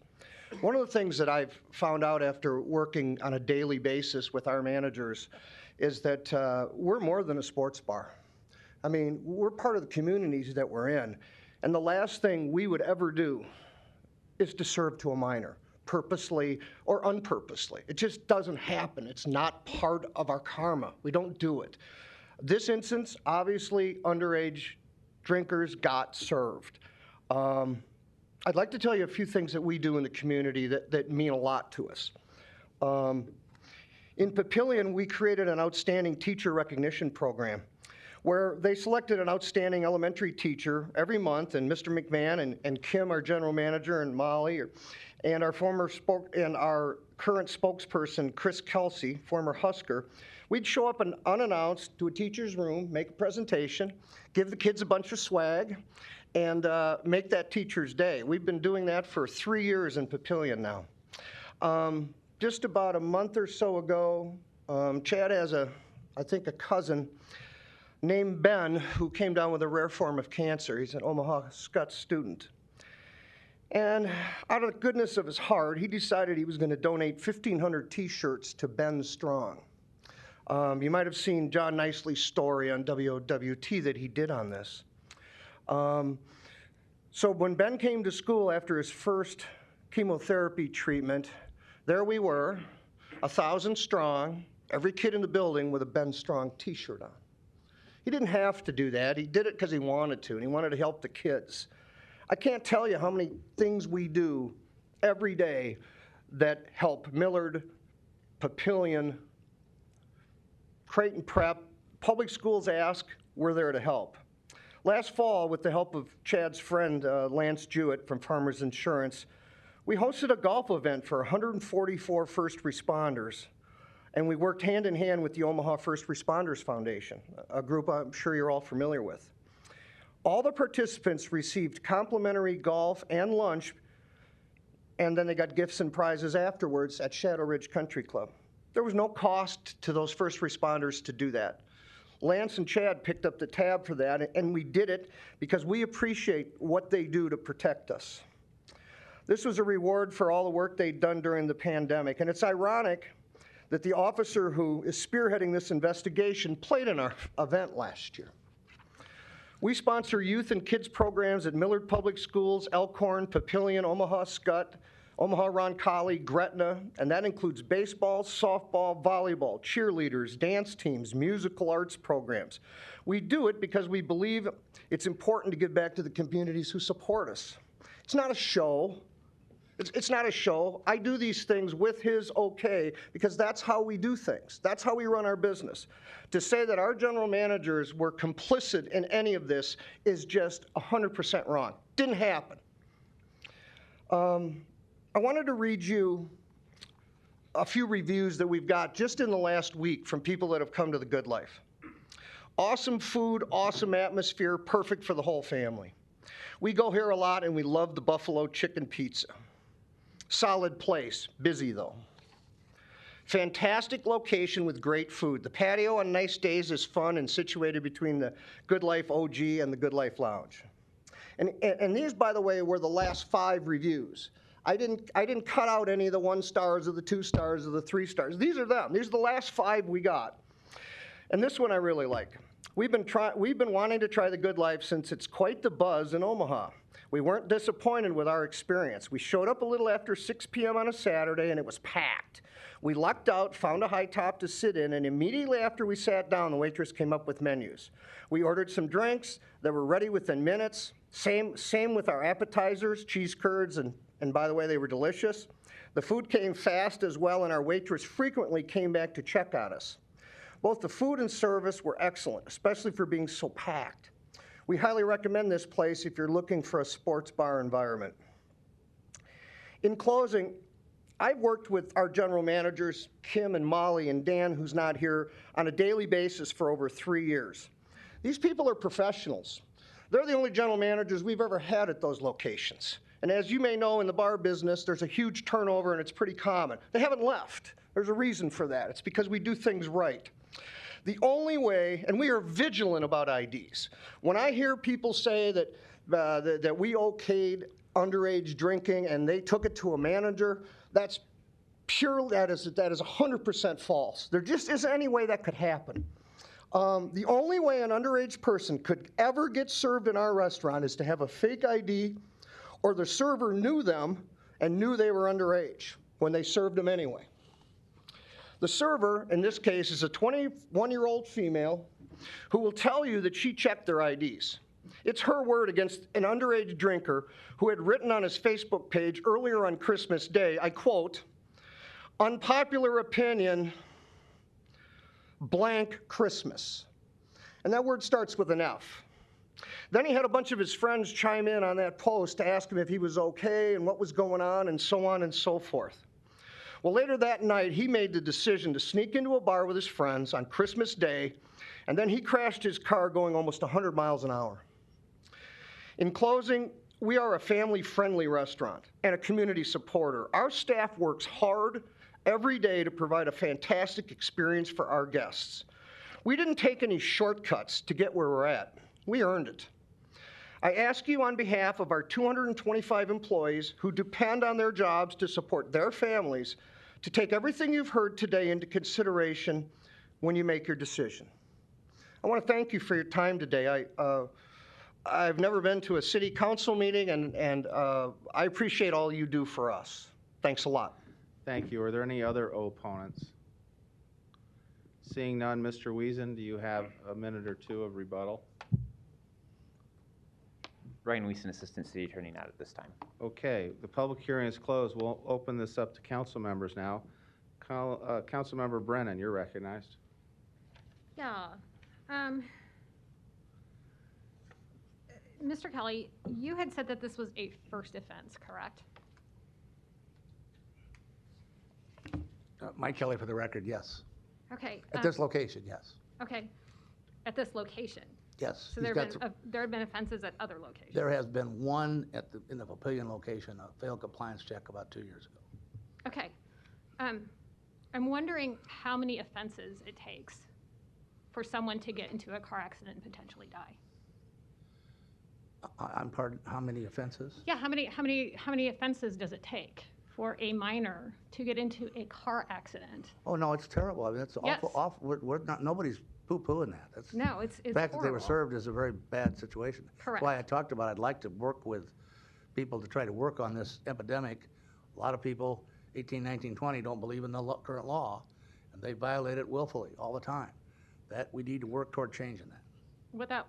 One of the things that I've found out after working on a daily basis with our managers is that we're more than a sports bar. I mean, we're part of the communities that we're in, and the last thing we would ever do is to serve to a minor, purposely or unpurposely. It just doesn't happen. It's not part of our karma. We don't do it. This instance, obviously, underage drinkers got served. I'd like to tell you a few things that we do in the community that mean a lot to us. In Papillion, we created an outstanding teacher recognition program where they selected an outstanding elementary teacher every month, and Mr. McMahon and Kim, our general manager, and Molly, and our current spokesperson, Chris Kelsey, former Husker, we'd show up unannounced to a teacher's room, make a presentation, give the kids a bunch of swag, and make that teacher's day. We've been doing that for 3 years in Papillion now. Just about a month or so ago, Chad has I think a cousin named Ben who came down with a rare form of cancer. He's an Omaha Scott student. And out of the goodness of his heart, he decided he was going to donate 1,500 t-shirts to Ben Strong. You might have seen John Nicely's story on WOWT that he did on this. So when Ben came to school after his first chemotherapy treatment, there we were, 1,000 strong, every kid in the building with a Ben Strong t-shirt on. He didn't have to do that. He did it because he wanted to, and he wanted to help the kids. I can't tell you how many things we do every day that help Millard, Papillion, Creighton Prep. Public schools ask, we're there to help. Last fall, with the help of Chad's friend, Lance Jewett from Farmers Insurance, we hosted a golf event for 144 first responders, and we worked hand in hand with the Omaha First Responders Foundation, a group I'm sure you're all familiar with. All the participants received complimentary golf and lunch, and then they got gifts and prizes afterwards at Shadow Ridge Country Club. There was no cost to those first responders to do that. Lance and Chad picked up the tab for that, and we did it because we appreciate what they do to protect us. This was a reward for all the work they'd done during the pandemic, and it's ironic that the officer who is spearheading this investigation played in our event last year. We sponsor youth and kids programs at Millard Public Schools, Elkhorn, Papillion, Omaha Scott, Omaha Roncalli, Gretna, and that includes baseball, softball, volleyball, cheerleaders, dance teams, musical arts programs. We do it because we believe it's important to give back to the communities who support us. It's not a show. It's not a show. I do these things with his okay because that's how we do things. That's how we run our business. To say that our general managers were complicit in any of this is just 100% wrong. Didn't happen. I wanted to read you a few reviews that we've got just in the last week from people that have come to the Good Life. Awesome food, awesome atmosphere, perfect for the whole family. We go here a lot and we love the buffalo chicken pizza. Solid place, busy though. Fantastic location with great food. The patio on nice days is fun and situated between the Good Life OG and the Good Life Lounge. And these, by the way, were the last 5 reviews. I didn't cut out any of the 1 stars or the 2 stars or the 3 stars. These are them. These are the last 5 we got. And this one I really like. We've been wanting to try the Good Life since it's quite the buzz in Omaha. We weren't disappointed with our experience. We showed up a little after 6 p.m. on a Saturday and it was packed. We lucked out, found a high top to sit in, and immediately after we sat down, the waitress came up with menus. We ordered some drinks that were ready within minutes. Same with our appetizers, cheese curds, and by the way, they were delicious. The food came fast as well, and our waitress frequently came back to check on us. Both the food and service were excellent, especially for being so packed. We highly recommend this place if you're looking for a sports bar environment. In closing, I've worked with our general managers, Kim and Molly and Dan, who's not here, on a daily basis for over 3 years. These people are professionals. They're the only general managers we've ever had at those locations. And as you may know, in the bar business, there's a huge turnover and it's pretty common. They haven't left. There's a reason for that. It's because we do things right. The only way, and we are vigilant about IDs. When I hear people say that we okayed underage drinking and they took it to a manager, that is 100% false. There just isn't any way that could happen. The only way an underage person could ever get served in our restaurant is to have a fake ID, or the server knew them and knew they were underage when they served them anyway. The server, in this case, is a 21-year-old female who will tell you that she checked their IDs. It's her word against an underage drinker who had written on his Facebook page earlier on Christmas Day, I quote, "Unpopular opinion, blank Christmas." And that word starts with an F. Then he had a bunch of his friends chime in on that post to ask him if he was okay and what was going on and so forth. Well, later that night, he made the decision to sneak into a bar with his friends on Christmas Day, and then he crashed his car going almost 100 miles an hour. In closing, we are a family-friendly restaurant and a community supporter. Our staff works hard every day to provide a fantastic experience for our guests. We didn't take any shortcuts to get where we're at. We earned it. I ask you on behalf of our 225 employees who depend on their jobs to support their families to take everything you've heard today into consideration when you make your decision. I want to thank you for your time today. I've never been to a city council meeting, and I appreciate all you do for us. Thanks a lot. Thank you. Are there any other opponents? Seeing none, Mr. Wiesen, do you have a minute or two of rebuttal? Ryan Wiesen, Assistant City Attorney, not at this time. Okay, the public hearing is closed. We'll open this up to council members now. Councilmember Brennan, you're recognized. Yeah. Mr. Kelly, you had said that this was a first offense, correct? Mike Kelly, for the record, yes. Okay. At this location, yes. Okay. At this location? Yes. So there have been offenses at other locations? There has been one in the Papillion location, a failed compliance check about 2 years ago. Okay. I'm wondering how many offenses it takes for someone to get into a car accident and potentially die. I'm pardon, how many offenses? Yeah, how many offenses does it take for a minor to get into a car accident? Oh, no, it's terrible. I mean, it's Yes. awful. We're not, nobody's poo-pooing that. That's, No, it's the fact that they were horrible. served is a very bad situation. Correct. That's why I talked about I'd like to work with people to try to work on this epidemic. A lot of people, 18, 19, 20, don't believe in the current law, and they violate it willfully all the time. That we need to work toward changing that.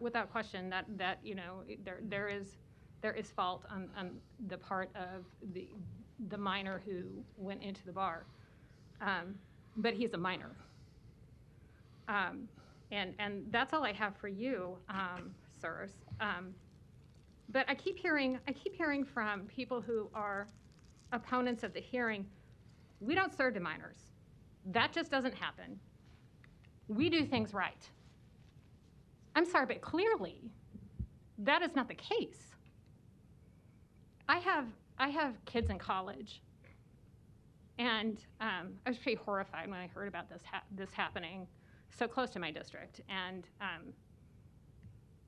Without question, that you know, there is fault on the part of the minor who went into the bar, but he's a minor, and that's all I have for you, sirs. But I keep hearing from people who are opponents of the hearing, we don't serve to minors. That just doesn't happen. We do things right. I'm sorry, but clearly, that is not the case. I have kids in college, and I was pretty horrified when I heard about this happening so close to my district, and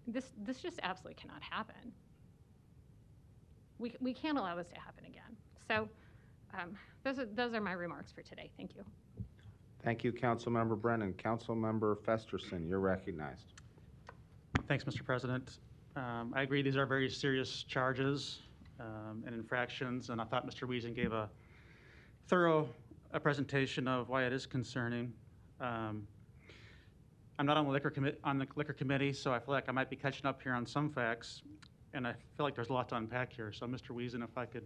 this just absolutely cannot happen. We can't allow this to happen again. So those are my remarks for today. Thank you. Thank you, Councilmember Brennan. Councilmember Festerson, you're recognized. Thanks, Mr. President. I agree these are very serious charges and infractions, and I thought Mr. Wiesen gave a thorough presentation of why it is concerning. I'm not on the liquor committee, so I feel like I might be catching up here on some facts, and I feel like there's a lot to unpack here. So, Mr. Wiesen, if I could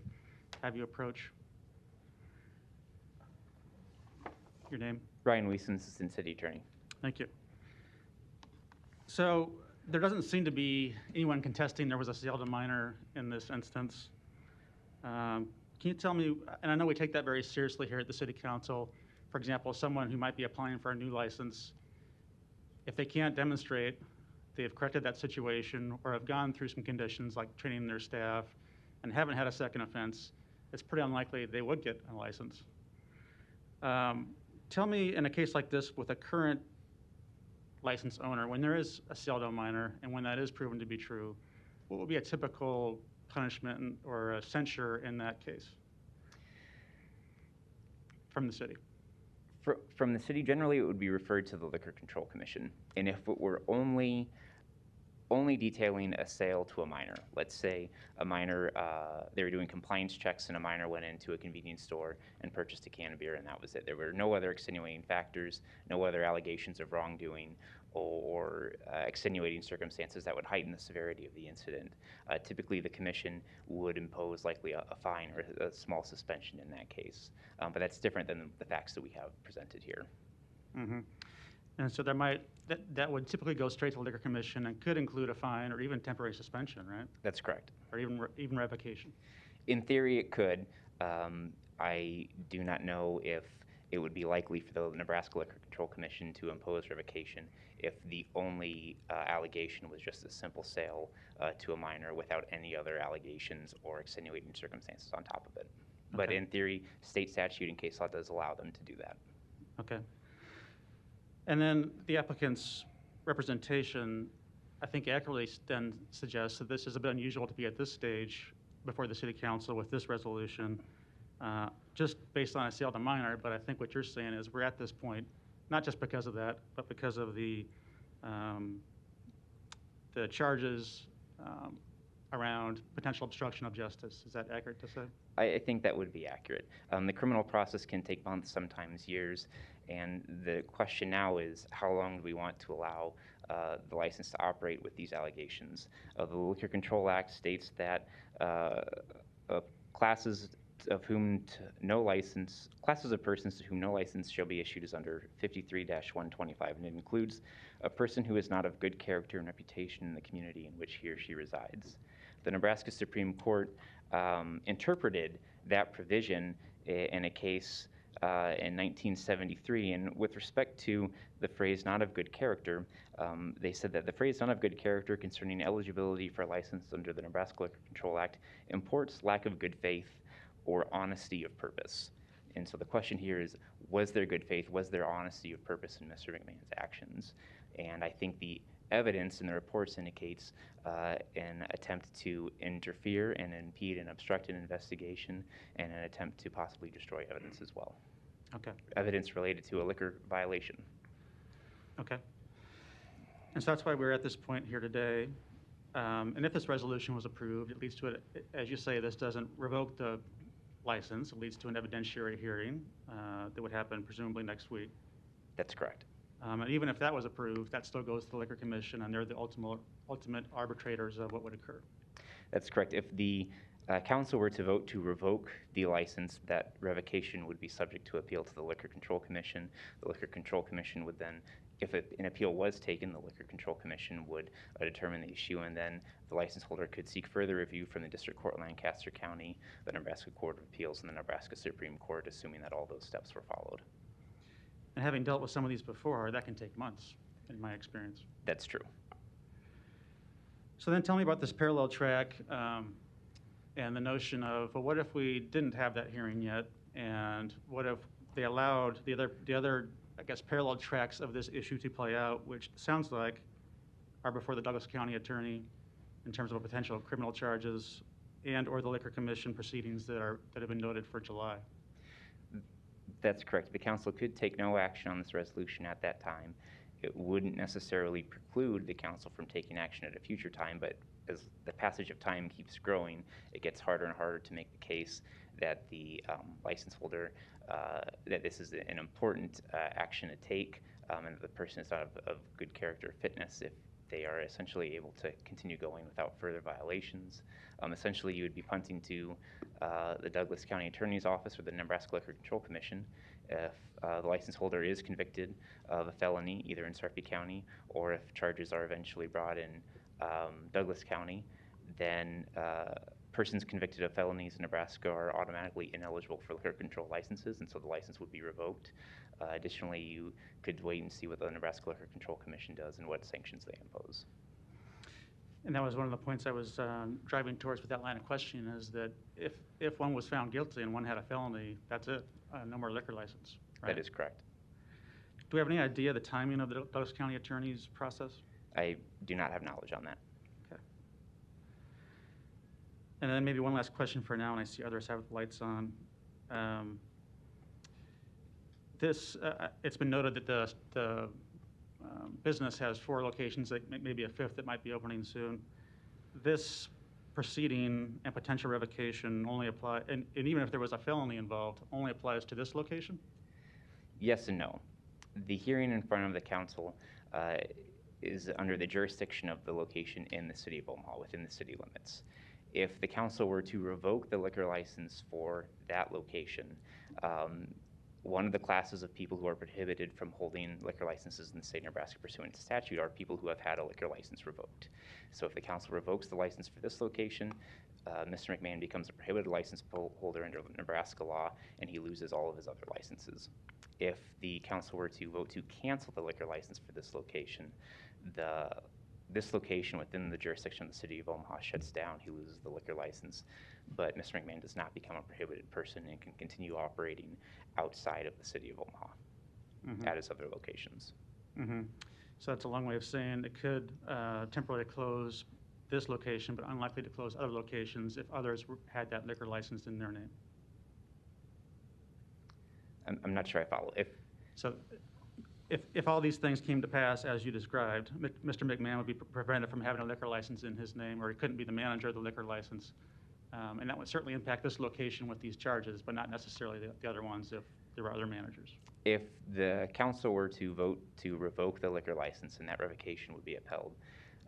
have you approach. Your name? Ryan Wiesen, Assistant City Attorney. Thank you. So there doesn't seem to be anyone contesting there was a sale to minor in this instance. Can you tell me, and I know we take that very seriously here at the City Council, for example, someone who might be applying for a new license, if they can't demonstrate they have corrected that situation or have gone through some conditions like training their staff and haven't had a second offense, it's pretty unlikely they would get a license. Tell me, in a case like this with a current license owner, when there is a sale to a minor and when that is proven to be true, what would be a typical punishment or a censure in that case from the city? From the city, generally it would be referred to the Liquor Control Commission. And if it were only only detailing a sale to a minor. Let's say a minor, they were doing compliance checks and a minor went into a convenience store and purchased a can of beer and that was it. There were no other extenuating factors, no other allegations of wrongdoing or extenuating circumstances that would heighten the severity of the incident. Typically, the commission would impose likely a fine or a small suspension in that case. But that's different than the facts that we have presented here. Mm-hmm. And so that would typically go straight to the Liquor Commission and could include a fine or even temporary suspension, right? That's correct. Or even revocation. In theory, it could. I do not know if it would be likely for the Nebraska Liquor Control Commission to impose revocation if the only allegation was just a simple sale to a minor without any other allegations or extenuating circumstances on top of it. But Okay. in theory, state statute and case law does allow them to do that. Okay. And then the applicant's representation, I think accurately then suggests that this is a bit unusual to be at this stage before the city council with this resolution, just based on a sale to minor. But I think what you're saying is we're at this point, not just because of that, but because of the charges around potential obstruction of justice. Is that accurate to say? I think that would be accurate. The criminal process can take months, sometimes years, and the question now is how long do we want to allow the license to operate with these allegations? The Liquor Control Act states that classes of persons to whom no license shall be issued is under 53-125, and it includes a person who is not of good character and reputation in the community in which he or she resides. The Nebraska Supreme Court interpreted that provision in a case in 1973, and with respect to the phrase not of good character, they said that the phrase not of good character concerning eligibility for a license under the Nebraska Liquor Control Act imports lack of good faith or honesty of purpose. And so the question here is, was there good faith, was there honesty of purpose in Mr. McMahon's actions? And I think the evidence in the reports indicates an attempt to interfere and impede and obstruct an investigation and an attempt to possibly destroy evidence as well. Okay. Evidence related to a liquor violation. Okay. And so that's why we're at this point here today. And if this resolution was approved, it leads to it, as you say, this doesn't revoke the license. It leads to an evidentiary hearing that would happen presumably next week. That's correct. And even if that was approved, that still goes to the Liquor Commission, and they're the ultimate arbitrators of what would occur. That's correct. If the council were to vote to revoke the license, that revocation would be subject to appeal to the Liquor Control Commission. The Liquor Control Commission would then, if an appeal was taken, the Liquor Control Commission would determine the issue, and then the license holder could seek further review from the District Court in Lancaster County, the Nebraska Court of Appeals, and the Nebraska Supreme Court, assuming that all those steps were followed. And having dealt with some of these before, that can take months, in my experience. That's true. So then tell me about this parallel track and the notion of, well, what if we didn't have that hearing yet? And what if they allowed the other, I guess, parallel tracks of this issue to play out, which sounds like are before the Douglas County attorney in terms of potential criminal charges and or the Liquor Commission proceedings that have been noted for July? That's correct. The council could take no action on this resolution at that time. It wouldn't necessarily preclude the council from taking action at a future time, but as the passage of time keeps growing, it gets harder and harder to make the case that the license holder, that this is an important action to take, and that the person is not of good character or fitness if they are essentially able to continue going without further violations. Essentially, you would be punting to the Douglas County Attorney's Office or the Nebraska Liquor Control Commission if the license holder is convicted of a felony, either in Sarpy County, or if charges are eventually brought in Douglas County, then persons convicted of felonies in Nebraska are automatically ineligible for liquor control licenses, and so the license would be revoked. Additionally, you could wait and see what the Nebraska Liquor Control Commission does and what sanctions they impose. And that was one of the points I was driving towards with that line of questioning, is that if one was found guilty and one had a felony, that's it, no more liquor license, right? That is correct. Do we have any idea the timing of the Douglas County Attorney's process? I do not have knowledge on that. Okay. And then maybe one last question for now, and I see others have lights on. It's been noted that the business has 4 locations, like maybe a 5th that might be opening soon. This proceeding and potential revocation only apply, and even if there was a felony involved, only applies to this location? Yes and no. The hearing in front of the council is under the jurisdiction of the location in the city of Omaha, within the city limits. If the council were to revoke the liquor license for that location, one of the classes of people who are prohibited from holding liquor licenses in the state of Nebraska pursuant to statute are people who have had a liquor license revoked. So if the council revokes the license for this location, Mr. McMahon becomes a prohibited license holder under Nebraska law, and he loses all of his other licenses. If the council were to vote to cancel the liquor license for this location, this location within the jurisdiction of the city of Omaha shuts down. He loses the liquor license, but Mr. McMahon does not become a prohibited person and can continue operating outside of the city of Omaha at his other locations. So that's a long way of saying it could temporarily close this location, but unlikely to close other locations if others had that liquor license in their name. I'm not sure I follow. If all these things came to pass as you described, Mr. McMahon would be prevented from having a liquor license in his name, or he couldn't be the manager of the liquor license. And that would certainly impact this location with these charges, but not necessarily the other ones if there were other managers. If the council were to vote to revoke the liquor license and that revocation would be upheld,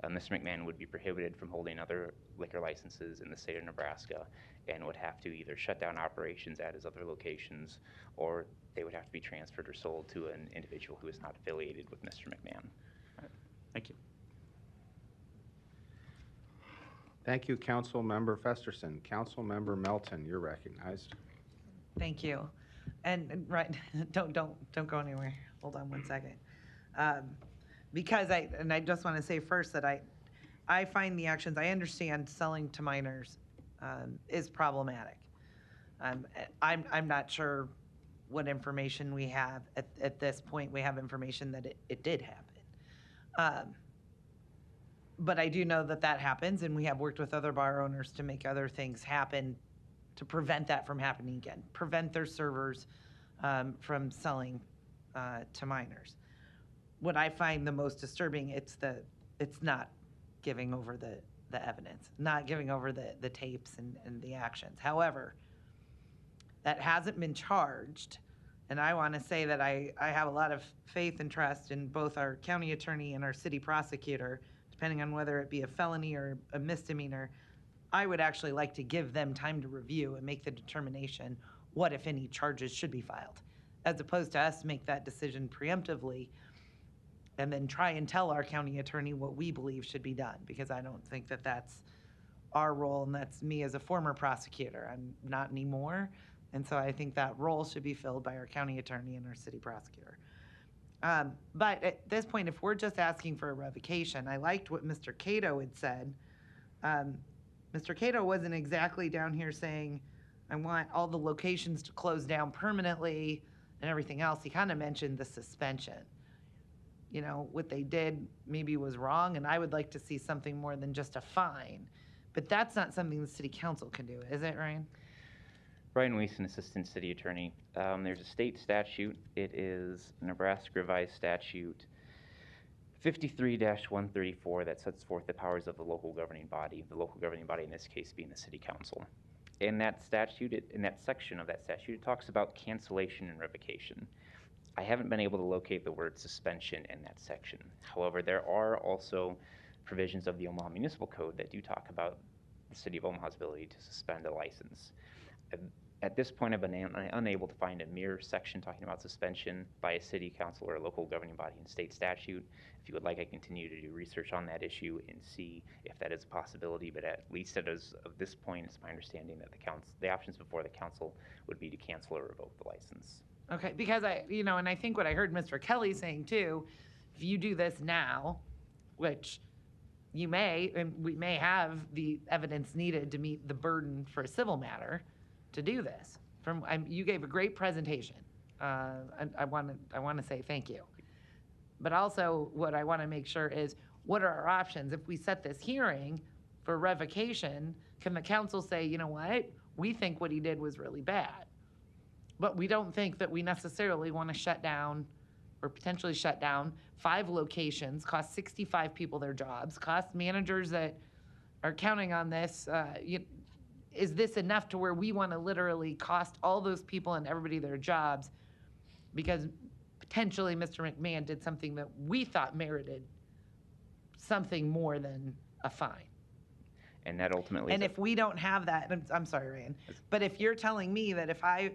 Mr. McMahon would be prohibited from holding other liquor licenses in the state of Nebraska and would have to either shut down operations at his other locations, or they would have to be transferred or sold to an individual who is not affiliated with Mr. McMahon. Thank you. Thank you, Council Member Festerson. Council Member Melton, you're recognized. Thank you. And right, don't go anywhere. Hold on one second. Because I just want to say first that I find the actions, I understand selling to minors is problematic. I'm not sure what information we have at this point. We have information that it did happen. But I do know that happens, and we have worked with other bar owners to make other things happen to prevent that from happening again, prevent their servers from selling to minors. What I find the most disturbing, it's not giving over the evidence, not giving over the tapes and the actions. However, that hasn't been charged, and I want to say that I have a lot of faith and trust in both our county attorney and our city prosecutor, depending on whether it be a felony or a misdemeanor. I would actually like to give them time to review and make the determination what, if any, charges should be filed, as opposed to us make that decision preemptively and then try and tell our county attorney what we believe should be done, because I don't think that that's our role, and that's me as a former prosecutor. I'm not anymore, and so I think that role should be filled by our county attorney and our city prosecutor. But at this point, if we're just asking for a revocation, I liked what Mr. Cato had said. Mr. Cato wasn't exactly down here saying, I want all the locations to close down permanently and everything else. He kind of mentioned the suspension. You know, what they did maybe was wrong, and I would like to see something more than just a fine. But that's not something the city council can do, is it, Ryan? Brian Weeson, Assistant City Attorney. There's a state statute. It is Nebraska Revised Statute 53-134 that sets forth the powers of the local governing body in this case being the city council. In that statute, in that section of that statute, it talks about cancellation and revocation. I haven't been able to locate the word suspension in that section. However, there are also provisions of the Omaha Municipal Code that do talk about the city of Omaha's ability to suspend a license. At this point, I've been unable to find a mirror section talking about suspension by a city council or a local governing body in state statute. If you would like, I continue to do research on that issue and see if that is a possibility, but at least as of this point, it's my understanding that the options before the council would be to cancel or revoke the license. Okay, because and I think what I heard Mr. Kelly saying too, if you do this now, which you may, and we may have the evidence needed to meet the burden for a civil matter to do this. You gave a great presentation. I want to say thank you. But also what I want to make sure is, what are our options? If we set this hearing for revocation, can the council say, you know what, we think what he did was really bad, but we don't think that we necessarily want to shut down or potentially shut down, 5 locations, cost 65 people their jobs, cost managers that are counting on this. Is this enough to where we want to literally cost all those people and everybody their jobs because potentially Mr. McMahon did something that we thought merited something more than a fine? And that ultimately. And if we don't have that, I'm sorry, Ryan, but if you're telling me that if I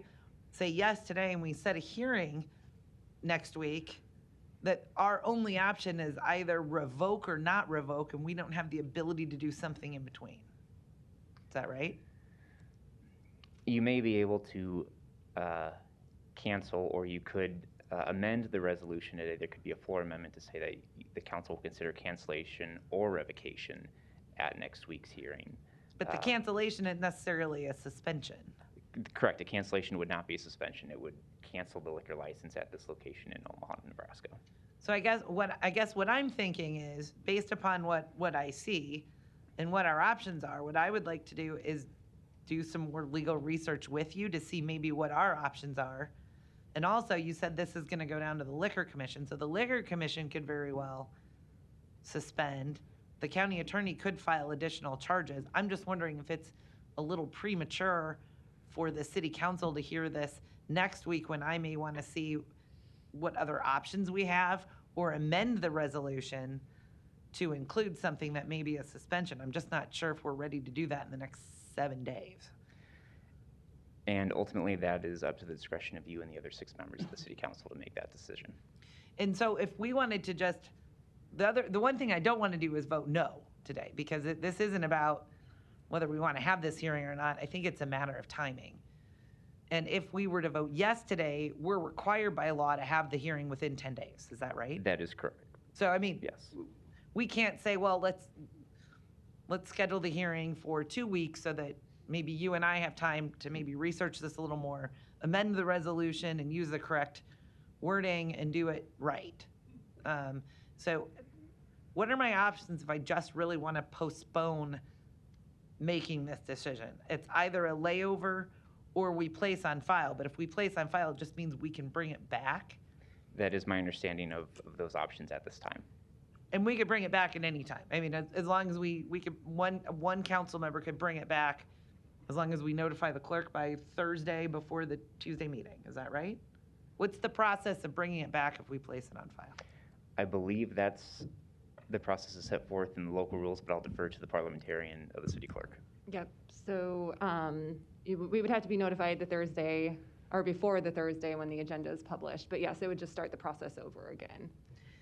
say yes today and we set a hearing next week, that our only option is either revoke or not revoke, and we don't have the ability to do something in between. Is that right? You may be able to cancel, or you could amend the resolution today. There could be a floor amendment to say that the council will consider cancellation or revocation at next week's hearing. But the cancellation isn't necessarily a suspension. Correct. A cancellation would not be a suspension. It would cancel the liquor license at this location in Omaha, Nebraska. So I guess what I'm thinking is, based upon what I see and what our options are, what I would like to do is do some more legal research with you to see maybe what our options are. And also, you said this is going to go down to the Liquor Commission. So the Liquor Commission could very well suspend. The county attorney could file additional charges. I'm just wondering if it's a little premature for the city council to hear this next week, when I may want to see what other options we have, or amend the resolution to include something that may be a suspension. I'm just not sure if we're ready to do that in the next 7 days. And ultimately, that is up to the discretion of you and the other 6 members of the city council to make that decision. And so if we wanted to just, the one thing I don't want to do is vote no today, because this isn't about whether we want to have this hearing or not. I think it's a matter of timing. And if we were to vote yes today, we're required by law to have the hearing within 10 days. Is that right? That is correct. So, I mean, yes, we can't say, well, let's schedule the hearing for 2 weeks so that maybe you and I have time to maybe research this a little more, amend the resolution and use the correct wording and do it right. So what are my options if I just really want to postpone making this decision? It's either a layover or we place on file. But if we place on file, it just means we can bring it back. That is my understanding of those options at this time. And we could bring it back at any time. I mean, as long as we could, one council member could bring it back, as long as we notify the clerk by Thursday before the Tuesday meeting. Is that right? What's the process of bringing it back if we place it on file? I believe that's the process is set forth in the local rules, but I'll defer to the parliamentarian of the city clerk. Yep. So we would have to be notified the Thursday or before the Thursday when the agenda is published. But yes, it would just start the process over again.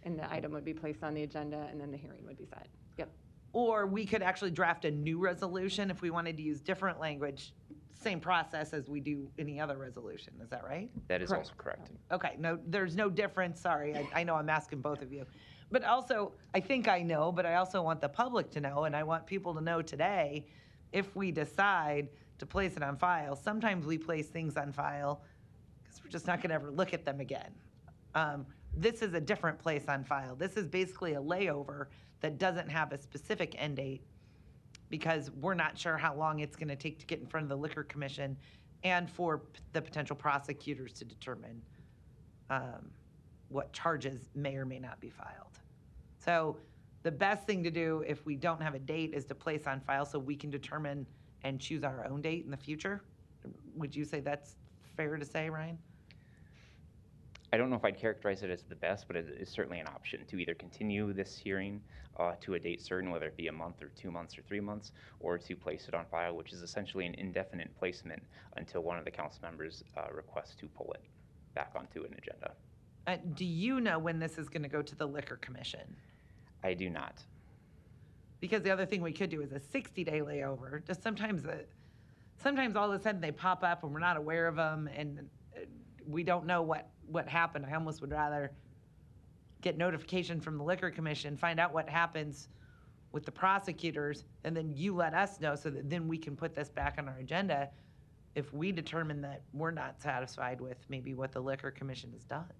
And the item would be placed on the agenda and then the hearing would be set. Yep. Or we could actually draft a new resolution if we wanted to use different language, same process as we do any other resolution. Is that right? That is also correct. Okay, no, there's no difference. Sorry, I know I'm asking both of you. But also, I think I know, but I also want the public to know, and I want people to know today, if we decide to place it on file, sometimes we place things on file because we're just not going to ever look at them again. This is a different place on file. This is basically a layover that doesn't have a specific end date because we're not sure how long it's going to take to get in front of the Liquor Commission and for the potential prosecutors to determine what charges may or may not be filed. So the best thing to do if we don't have a date is to place on file so we can determine and choose our own date in the future. Would you say that's fair to say, Ryan? I don't know if I'd characterize it as the best, but it is certainly an option to either continue this hearing to a date certain, whether it be a month or 2 months or 3 months, or to place it on file, which is essentially an indefinite placement until one of the council members requests to pull it back onto an agenda. Do you know when this is going to go to the Liquor Commission? I do not. Because the other thing we could do is a 60-day layover. Just sometimes all of a sudden they pop up and we're not aware of them and we don't know what happened. I almost would rather get notification from the Liquor Commission, find out what happens with the prosecutors, and then you let us know so that then we can put this back on our agenda if we determine that we're not satisfied with maybe what the Liquor Commission has done.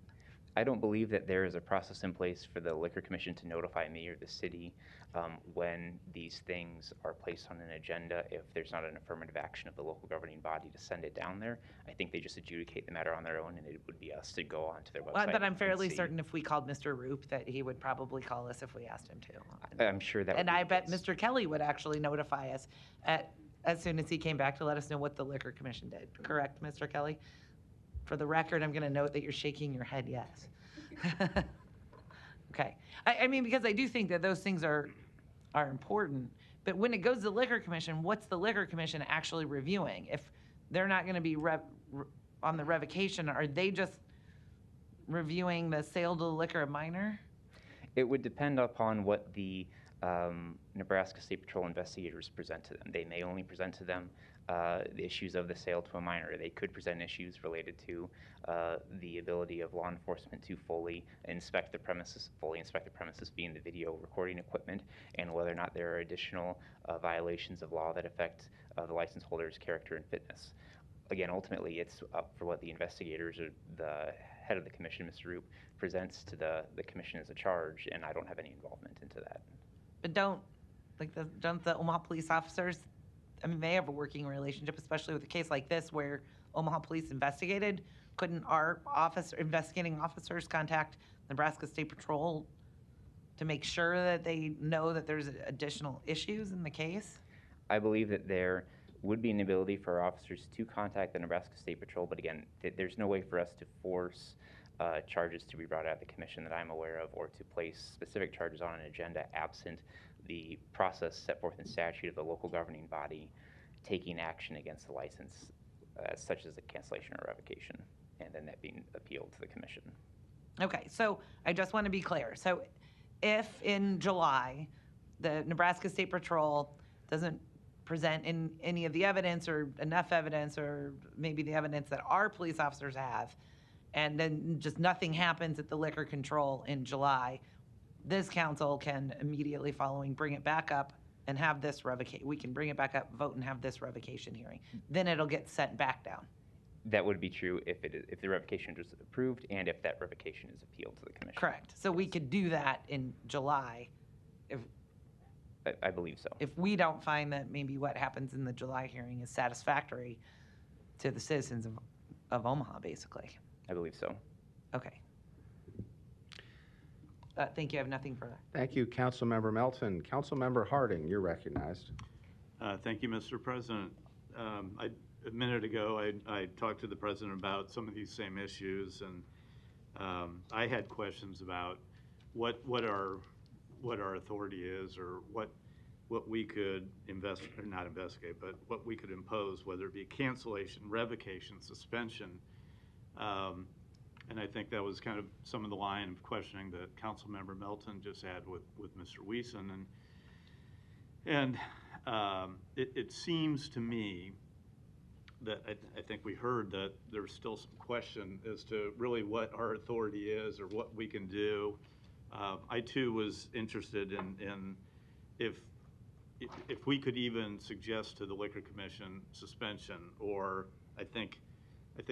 I don't believe that there is a process in place for the Liquor Commission to notify me or the city when these things are placed on an agenda if there's not an affirmative action of the local governing body to send it down there. I think they just adjudicate the matter on their own, and it would be us to go onto their website. But I'm and fairly see. certain if we called Mr. Roop that he would probably call us if we asked him to. I'm sure that And would be I the bet case. Mr. Kelly would actually notify us as soon as he came back to let us know what the Liquor Commission did. Correct, Mr. Kelly? For the record, I'm going to note that you're shaking your head yes. Okay. I mean, because I do think that those things are important. But when it goes to the Liquor Commission, what's the Liquor Commission actually reviewing? If they're not going to be on the revocation, are they just reviewing the sale to the liquor of minor? It would depend upon what the Nebraska State Patrol investigators present to them. They may only present to them the issues of the sale to a minor. They could present issues related to the ability of law enforcement to fully inspect the premises being the video recording equipment, and whether or not there are additional violations of law that affect the license holder's character and fitness. Again, ultimately, it's up for what the investigators or the head of the commission, Mr. Roop, presents to the commission as a charge, and I don't have any involvement into that. But don't the Omaha police officers, I mean, they have a working relationship, especially with a case like this where Omaha police investigated. Couldn't our investigating officers contact Nebraska State Patrol to make sure that they know that there's additional issues in the case? I believe that there would be an ability for our officers to contact the Nebraska State Patrol, but again, there's no way for us to force charges to be brought out of the commission that I'm aware of, or to place specific charges on an agenda absent the process set forth in statute of the local governing body taking action against the license, such as a cancellation or revocation, and then that being appealed to the commission. Okay, so I just want to be clear. So if in July, the Nebraska State Patrol doesn't present in any of the evidence or enough evidence, or maybe the evidence that our police officers have, and then just nothing happens at the liquor control in July, this council can immediately following bring it back up and have this revocation. We can bring it back up, vote, and have this revocation hearing. Then it'll get sent back down. That would be true if the revocation was approved and if that revocation is appealed to the commission. Correct. So we could do that in July if I believe so. If we don't find that maybe what happens in the July hearing is satisfactory to the citizens of Omaha, basically. I believe so. Okay. Thank you. I have nothing further. Thank you, Councilmember Melton. Councilmember Harding, you're recognized. Thank you, Mr. President. A minute ago, I talked to the president about some of these same issues, and I had questions about what our authority is, or what we could not investigate, but what we could impose, whether it be cancellation, revocation, suspension. And I think that was kind of some of the line of questioning that Councilmember Melton just had with Mr. Wiesen. And it seems to me that I think we heard that there's still some question as to really what our authority is or what we can do. I too was interested in if we could even suggest to the Liquor Commission suspension, or I think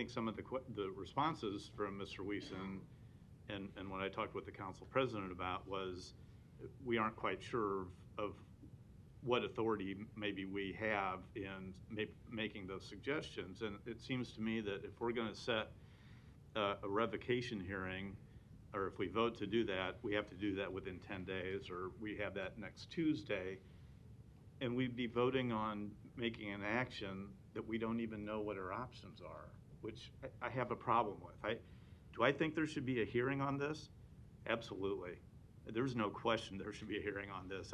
some of the responses from Mr. Wiesen and what I talked with the council president about was we aren't quite sure of what authority maybe we have in making those suggestions. And it seems to me that if we're going to set a revocation hearing, or if we vote to do that, we have to do that within 10 days, or we have that next Tuesday, and we'd be voting on making an action that we don't even know what our options are, which I have a problem with. Do I think there should be a hearing on this? Absolutely. There's no question there should be a hearing on this.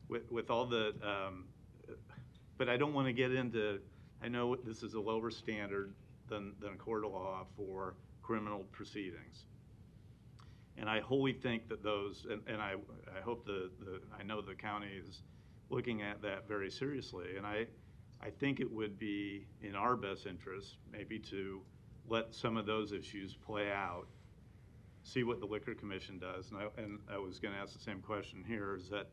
With all the, but I don't want to get into, I know this is a lower standard than a court of law for criminal proceedings. And I wholly think that those, and I hope I know the county is looking at that very seriously. And I think it would be in our best interest maybe to let some of those issues play out, see what the Liquor Commission does. And I was going to ask the same question here, is that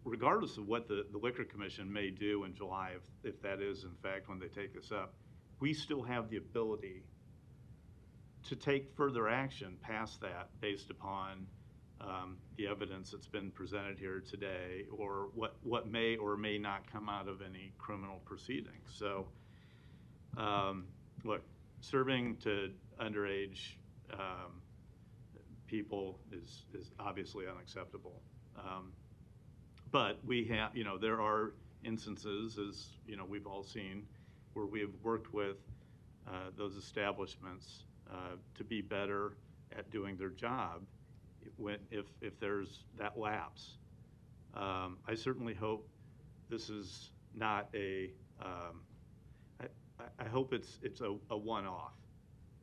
regardless of what the Liquor Commission may do in July, if that is in fact when they take this up, we still have the ability to take further action past that based upon the evidence that's been presented here today, or what may or may not come out of any criminal proceedings. So, look, serving to underage people is obviously unacceptable. But we have, there are instances, as we've all seen, where we have worked with those establishments to be better at doing their job if there's that lapse. I certainly hope this is not a, I hope it's a one-off,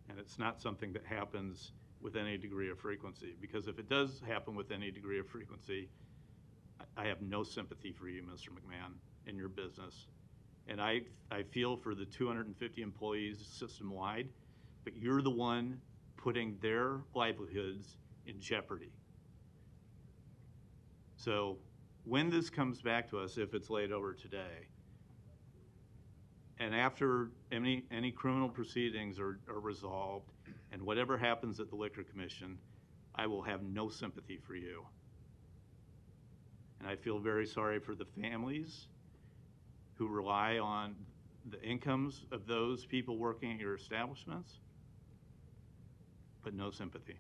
and it's not something that happens with any degree of frequency, because if it does happen with any degree of frequency, I have no sympathy for you, Mr. McMahon, in your business. And I feel for the 250 employees system-wide, but you're the one putting their livelihoods in jeopardy. So when this comes back to us, if it's laid over today, and after any criminal proceedings are resolved, and whatever happens at the Liquor Commission, I will have no sympathy for you. And I feel very sorry for the families who rely on the incomes of those people working at your establishments, but no sympathy.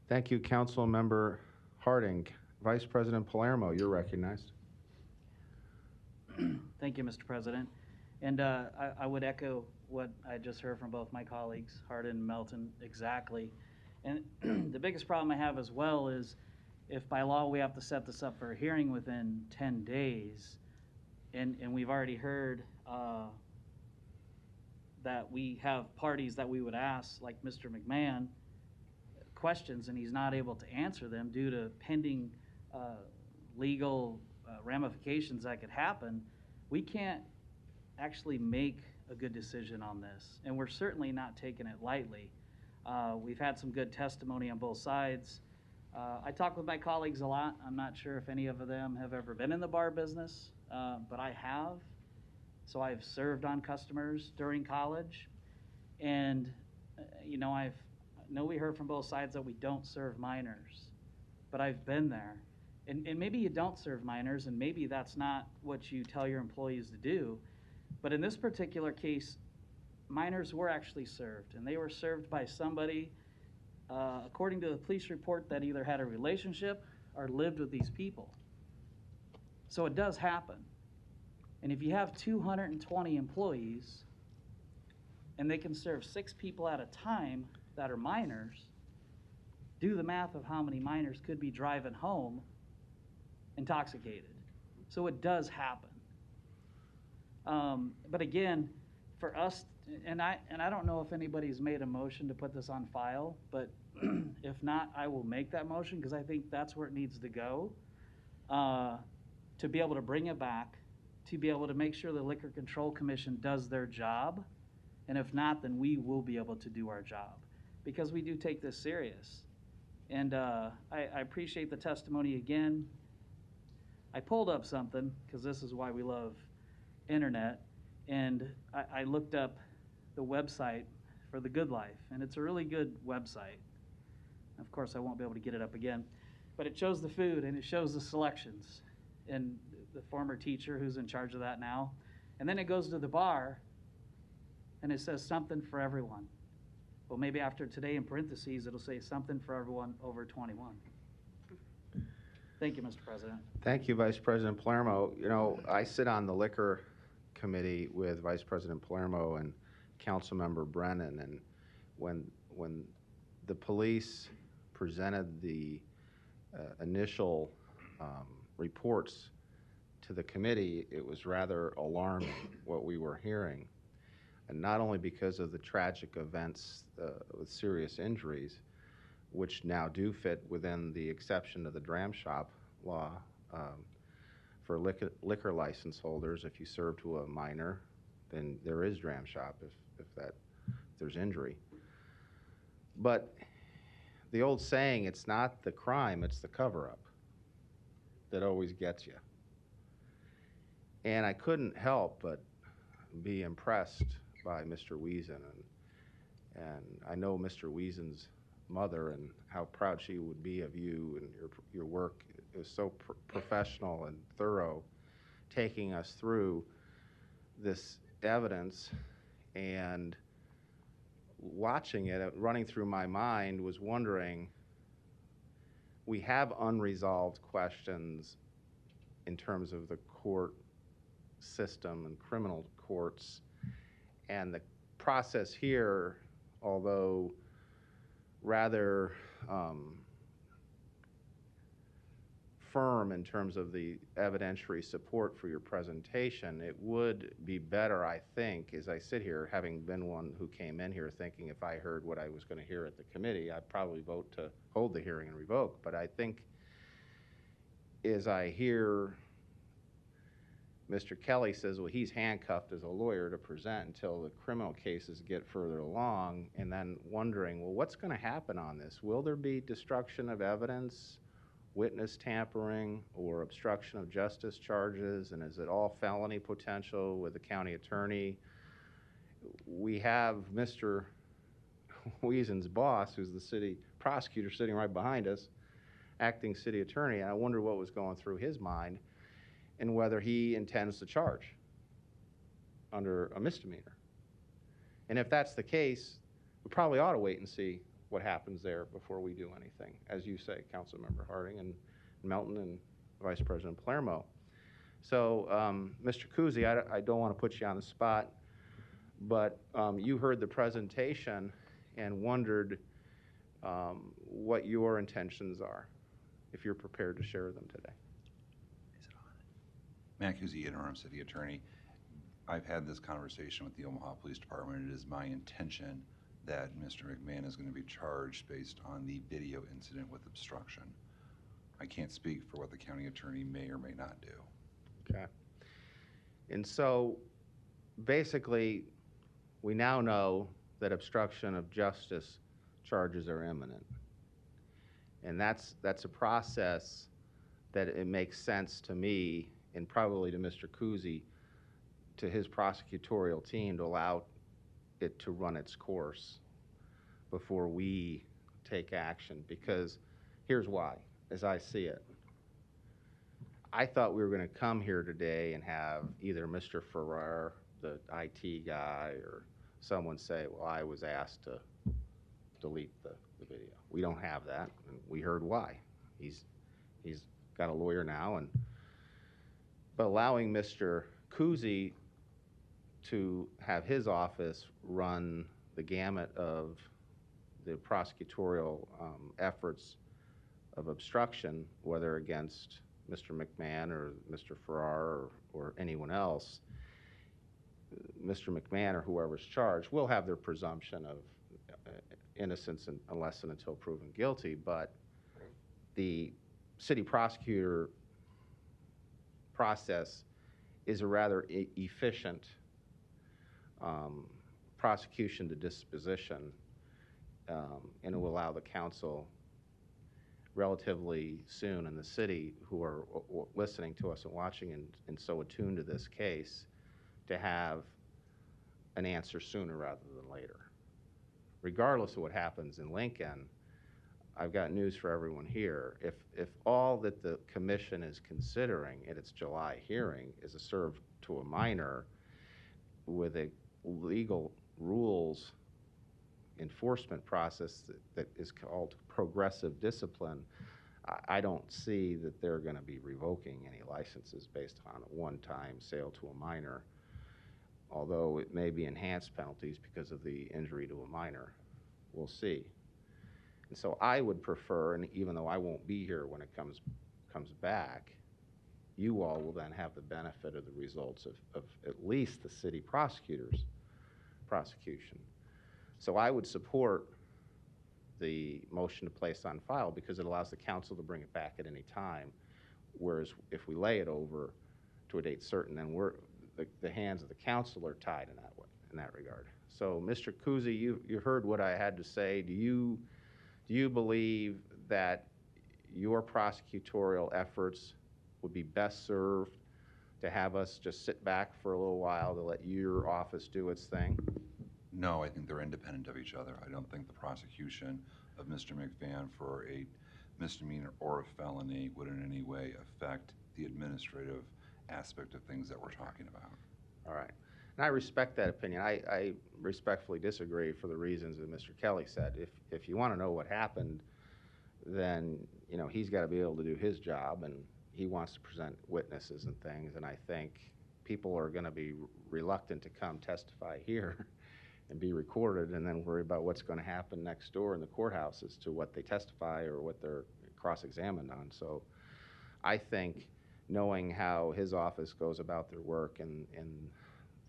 Thank you, Council Member Harding. Vice President Palermo, you're recognized. Thank you, Mr. President. And I would echo what I just heard from both my colleagues, Hardin and Melton, exactly. And the biggest problem I have as well is if by law we have to set this up for a hearing within 10 days, and we've already heard that we have parties that we would ask, like Mr. McMahon, questions, and he's not able to answer them due to pending legal ramifications that could happen, we can't actually make a good decision on this. And we're certainly not taking it lightly. We've had some good testimony on both sides. I talk with my colleagues a lot. I'm not sure if any of them have ever been in the bar business, but I have. So I've served on customers during college. And, I know we heard from both sides that we don't serve minors, but I've been there. And maybe you don't serve minors, and maybe that's not what you tell your employees to do. But in this particular case, minors were actually served, and they were served by somebody, according to the police report, that either had a relationship or lived with these people. So it does happen. And if you have 220 employees, and they can serve 6 people at a time that are minors, do the math of how many minors could be driving home intoxicated. So it does happen. But again, for us, and I don't know if anybody's made a motion to put this on file, but if not, I will make that motion because I think that's where it needs to go, to be able to bring it back, to be able to make sure the Liquor Control Commission does their job. And if not, then we will be able to do our job because we do take this serious. And I appreciate the testimony again. I pulled up something because this is why we love internet, and I looked up the website for The Good Life, and it's a really good website. Of course, I won't be able to get it up again, but it shows the food and it shows the selections and the former teacher who's in charge of that now. And then it goes to the bar and it says something for everyone. Well, maybe after today in parentheses, it'll say something for everyone over 21. Thank you, Mr. President. Thank you, Vice President Palermo. I sit on the Liquor Committee with Vice President Palermo and Councilmember Brennan, and when the police presented the initial reports to the committee, it was rather alarming what we were hearing. And not only because of the tragic events with serious injuries, which now do fit within the exception of the dram shop law for liquor license holders. If you serve to a minor, then there is dram shop if there's injury. But the old saying, it's not the crime, it's the cover-up that always gets you. And I couldn't help but be impressed by Mr. Wiesen, and I know Mr. Wiesen's mother and how proud she would be of you, and your work is so professional and thorough, taking us through this evidence. And watching it, running through my mind, was wondering, we have unresolved questions in terms of the court system and criminal courts, and the process here, although rather firm in terms of the evidentiary support for your presentation, it would be better, I think, as I sit here, having been one who came in here thinking if I heard what I was going to hear at the committee, I'd probably vote to hold the hearing and revoke. But I think as I hear Mr. Kelly says, well, he's handcuffed as a lawyer to present until the criminal cases get further along, and then wondering, well, what's going to happen on this? Will there be destruction of evidence, witness tampering, or obstruction of justice charges, and is it all felony potential with the county attorney? We have Mr. Wiesen's boss, who's the city prosecutor sitting right behind us, acting city attorney, and I wonder what was going through his mind and whether he intends to charge under a misdemeanor. And if that's the case, we probably ought to wait and see what happens there before we do anything, as you say, Councilmember Harding and Melton and Vice President Palermo. So, Mr. Kuzi, I don't want to put you on the spot, but you heard the presentation and wondered what your intentions are, if you're prepared to share them today. Matt Kuzi, Interim City Attorney. I've had this conversation with the Omaha Police Department. It is my intention that Mr. McMahon is going to be charged based on the video incident with obstruction. I can't speak for what the county attorney may or may not do. Okay. And so basically, we now know that obstruction of justice charges are imminent. And that's a process that it makes sense to me, and probably to Mr. Kuzi, to his prosecutorial team, to allow it to run its course before we take action. Because here's why, as I see it. I thought we were going to come here today and have either Mr. Farrar, the IT guy, or someone say, well, I was asked to delete the video. We don't have that, and we heard why. He's got a lawyer now, but allowing Mr. Kuzi to have his office run the gamut of the prosecutorial efforts of obstruction, whether against Mr. McMahon or Mr. Farrar or anyone else, Mr. McMahon or whoever's charged will have their presumption of innocence unless and until proven guilty, but the city prosecutor process is a rather efficient prosecution to disposition, and it will allow the council relatively soon in the city who are listening to us and watching and so attuned to this case to have an answer sooner rather than later. Regardless of what happens in Lincoln, I've got news for everyone here. If all that the commission is considering at its July hearing is a serve to a minor with a legal rules enforcement process that is called progressive discipline, I don't see that they're going to be revoking any licenses based on a one-time sale to a minor, although it may be enhanced penalties because of the injury to a minor. We'll see. And so I would prefer, and even though I won't be here when it comes back, you all will then have the benefit of the results of at least the city prosecutor's prosecution. So I would support the motion to place on file because it allows the council to bring it back at any time, whereas if we lay it over to a date certain, then the hands of the council are tied in that regard. So, Mr. Kuzi, you heard what I had to say. Do you believe that your prosecutorial efforts would be best served to have us just sit back for a little while to let your office do its thing? No, I think they're independent of each other. I don't think the prosecution of Mr. McMahon for a misdemeanor or a felony would in any way affect the administrative aspect of things that we're talking about. All right. And I respect that opinion. I respectfully disagree for the reasons that Mr. Kelly said. If you want to know what happened, then, you know, he's got to be able to do his job, and he wants to present witnesses and things, and I think people are going to be reluctant to come testify here and be recorded and then worry about what's going to happen next door in the courthouse as to what they testify or what they're cross-examined on. So I think knowing how his office goes about their work and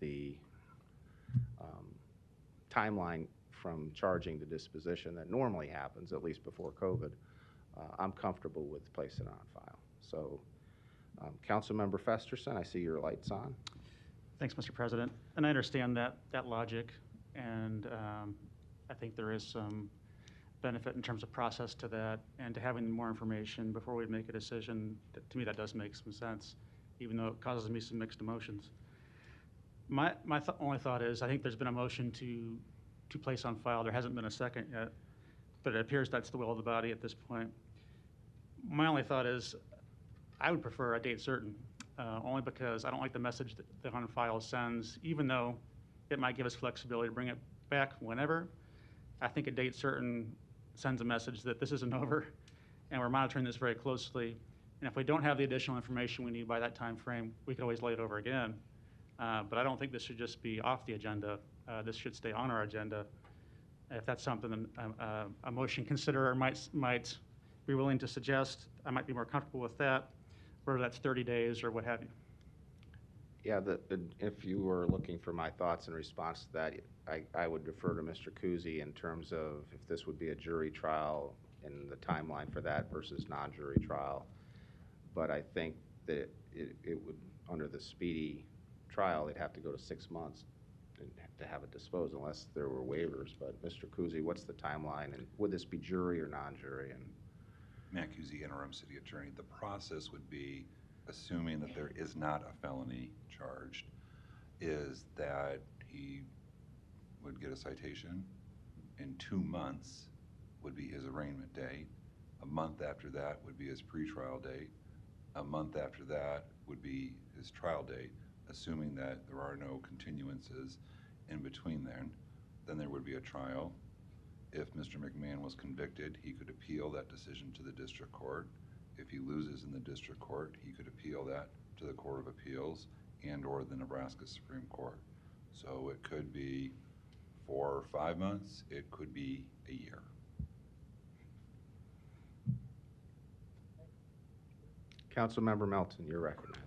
the timeline from charging to disposition that normally happens, at least before COVID, I'm comfortable with placing it on file. So, Councilmember Festerson, I see your light's on. Thanks, Mr. President. And I understand that logic, and I think there is some benefit in terms of process to that, and to having more information before we make a decision. To me, that does make some sense, even though it causes me some mixed emotions. My only thought is, I think there's been a motion to place on file. There hasn't been a second yet, but it appears that's the will of the body at this point. My only thought is, I would prefer a date certain, only because I don't like the message that the on file sends, even though it might give us flexibility to bring it back whenever. I think a date certain sends a message that this isn't over, and we're monitoring this very closely. And if we don't have the additional information we need by that time frame, we could always lay it over again. But I don't think this should just be off the agenda. This should stay on our agenda. If that's something a motion considerer might be willing to suggest, I might be more comfortable with that, whether that's 30 days or what have you. Yeah, if you were looking for my thoughts in response to that, I would defer to Mr. Kuzi in terms of if this would be a jury trial and the timeline for that versus non-jury trial. But I think that it would, under the speedy trial, they'd have to go to 6 months to have it disposed unless there were waivers. But Mr. Kuzi, what's the timeline, and would this be jury or non-jury? And Matt Kuzi, interim city attorney. The process would be, assuming that there is not a felony charged, is that he would get a citation. In 2 months would be his arraignment date. A month after that would be his pretrial date. A month after that would be his trial date, assuming that there are no continuances in between then there would be a trial. If Mr. McMahon was convicted, he could appeal that decision to the district court. If he loses in the district court, he could appeal that to the Court of Appeals and or the Nebraska Supreme Court. So it could be 4 or 5 months, it could be a year. Councilmember Melton, you're recognized.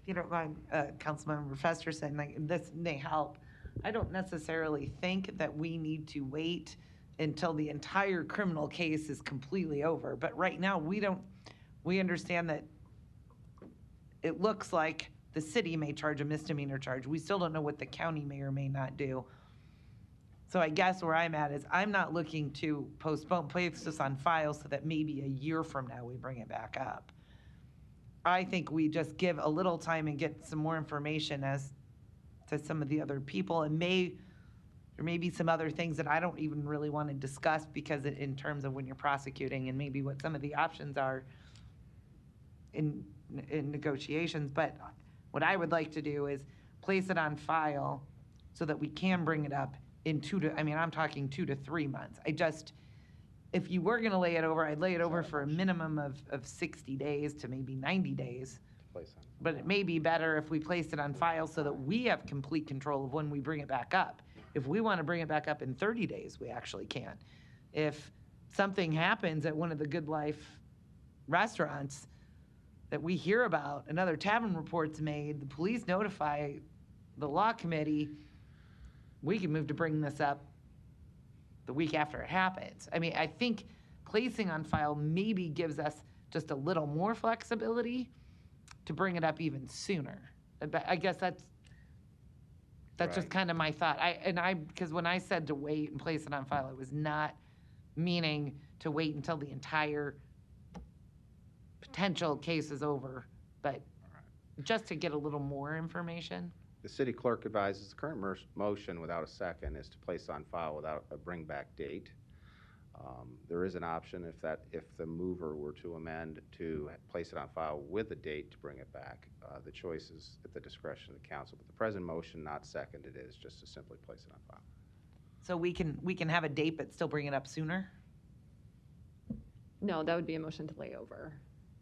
If you don't mind, Councilmember Festerson, this may help. I don't necessarily think that we need to wait until the entire criminal case is completely over. But right now, we understand that it looks like the city may charge a misdemeanor charge. We still don't know what the county may or may not do. So I guess where I'm at is I'm not looking to postpone, place this on file so that maybe a year from now we bring it back up. I think we just give a little time and get some more information as to some of the other people, and there may be some other things that I don't even really want to discuss because in terms of when you're prosecuting and maybe what some of the options are in negotiations. But what I would like to do is place it on file so that we can bring it up in I'm talking 2 to 3 months. If you were going to lay it over, I'd lay it over for a minimum of 60 days to maybe 90 days. But it may be better if we place it on file so that we have complete control of when we bring it back up. If we want to bring it back up in 30 days, we actually can. If something happens at one of the Good Life restaurants that we hear about, another tavern report's made, the police notify the law committee, we can move to bring this up the week after it happens. I think placing on file maybe gives us just a little more flexibility to bring it up even sooner. But I guess that's just kind of my thought. Because when I said to wait and place it on file, it was not meaning to wait until the entire potential case is over, but just to get a little more information? The city clerk advises the current motion without a second is to place on file without a bring back date. There is an option if the mover were to amend to place it on file with a date to bring it back. The choice is at the discretion of the council, but the present motion, not seconded, is just to simply place it on file. So we can have a date but still bring it up sooner? No, that would be a motion to lay over.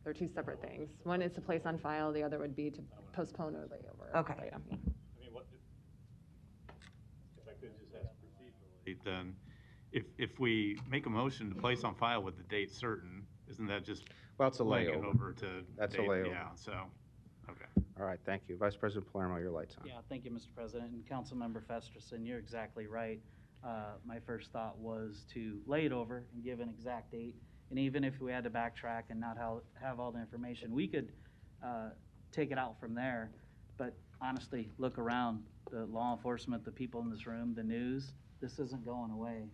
They're two separate things. One is to place on file, the other would be to postpone or lay over. Okay. Item. I mean, if I could just ask procedurally, then if we make a motion to place on file with the date certain, isn't that just well, it's a laying it layover. over to That's date? a layover. Yeah. So, okay. All right. Thank you, Vice President Palermo. Your light's on. Yeah, thank you, Mr. President. And Councilmember Festerson, you're exactly right. My first thought was to lay it over and give an exact date. And even if we had to backtrack and not have all the information, we could take it out from there. But honestly, look around, the law enforcement, the people in this room, the news, this isn't going away.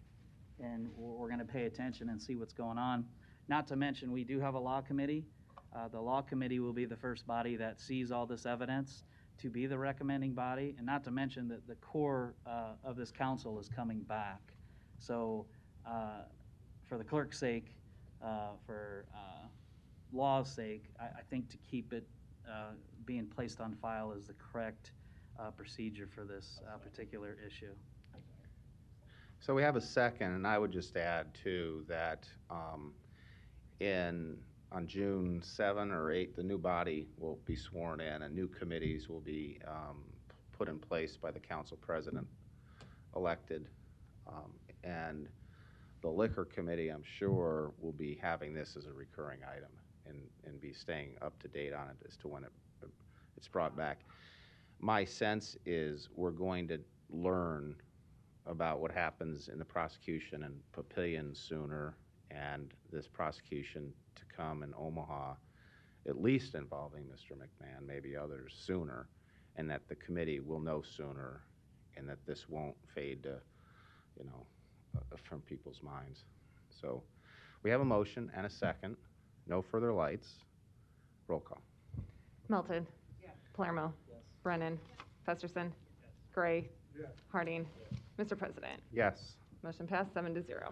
And we're going to pay attention and see what's going on. Not to mention, we do have a law committee. The law committee will be the first body that sees all this evidence to be the recommending body. And not to mention that the core of this council is coming back. So for the clerk's sake, for law's sake, I think to keep it being placed on file is the correct procedure for this particular issue. So we have a second, and I would just add too that on June 7 or 8, the new body will be sworn in, and new committees will be put in place by the council president elected, and the liquor committee, I'm sure, will be having this as a recurring item and be staying up to date on it as to when it's brought back. My sense is we're going to learn about what happens in the prosecution in Papillion sooner, and this prosecution to come in Omaha, at least involving Mr. McMahon, maybe others sooner, and that the committee will know sooner, and that this won't fade to, from people's minds. So we have a motion and a second. No further lights. Roll call. Melton. Yes. Palermo. Yes. Brennan. Yes. Festerson. Yes. Gray. Yes. Harding. Yes. Mr. President. Yes. Motion passed 7-0.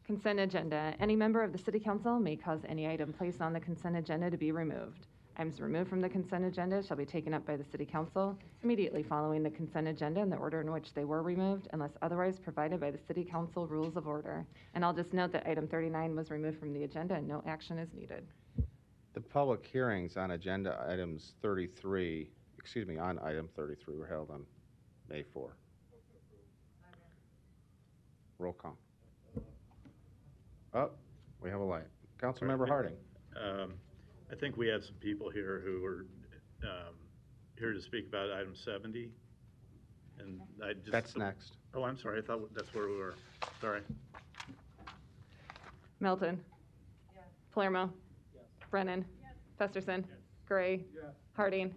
Consent agenda. Any member of the City Council may cause any item placed on the consent agenda to be removed. Items removed from the consent agenda shall be taken up by the City Council immediately following the consent agenda in the order in which they were removed, unless otherwise provided by the City Council Rules of Order. And I'll just note that item 39 was removed from the agenda and no action is needed. The public hearings on agenda items 33, on item 33 were held on May 4. Roll call. Oh, we have a light. Councilmember Harding. I think we had some people here who were here to speak about item 70. And I just... That's next. Oh, I'm sorry. I thought that's where we were. Sorry. Melton. Yes. Palermo. Yes. Brennan. Yes. Festerson. Yes. Gray. Yes. Harding.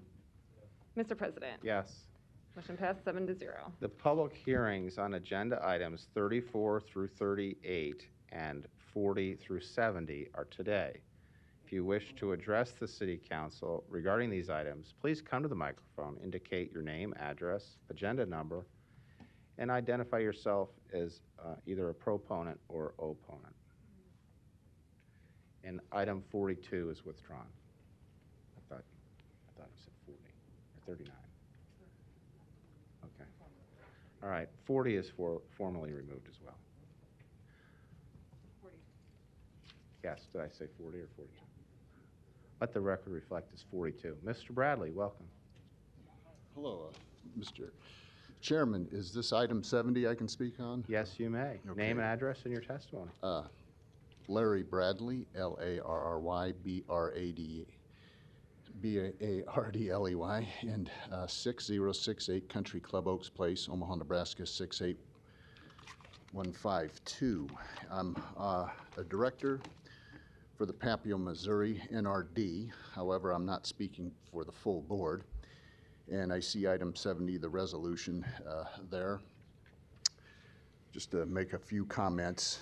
Yes. Mr. President. Yes. Motion passed 7-0. The public hearings on agenda items 34 through 38 and 40 through 70 are today. If you wish to address the City Council regarding these items, please come to the microphone, indicate your name, address, agenda number, and identify yourself as either a proponent or opponent. And item 42 is withdrawn. I thought you said 40 or 39. Okay. All right. 40 is formally removed as well. 40. Yes. Did I say 40 or 42? Let the record reflect as 42. Mr. Bradley, welcome. Hello, Mr. Chairman. Is this item 70 I can speak on? Yes, you may. Okay. Name and address in your testimony. Larry Bradley, Larry Bradley, and 6068 Country Club Oaks Place, Omaha, Nebraska 68152. I'm a director for the Papio, Missouri NRD. However, I'm not speaking for the full board. And I see item 70, the resolution there. Just to make a few comments,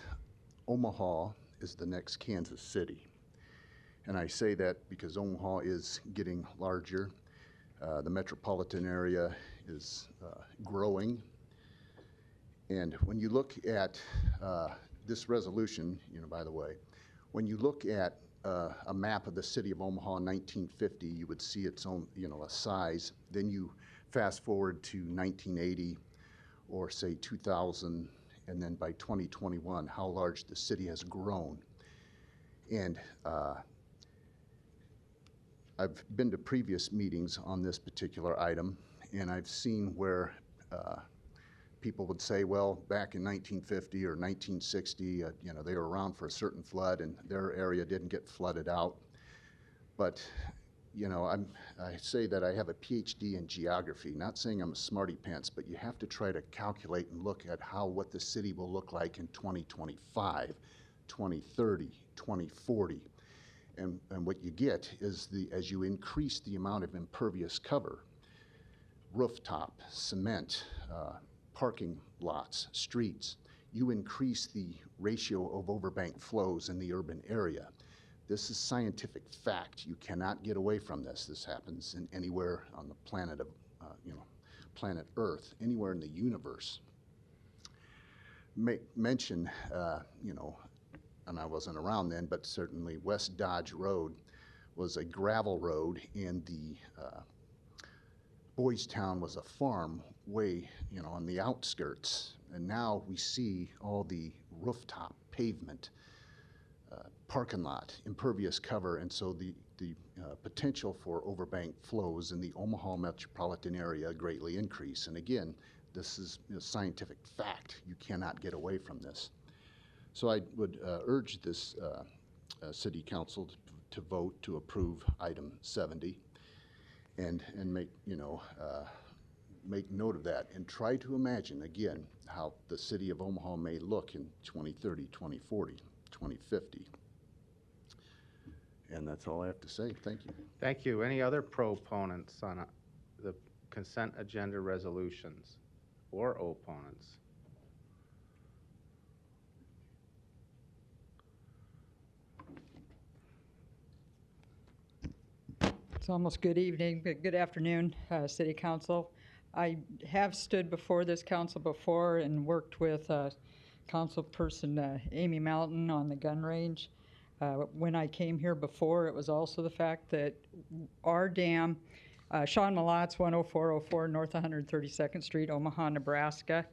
Omaha is the next Kansas City. And I say that because Omaha is getting larger. The metropolitan area is growing. And when you look at this resolution, by the way, when you look at a map of the city of Omaha in 1950, you would see its own, a size. Then you fast forward to 1980 or say 2000, and then by 2021, how large the city has grown. And I've been to previous meetings on this particular item, and I've seen where people would say, well, back in 1950 or 1960, they were around for a certain flood and their area didn't get flooded out. But, I say that I have a PhD in geography, not saying I'm a smarty pants, but you have to try to calculate and look at what the city will look like in 2025, 2030, 2040. And what you get is as you increase the amount of impervious cover, rooftop, cement, parking lots, streets, you increase the ratio of overbank flows in the urban area. This is scientific fact. You cannot get away from this. This happens anywhere on the planet of, planet Earth, anywhere in the universe. Mention, and I wasn't around then, but certainly West Dodge Road was a gravel road, and the Boys Town was a farm way, on the outskirts. And now we see all the rooftop pavement, parking lot, impervious cover, and so the potential for overbank flows in the Omaha metropolitan area greatly increase. And again, this is scientific fact. You cannot get away from this. So I would urge this City Council to vote to approve item 70 and make, make note of that and try to imagine, again, how the city of Omaha may look in 2030, 2040, 2050. And that's all I have to say. Thank you. Thank you. Any other proponents on the consent agenda resolutions or opponents? It's almost good evening, but good afternoon, City Council. I have stood before this council before and worked with Councilperson Amy Mountain on the gun range. When I came here before, it was also the fact that our dam, Sean Malot's 10404 North 132nd Street, Omaha, Nebraska.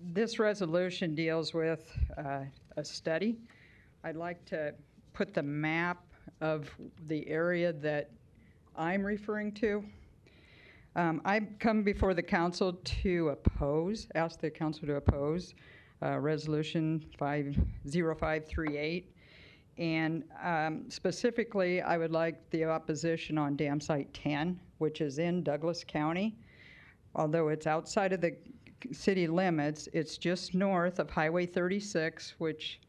This resolution deals with a study. I'd like to put the map of the area that I'm referring to. I've come before the council to ask the council to oppose Resolution 0538. And specifically, I would like the opposition on Damsite 10, which is in Douglas County. Although it's outside of the city limits, it's just north of Highway 36, which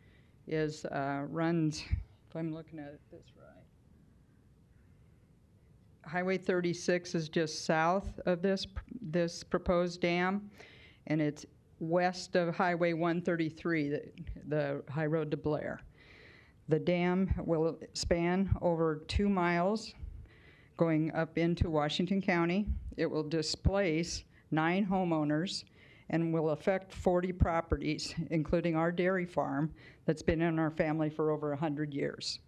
is runs, if I'm looking at this right. Highway 36 is just south of this proposed dam, and it's west of Highway 133, the high road to Blair. The dam will span over 2 miles going up into Washington County. It will displace 9 homeowners and will affect 40 properties, including our dairy farm that's been in our family for over 100 years.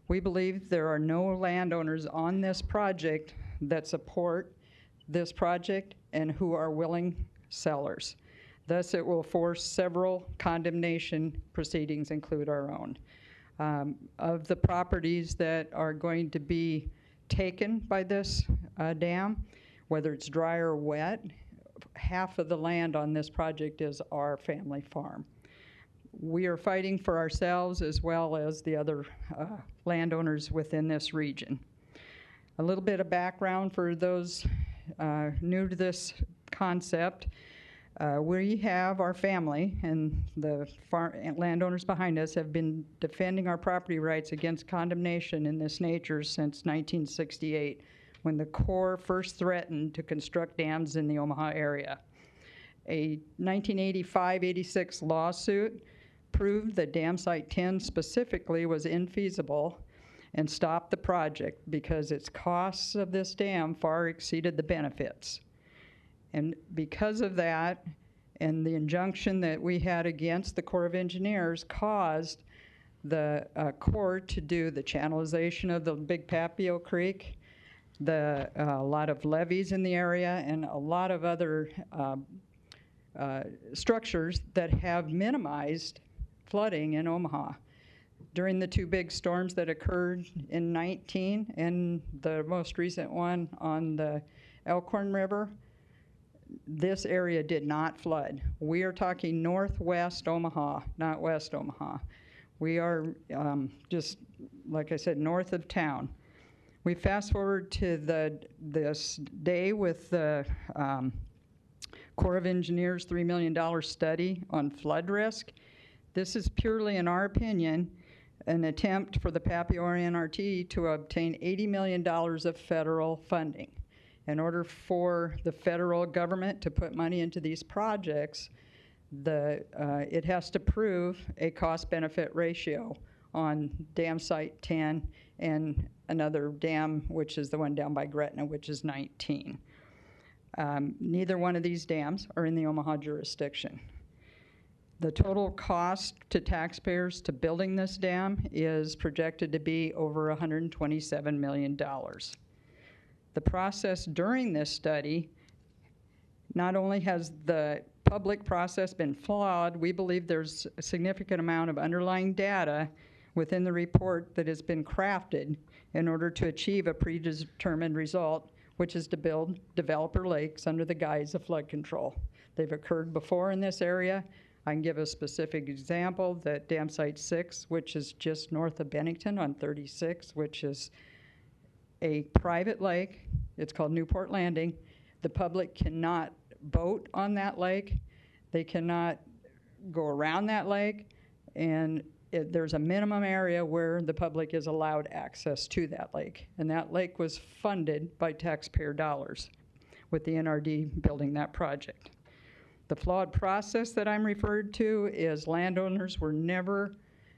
We believe there are no landowners on this project that support this project and who are willing sellers. Thus, it will force several condemnation proceedings, include our own. Of the properties that are going to be taken by this dam, whether it's dry or wet, half of the land on this project is our family farm. We are fighting for ourselves as well as the other landowners within this region. A little bit of background for those new to this concept. We have our family and the landowners behind us have been defending our property rights against condemnation in this nature since 1968, when the Corps first threatened to construct dams in the Omaha area. A 1985-86 lawsuit proved that Damsite 10 specifically was infeasible and stopped the project because its costs of this dam far exceeded the benefits. And because of that, and the injunction that we had against the Corps of Engineers caused the Corps to do the channelization of the Big Papio Creek, a lot of levees in the area, and a lot of other structures that have minimized flooding in Omaha. During the two big storms that occurred in 19 and the most recent one on the Elkhorn River, this area did not flood. We are talking northwest Omaha, not west Omaha. We are just, like I said, north of town. We fast forward to this day with the Corps of Engineers $3 million study on flood risk. This is purely, in our opinion, an attempt for the Papio NRT to obtain $80 million of federal funding. In order for the federal government to put money into these projects, it has to prove a cost-benefit ratio on Damsite 10 and another dam, which is the one down by Gretna, which is 19. Neither one of these dams are in the Omaha jurisdiction. The total cost to taxpayers to building this dam is projected to be over $127 million. The process during this study, not only has the public process been flawed, we believe there's a significant amount of underlying data within the report that has been crafted in order to achieve a predetermined result, which is to build developer lakes under the guise of flood control. They've occurred before in this area. I can give a specific example that Damsite 6, which is just north of Bennington on 36, which is a private lake. It's called Newport Landing. The public cannot boat on that lake. They cannot go around that lake, and there's a minimum area where the public is allowed access to that lake. And that lake was funded by taxpayer dollars with the NRD building that project. The flawed process that I'm referred to is landowners were never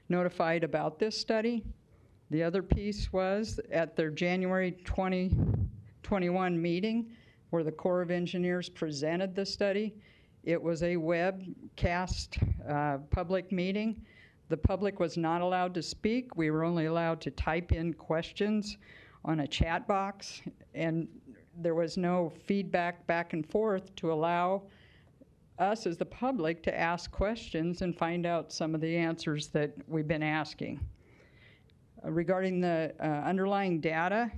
notified about this study. The other piece was at their January 2021 meeting where the Corps of Engineers presented the study. It was a webcast public meeting. The public was not allowed to speak. We were only allowed to type in questions on a chat box, and there was no feedback back and forth to allow us as the public to ask questions and find out some of the answers that we've been asking. Regarding the underlying data,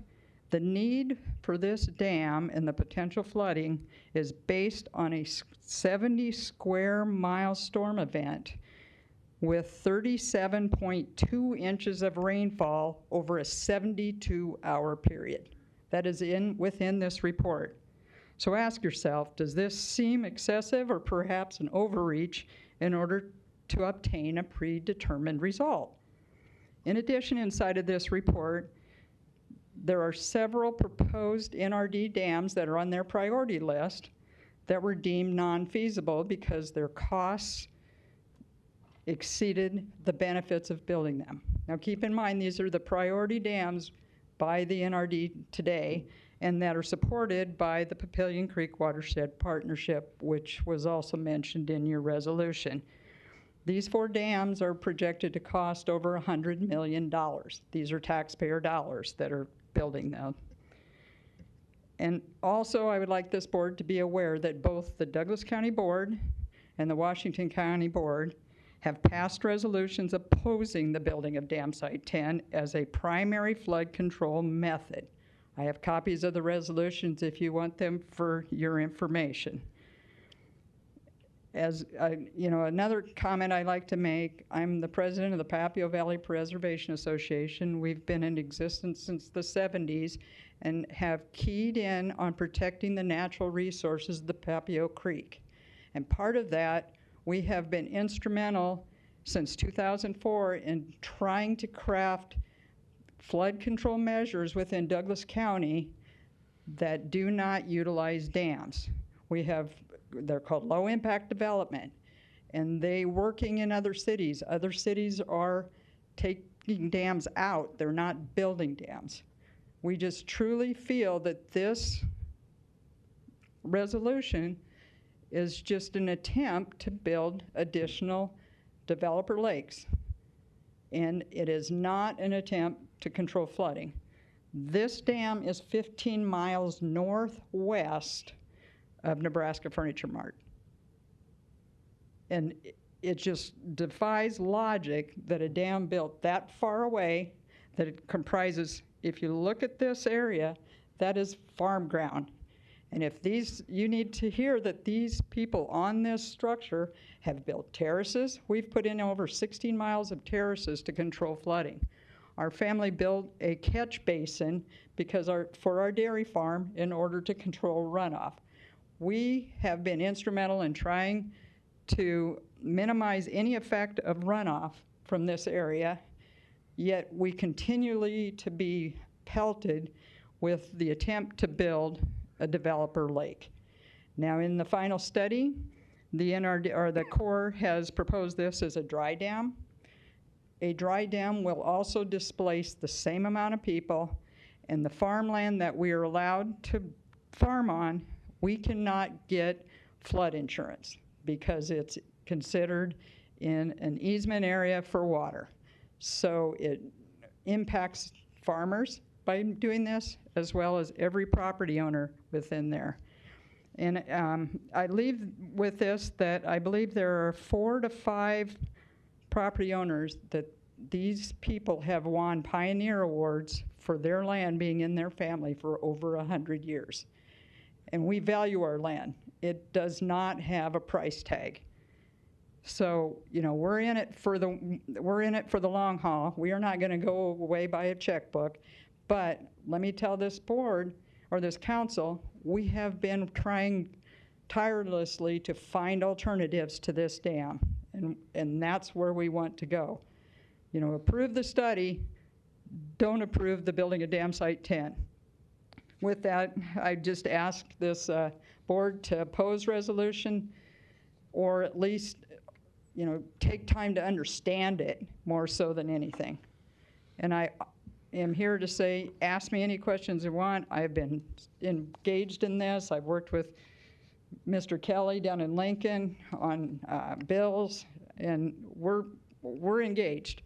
the need for this dam and the potential flooding is based on a 70 square mile storm event with 37.2 inches of rainfall over a 72-hour period. That is within this report. So ask yourself, does this seem excessive or perhaps an overreach in order to obtain a predetermined result? In addition, inside of this report, there are several proposed NRD dams that are on their priority list that were deemed non-feasible because their costs exceeded the benefits of building them. Now keep in mind, these are the priority dams by the NRD today, and that are supported by the Papillion Creek Watershed Partnership, which was also mentioned in your resolution. These 4 dams are projected to cost over $100 million. These are taxpayer dollars that are building them. And also, I would like this board to be aware that both the Douglas County Board and the Washington County Board have passed resolutions opposing the building of Damsite 10 as a primary flood control method. I have copies of the resolutions if you want them for your information. As another comment I'd like to make, I'm the president of the Papio Valley Preservation Association. We've been in existence since the 70s and have keyed in on protecting the natural resources of the Papio Creek. And part of that, we have been instrumental since 2004 in trying to craft flood control measures within Douglas County that do not utilize dams. They're called low impact development, and they working in other cities. Other cities are taking dams out. They're not building dams. We just truly feel that this resolution is just an attempt to build additional developer lakes. And it is not an attempt to control flooding. This dam is 15 miles northwest of Nebraska Furniture Mart. And it just defies logic that a dam built that far away, that it comprises, if you look at this area, that is farm ground. And if these, you need to hear that these people on this structure have built terraces. We've put in over 16 miles of terraces to control flooding. Our family built a catch basin because for our dairy farm in order to control runoff. We have been instrumental in trying to minimize any effect of runoff from this area, yet we continually to be pelted with the attempt to build a developer lake. Now, in the final study, the NRD, or the Corps has proposed this as a dry dam. A dry dam will also displace the same amount of people, and the farmland that we are allowed to farm on, we cannot get flood insurance because it's considered in an easement area for water. So it impacts farmers by doing this, as well as every property owner within there. And I leave with this that I believe there are 4 to 5 property owners that these people have won Pioneer Awards for their land being in their family for over 100 years. And we value our land. It does not have a price tag. So, you know, we're in it for the long haul. We are not going to go away by a checkbook. But let me tell this board, or this council, we have been trying tirelessly to find alternatives to this dam, and that's where we want to go. You know, approve the study, don't approve the building of Damsite 10. With that, I just ask this board to oppose resolution, or at least, you know, take time to understand it more so than anything. And I am here to say, ask me any questions you want. I've been engaged in this. I've worked with Mr. Kelly down in Lincoln on bills, and we're engaged.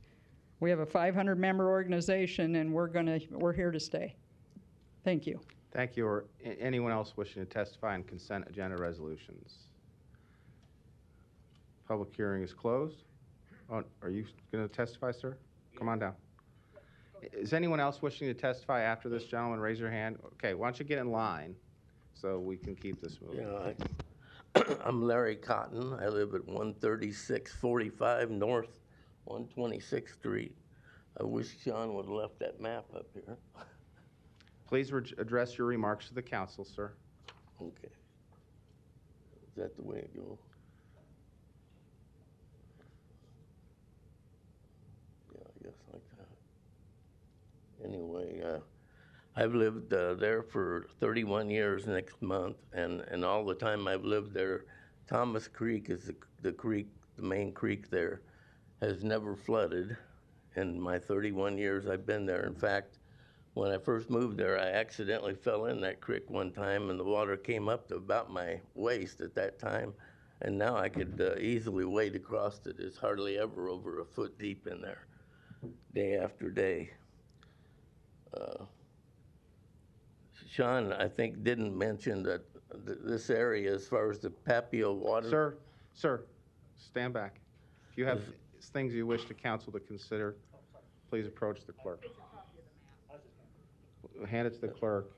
We have a 500-member organization, and we're here to stay. Thank you. Thank you. Or anyone else wishing to testify on consent agenda resolutions? Public hearing is closed. Oh, are you going to testify, sir? Come on down. Is anyone else wishing to testify after this gentleman? Raise your hand. Okay, why don't you get in line so we can keep this moving. I'm Larry Cotton. I live at 13645 North 126th Street. I wish Sean would have left that map up here. Please address your remarks to the council, sir. Okay. Is that the way it goes? Yeah, I guess like that. Anyway, I've lived there for 31 years next month, and all the time I've lived there, Thomas Creek is the creek, the main creek there, has never flooded in my 31 years I've been there. In fact, when I first moved there, I accidentally fell in that creek one time, and the water came up to about my waist at that time, and now I could easily wade across it. It's hardly ever over a foot deep in there, day after day. Sean, I think, didn't mention that this area, as far as the Papio water... Sir, stand back. If you have things you wish the council to consider, please approach the clerk. Hand it to the clerk.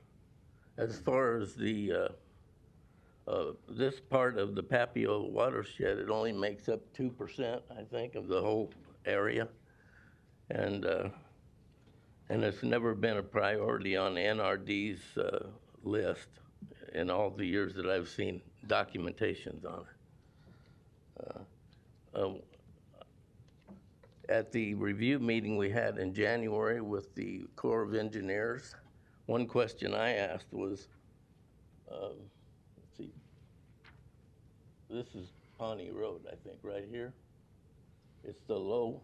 As far as the this part of the Papio watershed, it only makes up 2%, I think, of the whole area, and it's never been a priority on NRD's list in all the years that I've seen documentations on it. At the review meeting we had in January with the Corps of Engineers, one question I asked was, let's see, this is Pawnee Road, I think, right here. It's the low.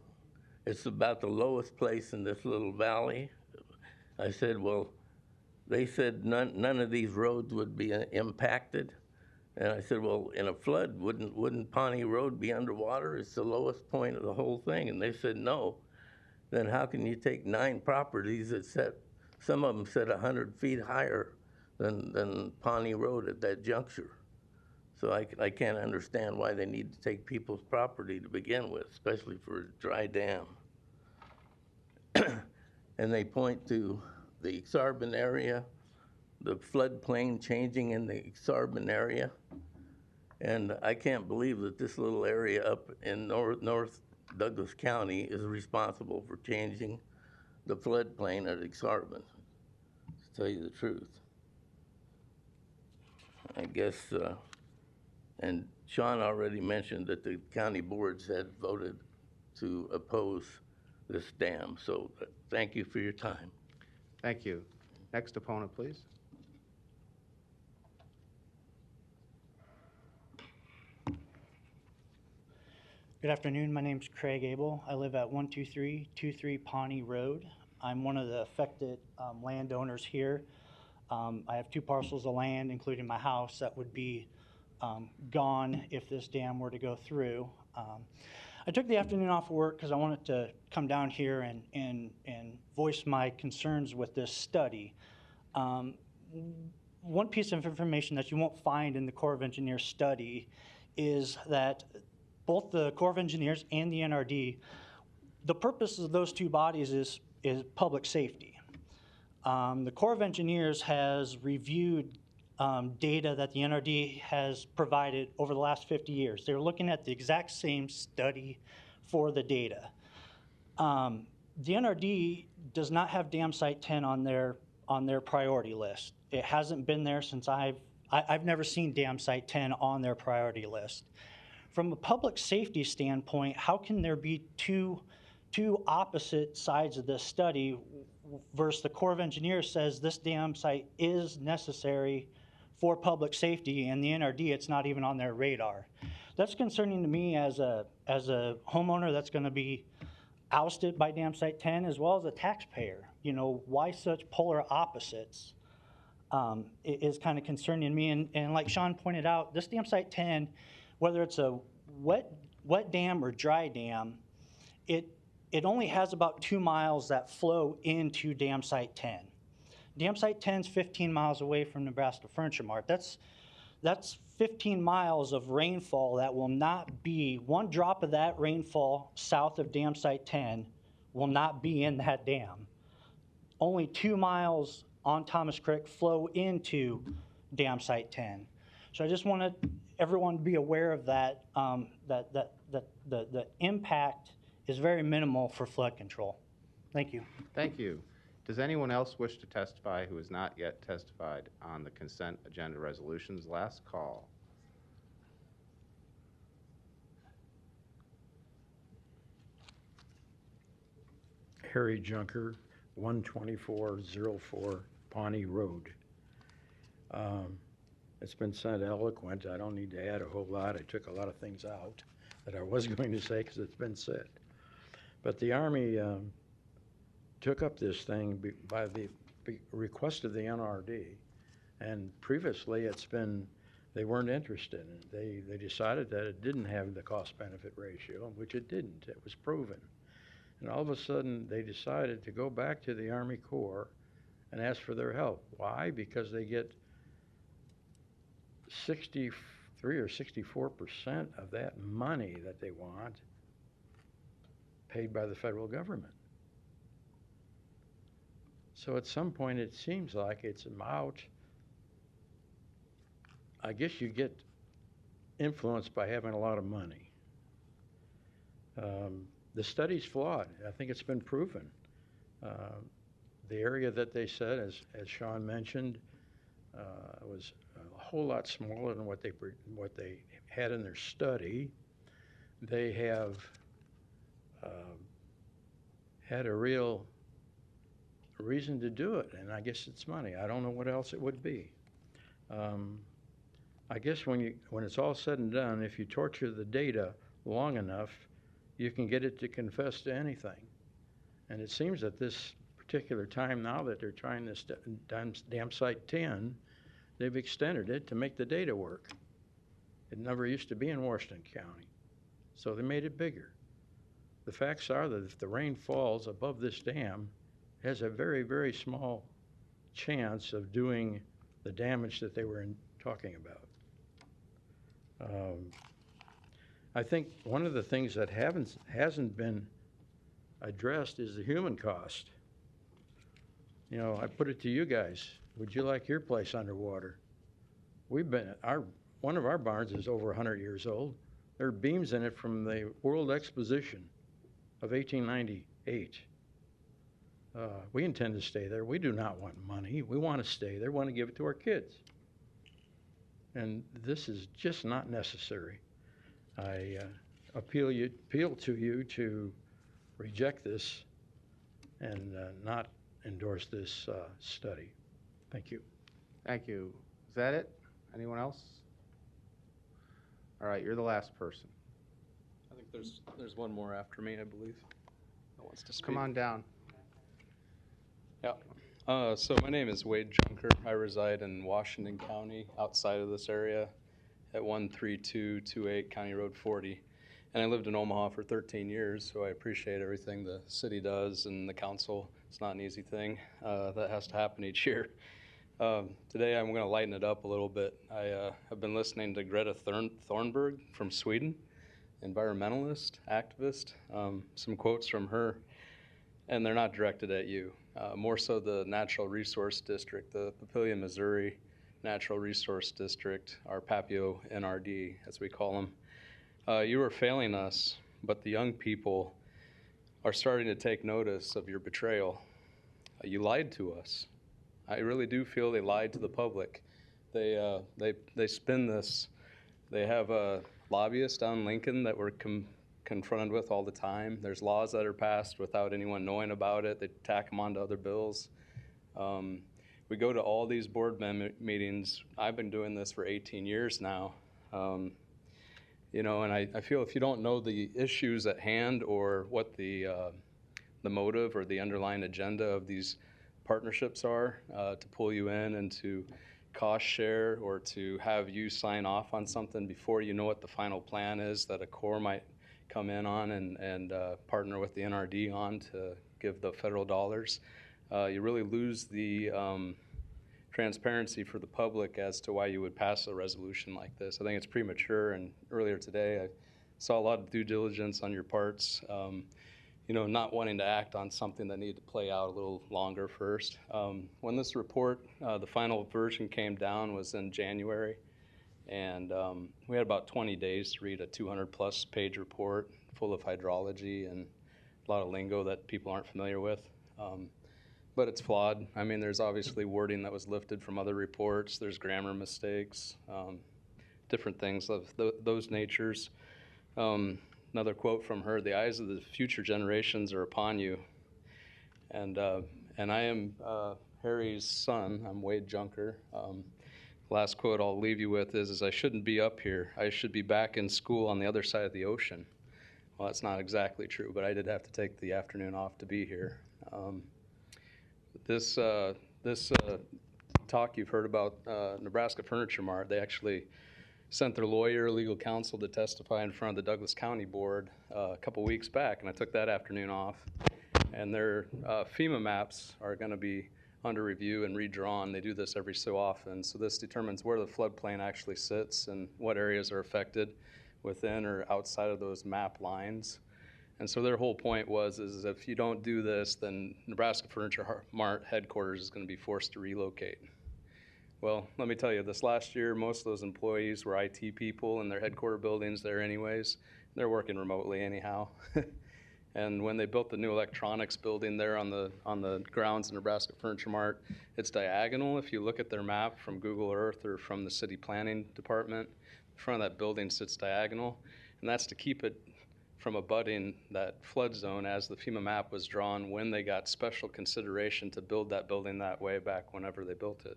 it's about the lowest place in this little valley. I said, well, they said none of these roads would be impacted. And I said, well, in a flood, wouldn't Pawnee Road be underwater? It's the lowest point of the whole thing. And they said, no. Then how can you take 9 properties that set, some of them set 100 feet higher than Pawnee Road at that juncture? So I can't understand why they need to take people's property to begin with, especially for a dry dam. And they point to the Exarban area, the floodplain changing in the Exarban area. And I can't believe that this little area up in North Douglas County is responsible for changing the floodplain at Exarban, to tell you the truth. I guess, and Sean already mentioned that the county boards had voted to oppose this dam. So thank you for your time. Thank you. Next opponent, please. Good afternoon. My name's Craig Abel. I live at 12323 Pawnee Road. I'm one of the affected landowners here. I have 2 parcels of land, including my house, that would be gone if this dam were to go through. I took the afternoon off of work because I wanted to come down here and voice my concerns with this study. One piece of information that you won't find in the Corps of Engineers study is that both the Corps of Engineers and the NRD, the purpose of those 2 bodies is public safety. The Corps of Engineers has reviewed data that the NRD has provided over the last 50 years. They're looking at the exact same study for the data. The NRD does not have Damsite 10 on their priority list. It hasn't been there since I've never seen Damsite 10 on their priority list. From a public safety standpoint, how can there be two opposite sides of this study versus the Corps of Engineers says this dam site is necessary for public safety, and the NRD, it's not even on their radar. That's concerning to me as a homeowner that's going to be ousted by Damsite 10, as well as a taxpayer. You know, why such polar opposites is kind of concerning to me. And like Sean pointed out, this Damsite 10, whether it's a wet dam or dry dam, it only has about 2 miles that flow into Damsite 10. Damsite 10 is 15 miles away from Nebraska Furniture Mart. That's 15 miles of rainfall that will not be, 1 drop of that rainfall south of Damsite 10 will not be in that dam. Only 2 miles on Thomas Creek flow into Damsite 10. So I just wanted everyone to be aware of that, that the impact is very minimal for flood control. Thank you. Thank you. Does anyone else wish to testify who has not yet testified on the consent agenda resolutions? Last call. Harry Junker, 12404 Pawnee Road. It's been said eloquent. I don't need to add a whole lot. I took a lot of things out that I was going to say because it's been said. But the Army took up this thing by the request of the NRD, and previously they weren't interested in it. They decided that it didn't have the cost-benefit ratio, which it didn't. It was proven. And all of a sudden, they decided to go back to the Army Corps and ask for their help. Why? Because they get 63 or 64% of that money that they want paid by the federal government. So at some point, it seems like it's about, I guess you get influenced by having a lot of money. The study's flawed. I think it's been proven. The area that they said, as Sean mentioned, was a whole lot smaller than what they had in their study. They have had a real reason to do it, and I guess it's money. I don't know what else it would be. I guess when it's all said and done, if you torture the data long enough, you can get it to confess to anything. And it seems at this particular time now that they're trying this Damsite 10, they've extended it to make the data work. It never used to be in Washington County, so they made it bigger. The facts are that if the rain falls above this dam, it has a very, very small chance of doing the damage that they were talking about. I think one of the things that hasn't been addressed is the human cost. You know, I put it to you guys, would you like your place underwater? One of our barns is over 100 years old. There are beams in it from the World Exposition of 1898. We intend to stay there. We do not want money. We want to stay there. We want to give it to our kids. And this is just not necessary. I appeal to you to reject this and not endorse this study. Thank you. Thank you. Is that it? Anyone else? All right, you're the last person. I think there's one more after me, I believe, that wants to speak. Come on down. Yeah. So my name is Wade Junker. I reside in Washington County, outside of this area, at 13228 County Road 40. And I lived in Omaha for 13 years, so I appreciate everything the city does and the council. It's not an easy thing that has to happen each year. Today I'm going to lighten it up a little bit. I have been listening to Greta Thunberg from Sweden, environmentalist, activist, some quotes from her, and they're not directed at you. More so the Natural Resource District, the Papillion, Missouri Natural Resource District, our Papio NRD, as we call them. You are failing us, but the young people are starting to take notice of your betrayal. You lied to us. I really do feel they lied to the public. They spin this. They have lobbyists down Lincoln that we're confronted with all the time. There's laws that are passed without anyone knowing about it. They tack them onto other bills. We go to all these board meetings. I've been doing this for 18 years now. You know, and I feel if you don't know the issues at hand or what the motive or the underlying agenda of these partnerships are to pull you in and to cost share or to have you sign off on something before you know what the final plan is that a Corps might come in on and partner with the NRD on to give the federal dollars, you really lose the transparency for the public as to why you would pass a resolution like this. I think it's premature, and earlier today I saw a lot of due diligence on your parts, you know, not wanting to act on something that needed to play out a little longer first. When this report, the final version came down was in January, and we had about 20 days to read a 200-plus page report full of hydrology and a lot of lingo that people aren't familiar with. But it's flawed. I mean, there's obviously wording that was lifted from other reports. There's grammar mistakes, different things of those natures. Another quote from her, "The eyes of the future generations are upon you." And I am Harry's son. I'm Wade Junker. Last quote I'll leave you with is I shouldn't be up here. I should be back in school on the other side of the ocean. Well, that's not exactly true, but I did have to take the afternoon off to be here. This talk you've heard about Nebraska Furniture Mart, they actually sent their lawyer, legal counsel to testify in front of the Douglas County Board a couple weeks back, and I took that afternoon off. And their FEMA maps are going to be under review and redrawn. They do this every so often, so this determines where the floodplain actually sits and what areas are affected within or outside of those map lines. And so their whole point was is if you don't do this, then Nebraska Furniture Mart headquarters is going to be forced to relocate. Well, let me tell you, this last year, most of those employees were IT people in their headquarter buildings there anyways. They're working remotely anyhow. And when they built the new electronics building there on the grounds of Nebraska Furniture Mart, it's diagonal. If you look at their map from Google Earth or from the city planning department, the front of that building sits diagonal. And that's to keep it from abutting that flood zone as the FEMA map was drawn when they got special consideration to build that building that way back whenever they built it.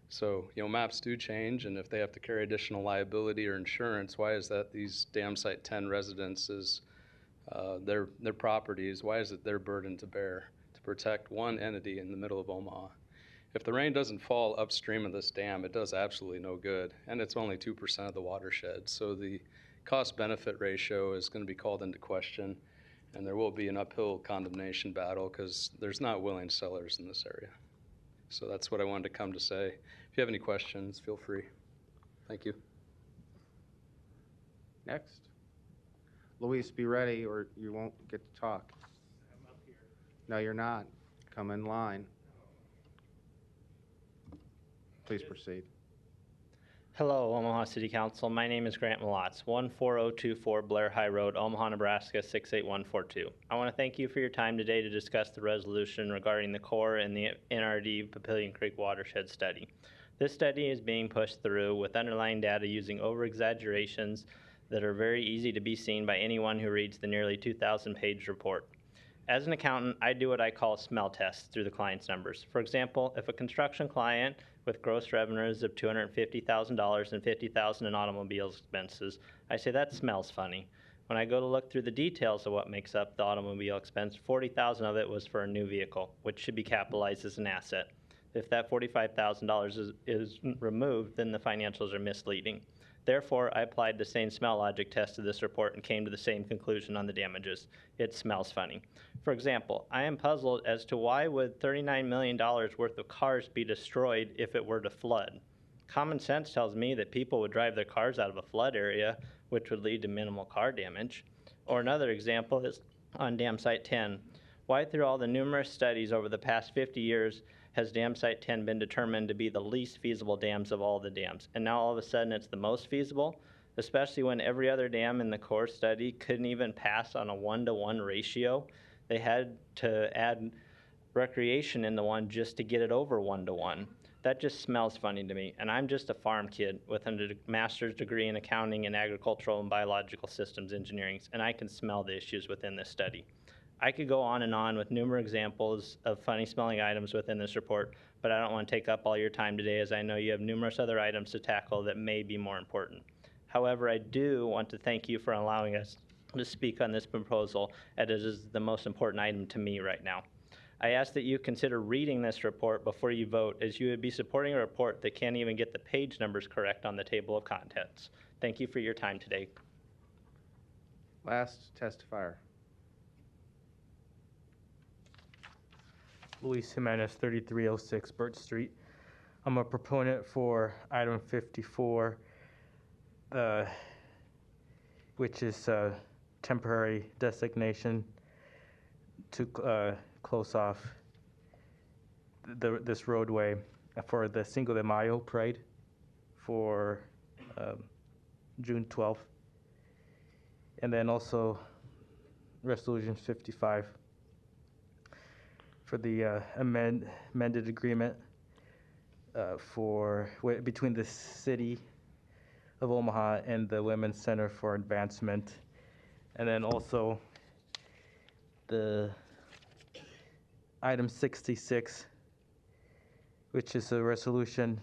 So, you know, maps do change, and if they have to carry additional liability or insurance, why is that these Damsite 10 residences their properties. Why is it their burden to bear to protect one entity in the middle of Omaha? If the rain doesn't fall upstream of this dam, it does absolutely no good, and it's only 2% of the watershed. So the cost-benefit ratio is going to be called into question, and there will be an uphill condemnation battle because there's not willing sellers in this area. So that's what I wanted to come to say. If you have any questions, feel free. Thank you. Next. Luis, be ready or you won't get to talk. I'm up here. No, you're not. Come in line. Please proceed. Hello, Omaha City Council. My name is Grant Malotz, 14024 Blair High Road, Omaha, Nebraska, 68142. I want to thank you for your time today to discuss the resolution regarding the core and the NRD Papillion Creek watershed study. This study is being pushed through with underlying data using over-exaggerations that are very easy to be seen by anyone who reads the nearly 2,000-page report. As an accountant, I do what I call smell tests through the client's numbers. For example, if a construction client with gross revenues of $250,000 and $50,000 in automobile expenses, I say that smells funny. When I go to look through the details of what makes up the automobile expense, $40,000 of it was for a new vehicle, which should be capitalized as an asset. If that $45,000 is removed, then the financials are misleading. Therefore, I applied the same smell logic test to this report and came to the same conclusion on the damages. It smells funny. For example, I am puzzled as to why would $39 million worth of cars be destroyed if it were to flood. Common sense tells me that people would drive their cars out of a flood area, which would lead to minimal car damage. Or another example is on Damsite 10. Why through all the numerous studies over the past 50 years has Damsite 10 been determined to be the least feasible dams of all the dams? And now all of a sudden it's the most feasible, especially when every other dam in the core study couldn't even pass on a 1-to-1 ratio. They had to add recreation in the one just to get it over 1-to-1. That just smells funny to me. And I'm just a farm kid with a master's degree in accounting and agricultural and biological systems engineering, and I can smell the issues within this study. I could go on with numerous examples of funny smelling items within this report, but I don't want to take up all your time today as I know you have numerous other items to tackle that may be more important. However, I do want to thank you for allowing us to speak on this proposal, as it is the most important item to me right now. I ask that you consider reading this report before you vote, as you would be supporting a report that can't even get the page numbers correct on the table of contents. Thank you for your time today. Last testifier. Luis Jimenez, 3306 Birch Street. I'm a proponent for item 54, which is temporary designation to close off this roadway for the Cinco de Mayo parade for June 12th. And then also Resolution 55 for the amended agreement between the City of Omaha and the Women's Center for Advancement. And then also the item 66, which is a resolution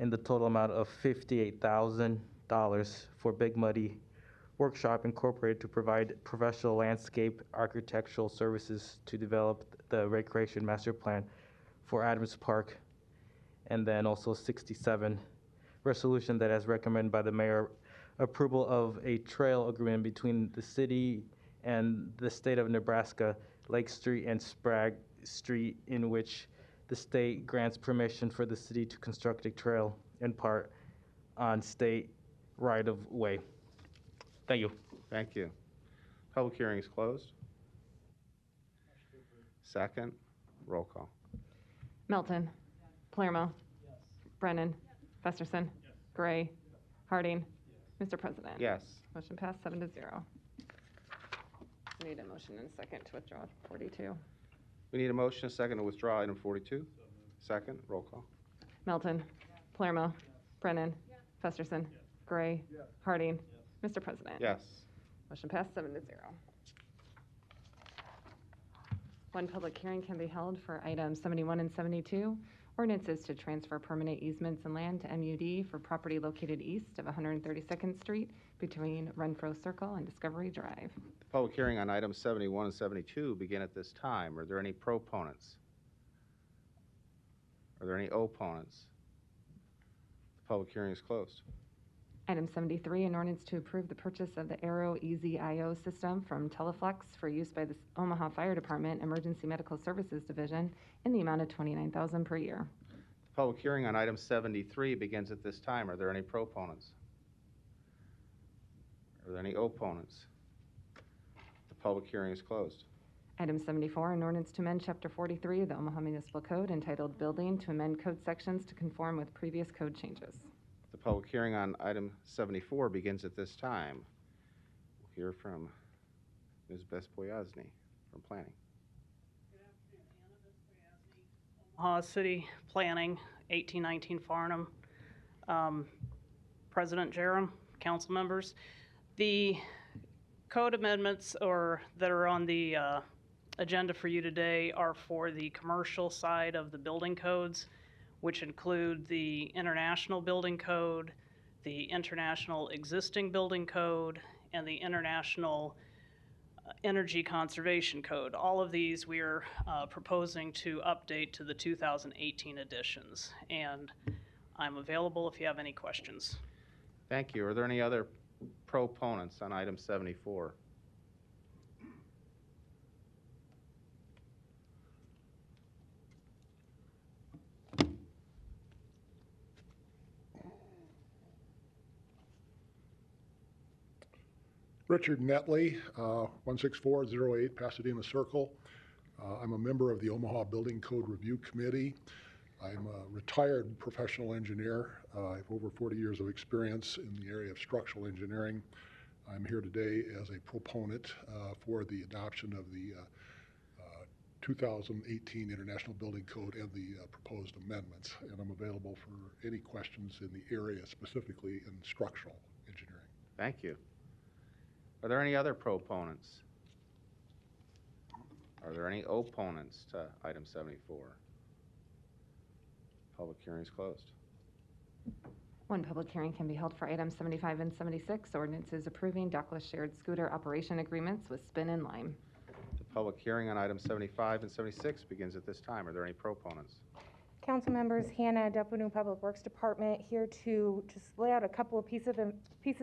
in the total amount of $58,000 for Big Muddy Workshop Incorporated to provide professional landscape architectural services to develop the recreation master plan for Adams Park. And then also 67, resolution that as recommended by the mayor, approval of a trail agreement between the city and the state of Nebraska, Lake Street and Sprague Street, in which the state grants permission for the city to construct a trail in part on state right-of-way. Thank you. Thank you. Public hearing is closed. Second, roll call. Melton. Palermo. Brennan. Festerson. Gray. Harding. Mr. President. Yes. Motion passed 7-0. Need a motion and a second to withdraw 42. We need a motion, and a second to withdraw item 42. Second, roll call. Melton. Palermo. Brennan. Festerson. Gray. Harding. Mr. President. Yes. Motion passed 7-0. One public hearing can be held for items 71 and 72, ordinances to transfer permanent easements and land to MUD for property located east of 132nd Street between Renfro Circle and Discovery Drive. The public hearing on items 71 and 72 begin at this time. Are there any proponents? Are there any opponents? The public hearing is closed. Item 73, an ordinance to approve the purchase of the Aero Easy IO system from Teleflex for use by the Omaha Fire Department Emergency Medical Services Division in the amount of $29,000 per year. The public hearing on item 73 begins at this time. Are there any proponents? Are there any opponents? The public hearing is closed. Item 74, an ordinance to amend Chapter 43 of the Omaha Municipal Code entitled Building to amend code sections to conform with previous code changes. The public hearing on item 74 begins at this time. We'll hear from Ms. Bespoyazny from Planning. Omaha City Planning, 1819 Farnham. President Jerem, council members. The code amendments that are on the agenda for you today are for the commercial side of the building codes, which include the International Building Code, the International Existing Building Code, and the International Energy Conservation Code. All of these we are proposing to update to the 2018 editions, and I'm available if you have any questions. Thank you. Are there any other proponents on item 74? Richard Netley, 16408 Pasadena Circle. I'm a member of the Omaha Building Code Review Committee. I'm a retired professional engineer. I have over 40 years of experience in the area of structural engineering. I'm here today as a proponent for the adoption of the 2018 International Building Code and the proposed amendments. And I'm available for any questions in the area, specifically in structural engineering. Thank you. Are there any other proponents? Are there any opponents to item 74? Public hearing is closed. One public hearing can be held for items 75 and 76, ordinances approving dockless shared scooter operation agreements with Spin and Lime. The public hearing on items 75 and 76 begins at this time. Are there any proponents? Council members, Hannah, Deputy Public Works Department, here to just lay out a couple of pieces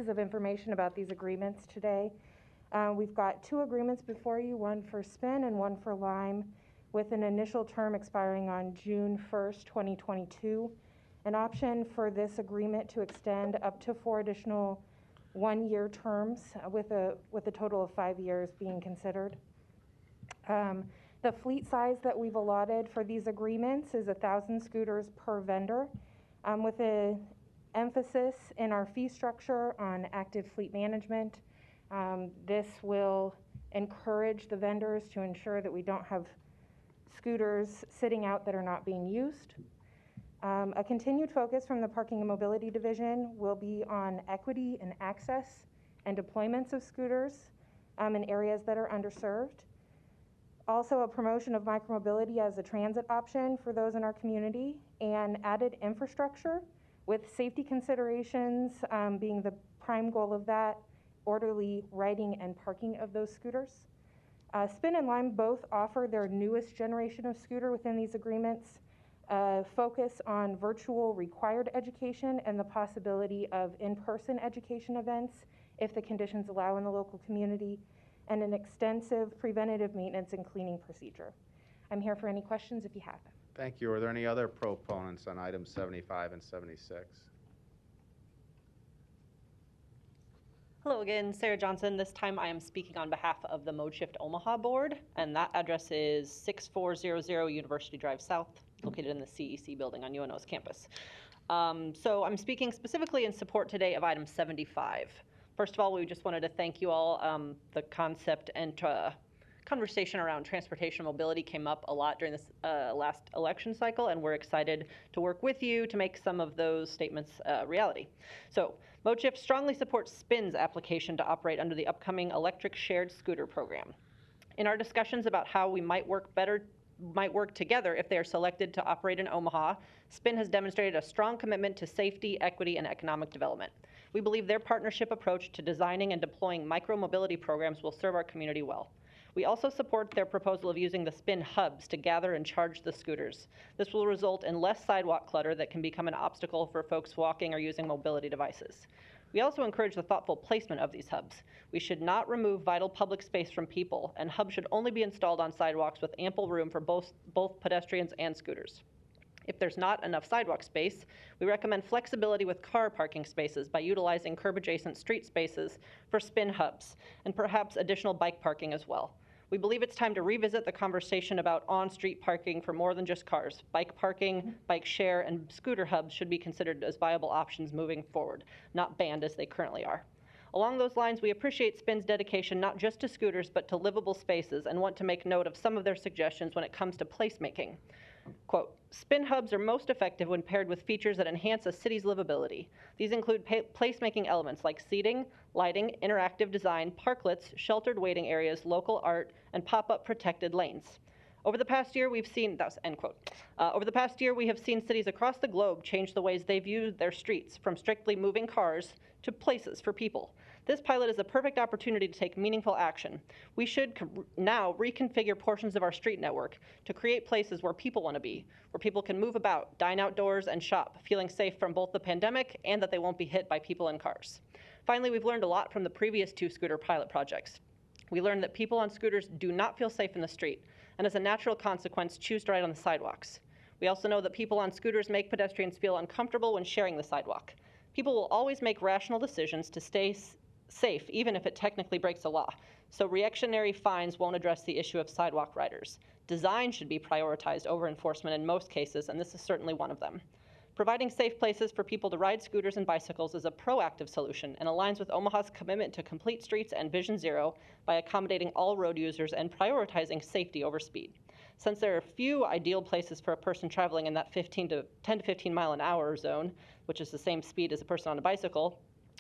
of information about these agreements today. We've got two agreements before you, one for Spin and one for Lime, with an initial term expiring on June 1st, 2022. An option for this agreement to extend up to 4 additional one-year terms with a total of 5 years being considered. The fleet size that we've allotted for these agreements is 1,000 scooters per vendor, with an emphasis in our fee structure on active fleet management. This will encourage the vendors to ensure that we don't have scooters sitting out that are not being used. A continued focus from the Parking and Mobility Division will be on equity and access and deployments of scooters in areas that are underserved. Also, a promotion of micromobility as a transit option for those in our community, and added infrastructure with safety considerations being the prime goal of that, orderly riding and parking of those scooters. Spin and Lime both offer their newest generation of scooter within these agreements, focus on virtual required education and the possibility of in-person education events if the conditions allow in the local community, and an extensive preventative maintenance and cleaning procedure. I'm here for any questions if you have them. Thank you. Are there any other proponents on items 75 and 76? Hello again, Sarah Johnson. This time I am speaking on behalf of the ModeShift Omaha board, and that address is 6400 University Drive South, located in the CEC building on UNO's campus. So I'm speaking specifically in support today of item 75. First of all, we just wanted to thank you all. The concept and conversation around transportation mobility came up a lot during this last election cycle, and we're excited to work with you to make some of those statements reality. So ModeShift strongly supports Spin's application to operate under the upcoming electric shared scooter program. In our discussions about how we might work together if they are selected to operate in Omaha, Spin has demonstrated a strong commitment to safety, equity, and economic development. We believe their partnership approach to designing and deploying micro-mobility programs will serve our community well. We also support their proposal of using the spin hubs to gather and charge the scooters. This will result in less sidewalk clutter that can become an obstacle for folks walking or using mobility devices. We also encourage the thoughtful placement of these hubs. We should not remove vital public space from people, and hubs should only be installed on sidewalks with ample room for both pedestrians and scooters. If there's not enough sidewalk space, we recommend flexibility with car parking spaces by utilizing curb-adjacent street spaces for spin hubs, and perhaps additional bike parking as well. We believe it's time to revisit the conversation about on-street parking for more than just cars. Bike parking, bike share, and scooter hubs should be considered as viable options moving forward, not banned as they currently are. Along those lines, we appreciate Spin's dedication not just to scooters, but to livable spaces, and want to make note of some of their suggestions when it comes to placemaking. Quote, spin hubs are most effective when paired with features that enhance a city's livability. These include placemaking elements like seating, lighting, interactive design, parklets, sheltered waiting areas, local art, and pop-up protected lanes. Over the past year, we've seen, that's end quote. Over the past year, we have seen cities across the globe change the ways they view their streets, from strictly moving cars to places for people. This pilot is a perfect opportunity to take meaningful action. We should now reconfigure portions of our street network to create places where people want to be, where people can move about, dine outdoors, and shop, feeling safe from both the pandemic and that they won't be hit by people in cars. Finally, we've learned a lot from the previous 2 scooter pilot projects. We learned that people on scooters do not feel safe in the street, and as a natural consequence, choose to ride on the sidewalks. We also know that people on scooters make pedestrians feel uncomfortable when sharing the sidewalk. People will always make rational decisions to stay safe, even if it technically breaks a law. So reactionary fines won't address the issue of sidewalk riders. Design should be prioritized over enforcement in most cases, and this is certainly one of them. Providing safe places for people to ride scooters and bicycles is a proactive solution and aligns with Omaha's commitment to complete streets and Vision Zero by accommodating all road users and prioritizing safety over speed. Since there are few ideal places for a person traveling in that 10 to 15 mile an hour zone, which is the same speed as a person on a bicycle,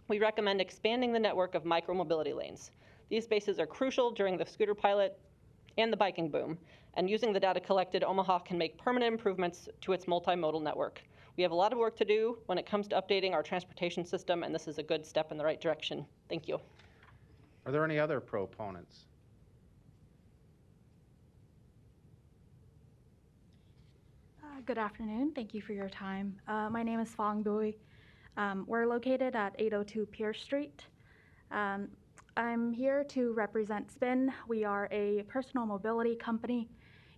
we recommend expanding the network of micro-mobility lanes. These spaces are crucial during the scooter pilot and the biking boom, and using the data collected, Omaha can make permanent improvements to its multimodal network. We have a lot of work to do when it comes to updating our transportation system, and this is a good step in the right direction. Thank you. Are there any other proponents? Good afternoon. Thank you for your time. My name is Fong Bui. We're located at 802 Pierce Street. I'm here to represent Spin. We are a personal mobility company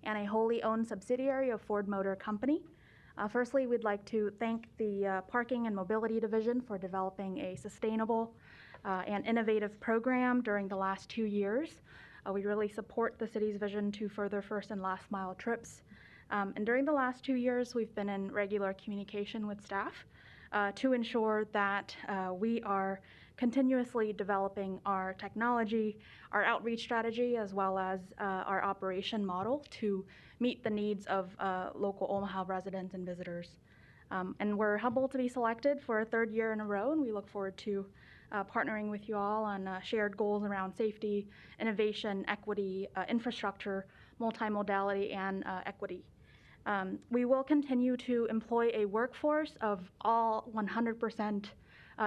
and a wholly owned subsidiary of Ford Motor Company. Firstly, we'd like to thank the Parking and Mobility Division for developing a sustainable and innovative program during the last 2 years. We really support the city's vision to further first and last mile trips. And during the last 2 years, we've been in regular communication with staff to ensure that we are continuously developing our technology, our outreach strategy, as well as our operation model to meet the needs of local Omaha residents and visitors. And we're humbled to be selected for a 3rd year in a row, and we look forward to partnering with you all on shared goals around safety, innovation, equity, infrastructure, multimodality, and equity. We will continue to employ a workforce of all 100%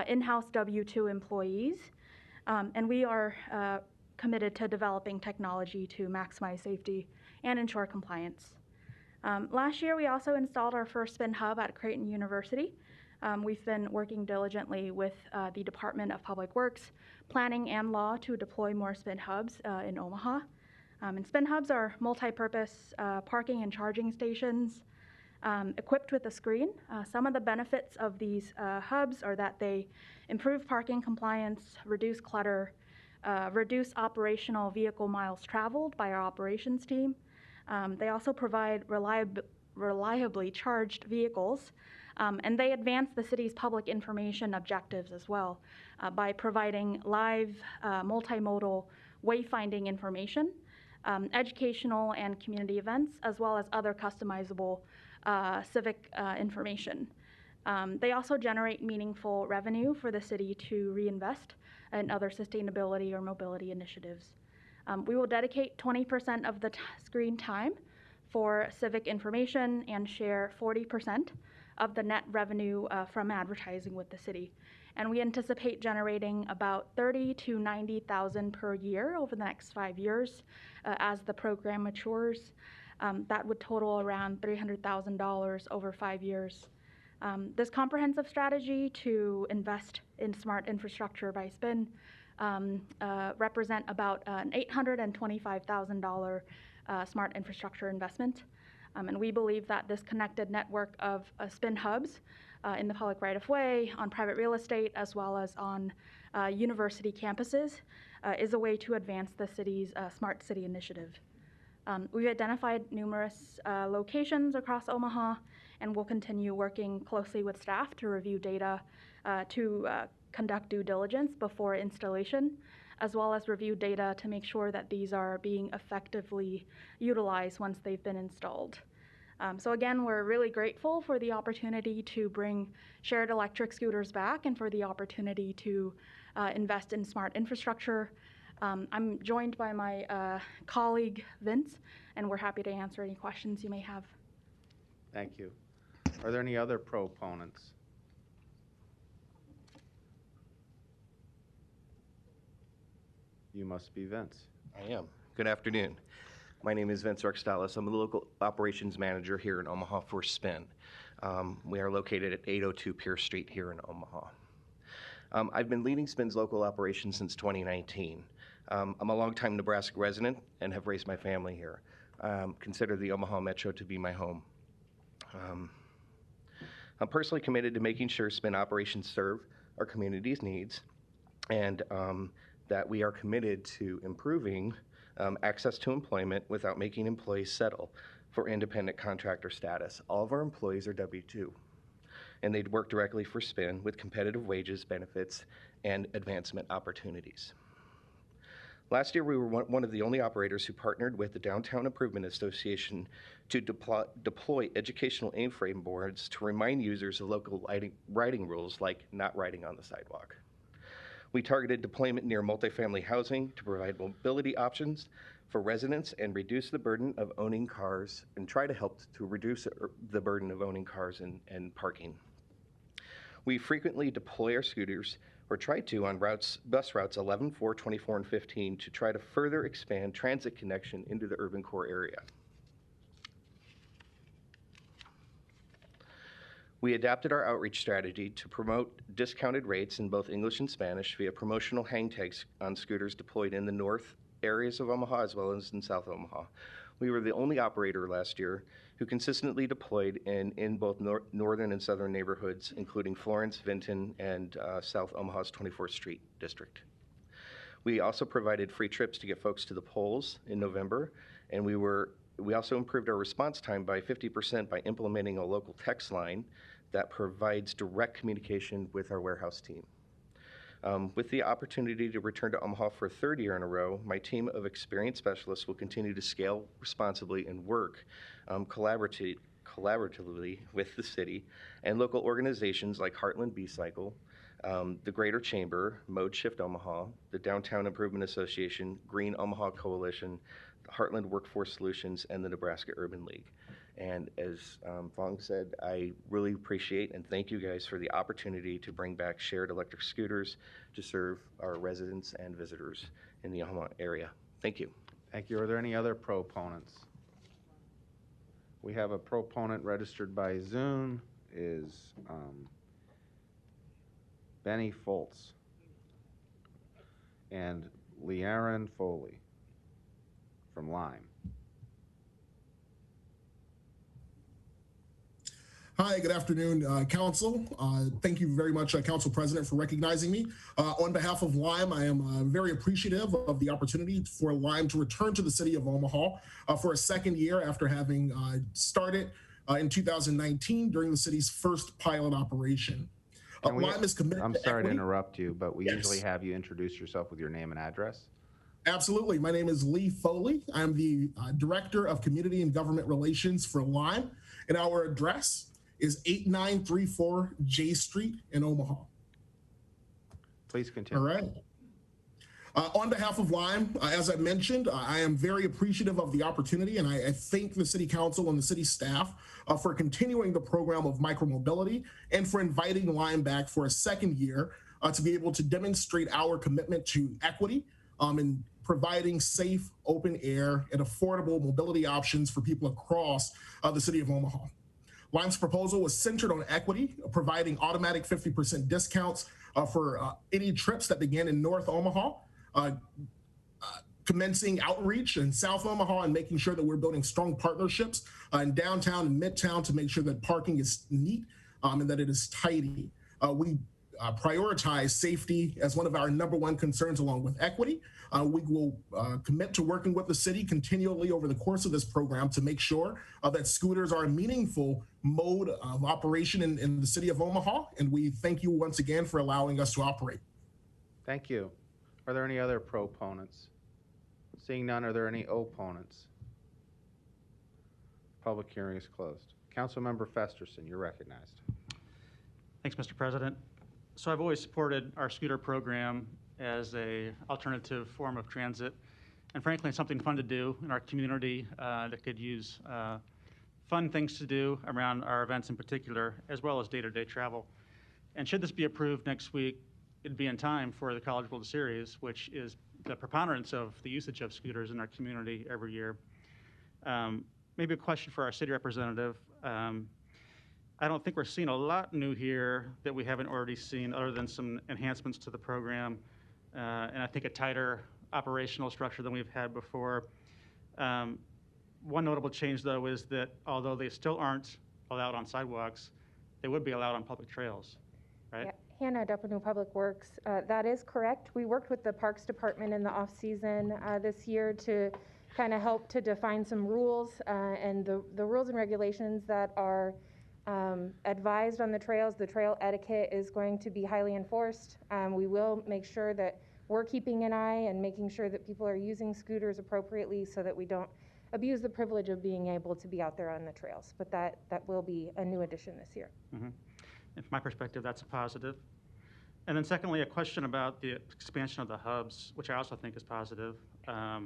in-house W-2 employees, and we are committed to developing technology to maximize safety and ensure compliance. Last year, we also installed our first Spin Hub at Creighton University. We've been working diligently with the Department of Public Works, Planning, and Law to deploy more Spin Hubs in Omaha. And Spin Hubs are multi-purpose parking and charging stations equipped with a screen. Some of the benefits of these hubs are that they improve parking compliance, reduce clutter, reduce operational vehicle miles traveled by our operations team. They also provide reliably charged vehicles, and they advance the city's public information objectives as well by providing live multimodal wayfinding information, educational and community events, as well as other customizable civic information. They also generate meaningful revenue for the city to reinvest in other sustainability or mobility initiatives. We will dedicate 20% of the screen time for civic information and share 40% of the net revenue from advertising with the city. and we anticipate generating about 30 to 90,000 per year over the next 5 years as the program matures. That would total around $300,000 over 5 years. This comprehensive strategy to invest in smart infrastructure by SPIN represent about an $825,000 smart infrastructure investment. And we believe that this connected network of SPIN hubs in the public right-of-way, on private real estate, as well as on university campuses is a way to advance the city's smart city initiative. We've identified numerous locations across Omaha, and we'll continue working closely with staff to review data to conduct due diligence before installation, as well as review data to make sure that these are being effectively utilized once they've been installed. So again, we're really grateful for the opportunity to bring shared electric scooters back and for the opportunity to invest in smart infrastructure. I'm joined by my colleague, Vince, and we're happy to answer any questions you may have. Thank you. Are there any other proponents? You must be Vince. I am. Good afternoon. My name is Vince Rextalis. I'm the local operations manager here in Omaha for SPIN. We are located at 802 Pierce Street here in Omaha. I've been leading SPIN's local operations since 2019. I'm a longtime Nebraska resident and have raised my family here. Consider the Omaha Metro to be my home. I'm personally committed to making sure SPIN operations serve our community's needs, and that we are committed to improving access to employment without making employees settle for independent contractor status. All of our employees are W-2, and they'd work directly for SPIN with competitive wages, benefits, and advancement opportunities. Last year, we were one of the only operators who partnered with the Downtown Improvement Association to deploy educational A-frame boards to remind users of local riding rules like not riding on the sidewalk. We targeted deployment near multifamily housing to provide mobility options for residents and reduce the burden of owning cars, and try to help to reduce the burden of owning cars and parking. We frequently deploy our scooters, or try to, on bus routes 11, 4, 24, and 15 to try to further expand transit connection into the urban core area. We adapted our outreach strategy to promote discounted rates in both English and Spanish via promotional hang tags on scooters deployed in the north areas of Omaha as well as in South Omaha. We were the only operator last year who consistently deployed in both northern and southern neighborhoods, including Florence, Vinton, and South Omaha's 24th Street district. We also provided free trips to get folks to the polls in November, and we also improved our response time by 50% by implementing a local text line that provides direct communication with our warehouse team. With the opportunity to return to Omaha for a third year in a row, my team of experienced specialists will continue to scale responsibly and work collaboratively with the city and local organizations like Heartland B-Cycle, the Greater Chamber, Mode Shift Omaha, the Downtown Improvement Association, Green Omaha Coalition, the Heartland Workforce Solutions, and the Nebraska Urban League. And as Fong said, I really appreciate and thank you guys for the opportunity to bring back shared electric scooters to serve our residents and visitors in the Omaha area. Thank you. Thank you. Are there any other proponents? We have a proponent registered by Zune, is Benny Foltz and Learon Foley from Lime. Hi, good afternoon, Council. Thank you very much, Council President, for recognizing me. On behalf of Lime, I am very appreciative of the opportunity for Lime to return to the city of Omaha for a second year after having started in 2019 during the city's first pilot operation. Lime is committed I'm to sorry to equity. interrupt you, but we Yes. usually have you introduce yourself with your name and address. Absolutely. My name is Lee Foley. I'm the Director of Community and Government Relations for Lime, and our address is 8934 J Street in Omaha. Please continue. All right. On behalf of Lime, as I mentioned, I am very appreciative of the opportunity, and I thank the City Council and the city staff for continuing the program of micromobility and for inviting Lime back for a second year to be able to demonstrate our commitment to equity and providing safe, open air, and affordable mobility options for people across the city of Omaha. Lime's proposal was centered on equity, providing automatic 50% discounts for any trips that began in North Omaha, commencing outreach in South Omaha, and making sure that we're building strong partnerships in downtown and Midtown to make sure that parking is neat and that it is tidy. We prioritize safety as one of our #1 concerns, along with equity. We will commit to working with the city continually over the course of this program to make sure that scooters are a meaningful mode of operation in the city of Omaha. And we thank you once again for allowing us to operate. Thank you. Are there any other proponents? Seeing none, are there any opponents? Public hearing is closed. Councilmember Festerson, you're recognized. Thanks, Mr. President. So I've always supported our scooter program as a alternative form of transit, and frankly, something fun to do in our community that could use fun things to do around our events in particular, as well as day-to-day travel. And should this be approved next week, it'd be in time for the College World Series, which is the preponderance of the usage of scooters in our community every year. Maybe a question for our city representative. I don't think we're seeing a lot new here that we haven't already seen, other than some enhancements to the program, and I think a tighter operational structure than we've had before. One notable change, though, is that although they still aren't allowed on sidewalks, they would be allowed on public trails, right? Yeah. Hannah, Deputy Public Works. That is correct. We worked with the Parks Department in the off-season this year to kind of help to define some rules, and the rules and regulations that are advised on the trails. The trail etiquette is going to be highly enforced. We will make sure that we're keeping an eye and making sure that people are using scooters appropriately so that we don't abuse the privilege of being able to be out there on the trails. But that will be a new addition this year. Mm-hmm. And from my perspective, that's a positive. And then secondly, a question about the expansion of the hubs, which I also think is positive. I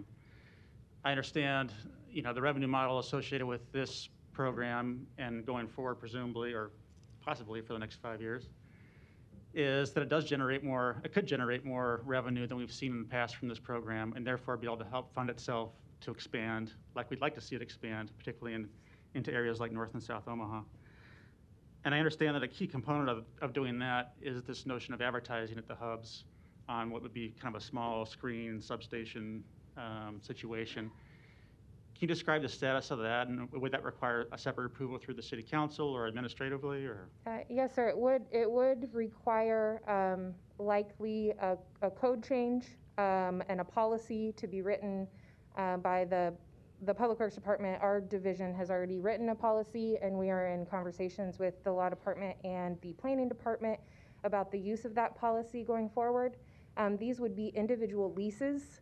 understand, the revenue model associated with this program and going forward, presumably, or possibly for the next 5 years, is that it could generate more revenue than we've seen in the past from this program, and therefore be able to help fund itself to expand like we'd like to see it expand, particularly into areas like North and South Omaha. And I understand that a key component of doing that is this notion of advertising at the hubs on what would be kind of a small screen substation situation. Can you describe the status of that, and would that require a separate approval through the city council or administratively, or? Yes, sir. It would require likely a code change and a policy to be written by the Public Works Department. Our division has already written a policy, and we are in conversations with the Law Department and the Planning Department about the use of that policy going forward. These would be individual leases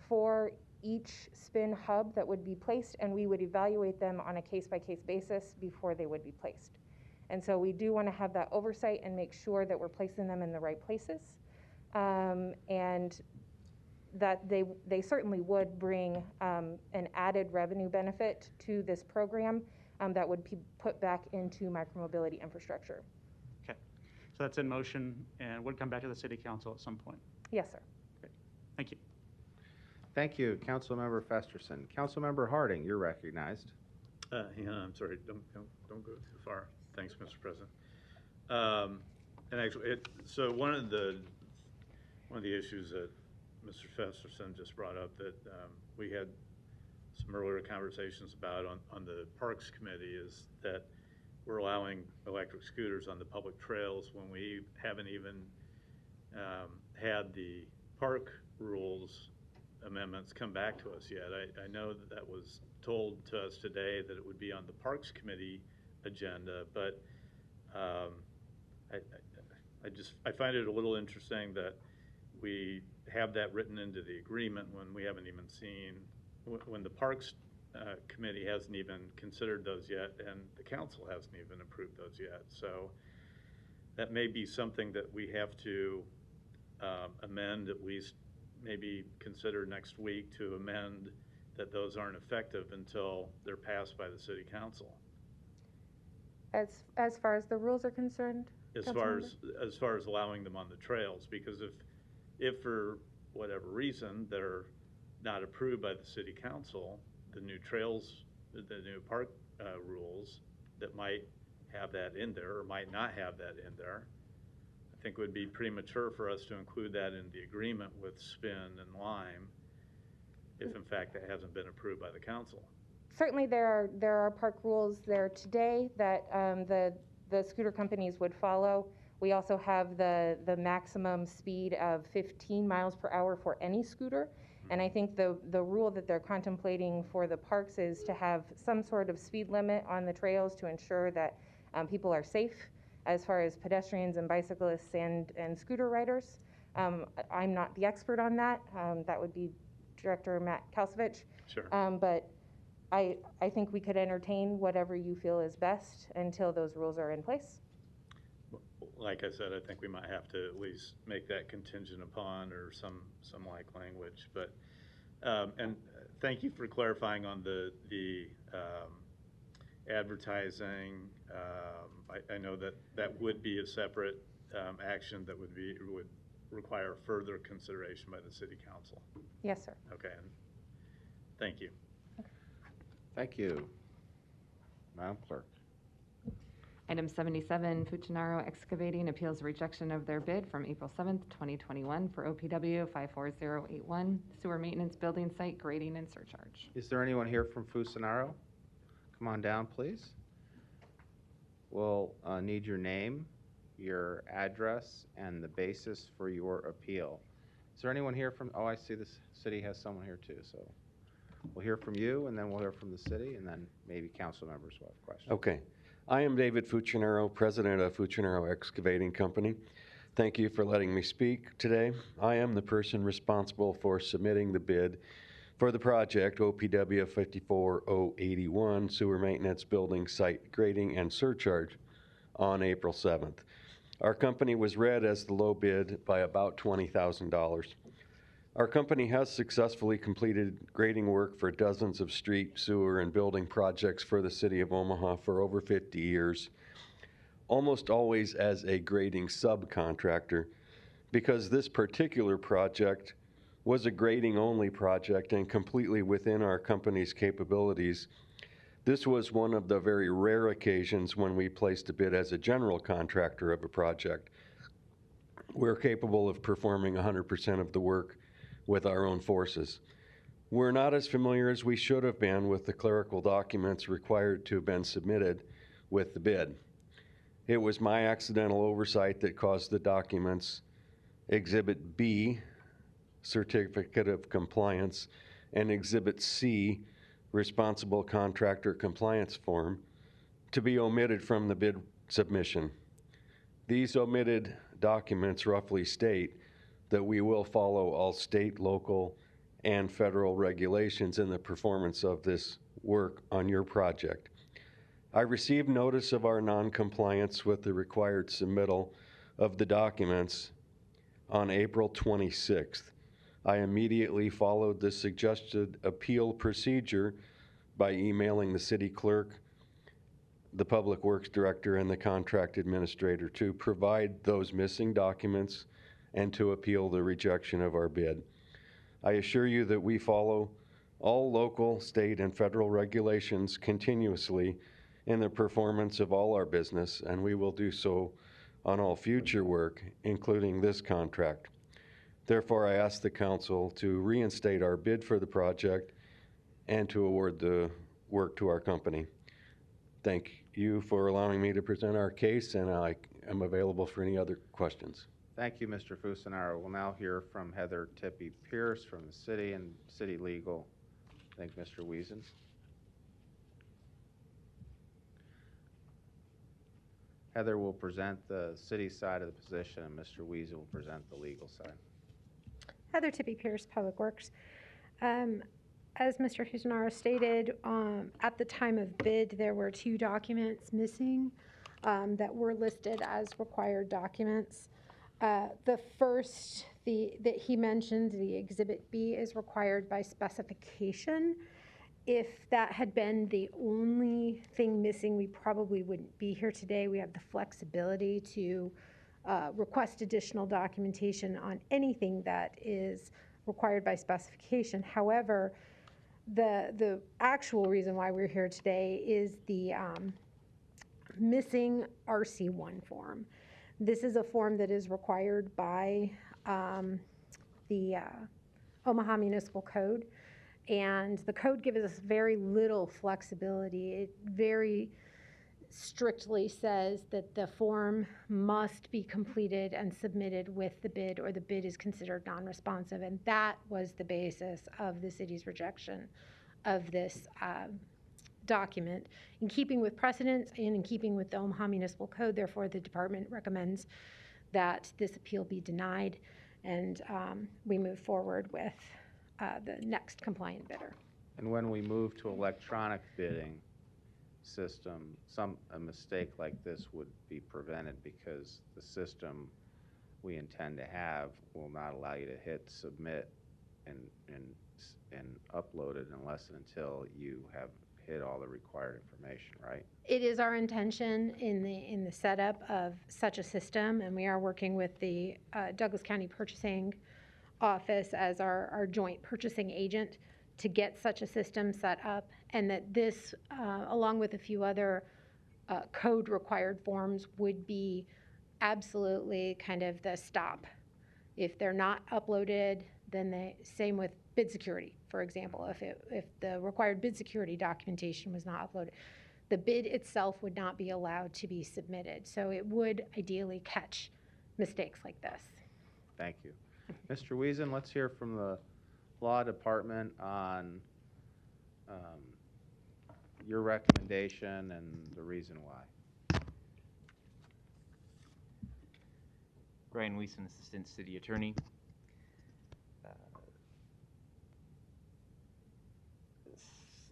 for each spin hub that would be placed, and we would evaluate them on a case-by-case basis before they would be placed. And so we do want to have that oversight and make sure that we're placing them in the right places, and that they certainly would bring an added revenue benefit to this program that would be put back into micromobility infrastructure. Okay, so that's in motion and would come back to the city council at some point. Yes, sir. Okay. Thank you. Thank you, Councilmember Festerson. Councilmember Harding, you're recognized. Hang on, I'm sorry, don't go too far. Thanks, Mr. President. And actually, so one of the issues that Mr. Festerson just brought up that we had some earlier conversations about on the Parks Committee is that we're allowing electric scooters on the public trails when we haven't even had the park rules amendments come back to us yet. I know that was told to us today that it would be on the Parks Committee agenda, but I find it a little interesting that we have that written into the agreement when we haven't even seen, when the Parks Committee hasn't even considered those yet, and the council hasn't even approved those yet. So that may be something that we have to amend, at least maybe consider next week to amend that those aren't effective until they're passed by the city council. As far as the rules are concerned? as far as allowing them on the trails, because if for whatever reason they're not approved by the city council, the new trails, the new park rules that might have that in there or might not have that in there, I think it would be premature for us to include that in the agreement with Spin and Lime if in fact that hasn't been approved by the council. Certainly there are park rules there today that the scooter companies would follow. We also have the maximum speed of 15 miles per hour for any scooter. And I think the rule that they're contemplating for the parks is to have some sort of speed limit on the trails to ensure that people are safe as far as pedestrians and bicyclists and scooter riders. I'm not the expert on that. That would be Director Matt Kalsevich. Sure. But I think we could entertain whatever you feel is best until those rules are in place. Like I said, I think we might have to at least make that contingent upon or some like language. But and thank you for clarifying on the advertising. I know that would be a separate action that would require further consideration by the city council. Yes, sir. Okay. Thank you. Thank you. Madam Clerk. Item 77, Fuchinaro Excavating appeals rejection of their bid from April 7th, 2021 for OPW 54081, sewer maintenance building site grading and surcharge. Is there anyone here from Fuchinaro? Come on down, please. We'll need your name, your address, and the basis for your appeal. Is there anyone here from, oh, I see this city has someone here too, so we'll hear from you, and then we'll hear from the city, and then maybe council members will have questions. Okay. I am David Fuchinaro, president of Fuchinaro Excavating Company. Thank you for letting me speak today. I am the person responsible for submitting the bid for the project OPW 54081 sewer maintenance building site grading and surcharge on April 7th. Our company was read as the low bid by about $20,000. Our company has successfully completed grading work for dozens of street, sewer, and building projects for the city of Omaha for over 50 years, almost always as a grading subcontractor, because this particular project was a grading-only project and completely within our company's capabilities. This was one of the very rare occasions when we placed a bid as a general contractor of a project. We're capable of performing 100% of the work with our own forces. We're not as familiar as we should have been with the clerical documents required to have been submitted with the bid. It was my accidental oversight that caused the documents, Exhibit B, Certificate of Compliance, and Exhibit C, Responsible Contractor Compliance Form, to be omitted from the bid submission. These omitted documents roughly state that we will follow all state, local, and federal regulations in the performance of this work on your project. I received notice of our non-compliance with the required submittal of the documents on April 26th. I immediately followed the suggested appeal procedure by emailing the city clerk, the public works director, and the contract administrator to provide those missing documents and to appeal the rejection of our bid. I assure you that we follow all local, state, and federal regulations continuously in the performance of all our business, and we will do so on all future work, including this contract. Therefore, I ask the council to reinstate our bid for the project and to award the work to our company. Thank you for allowing me to present our case, and I am available for any other questions. Thank you, Mr. Fuchinaro. We'll now hear from Heather Tippy Pierce from the city and city legal. Thank Mr. Wiesen. Heather will present the city side of the position, and Mr. Wiesen will present the legal side. Heather Tippy Pierce, Public Works. As Mr. Fuchinaro stated, at the time of bid, there were 2 documents missing that were listed as required documents. The first, that he mentioned, the Exhibit B, is required by specification, If that had been the only thing missing, we probably wouldn't be here today. We have the flexibility to request additional documentation on anything that is required by specification. However, the actual reason why we're here today is the missing RC1 form. This is a form that is required by the Omaha Municipal Code, and the code gives us very little flexibility. It very strictly says that the form must be completed and submitted with the bid, or the bid is considered non-responsive, and that was the basis of the city's rejection of this document. In keeping with precedents and in keeping with the Omaha Municipal Code, therefore, the department recommends that this appeal be denied, and we move forward with the next compliant bidder. And when we move to electronic bidding system, a mistake like this would be prevented, because the system we intend to have will not allow you to hit submit and upload it unless and until you have hit all the required information, right? It is our intention in the setup of such a system, and we are working with the Douglas County Purchasing Office as our joint purchasing agent to get such a system set up, and that this, along with a few other code required forms, would be absolutely kind of the stop. If they're not uploaded, then same with bid security, for example. If the required bid security documentation was not uploaded, the bid itself would not be allowed to be submitted. So it would ideally catch mistakes like this. Thank you. Mr. Wiesen, let's hear from the Law Department on your recommendation and the reason why. Brian Wiesen, Assistant City Attorney.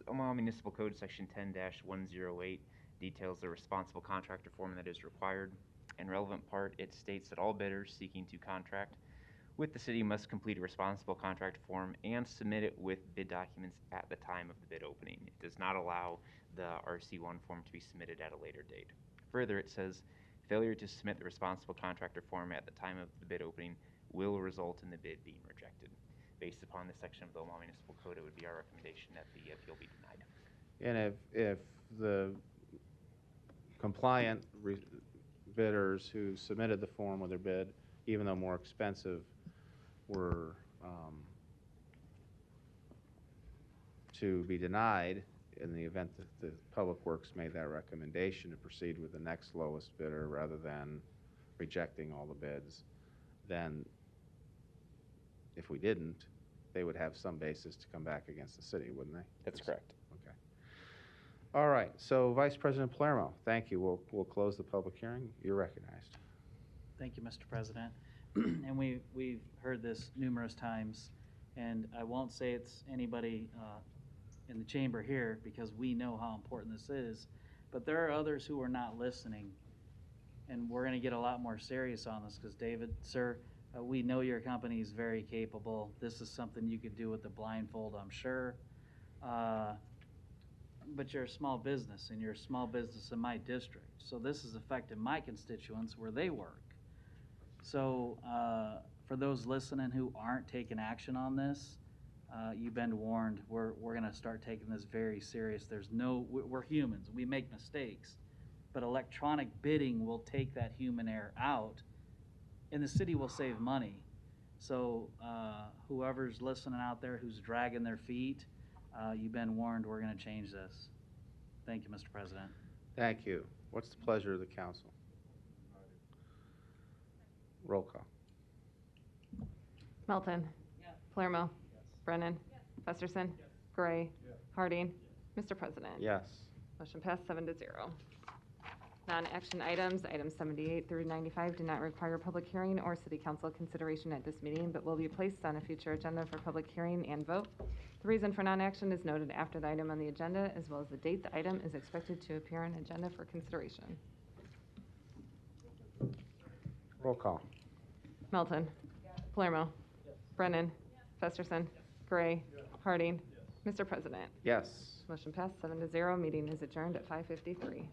Omaha Municipal Code Section 10-108 details the responsible contractor form that is required. In relevant part, it states that all bidders seeking to contract with the city must complete a responsible contract form and submit it with bid documents at the time of the bid opening. It does not allow the RC1 form to be submitted at a later date. Further, it says failure to submit the responsible contractor form at the time of the bid opening will result in the bid being rejected. Based upon this section of the Omaha Municipal Code, it would be our recommendation that the appeal be denied. And if the compliant bidders who submitted the form with their bid, even though more expensive, were to be denied, in the event that the Public Works made that recommendation to proceed with the next lowest bidder rather than rejecting all the bids, then if we didn't, they would have some basis to come back against the city, wouldn't they? That's correct. Okay. All right. So, Vice President Palermo, thank you. We'll close the public hearing. You're recognized. Thank you, Mr. President. And we've heard this numerous times, and I won't say it's anybody in the chamber here, because we know how important this is, but there are others who are not listening, and we're going to get a lot more serious on this, because David, sir, we know your company is very capable. This is something you could do with the blindfold, I'm sure. But you're a small business, and you're a small business in my district. So this is affecting my constituents where they work. So for those listening who aren't taking action on this, you've been warned. We're going to start taking this very serious. We're humans. We make mistakes. But electronic bidding will take that human error out, and the city will save money. So whoever's listening out there who's dragging their feet, you've been warned. We're going to change this. Thank you, Mr. President. Thank you. What's the pleasure of the council? Roll call. Melton. Yes. Palermo. Yes. Brennan. Yes. Festerson. Yes. Gray. Yes. Harding. Yes. Mr. President. Yes. Motion passed 7-0. Non-action items, items 78 through 95, do not require public hearing or city council consideration at this meeting, but will be placed on a future agenda for public hearing and vote. The reason for non-action is noted after the item on the agenda, as well as the date the item is expected to appear on agenda for consideration. Roll call. Melton. Yes. Palermo. Yes. Brennan. Yes. Festerson. Yes. Gray. Yes. Harding. Yes. Mr. President. Yes. Motion passed 7-0. Meeting is adjourned at 5:53.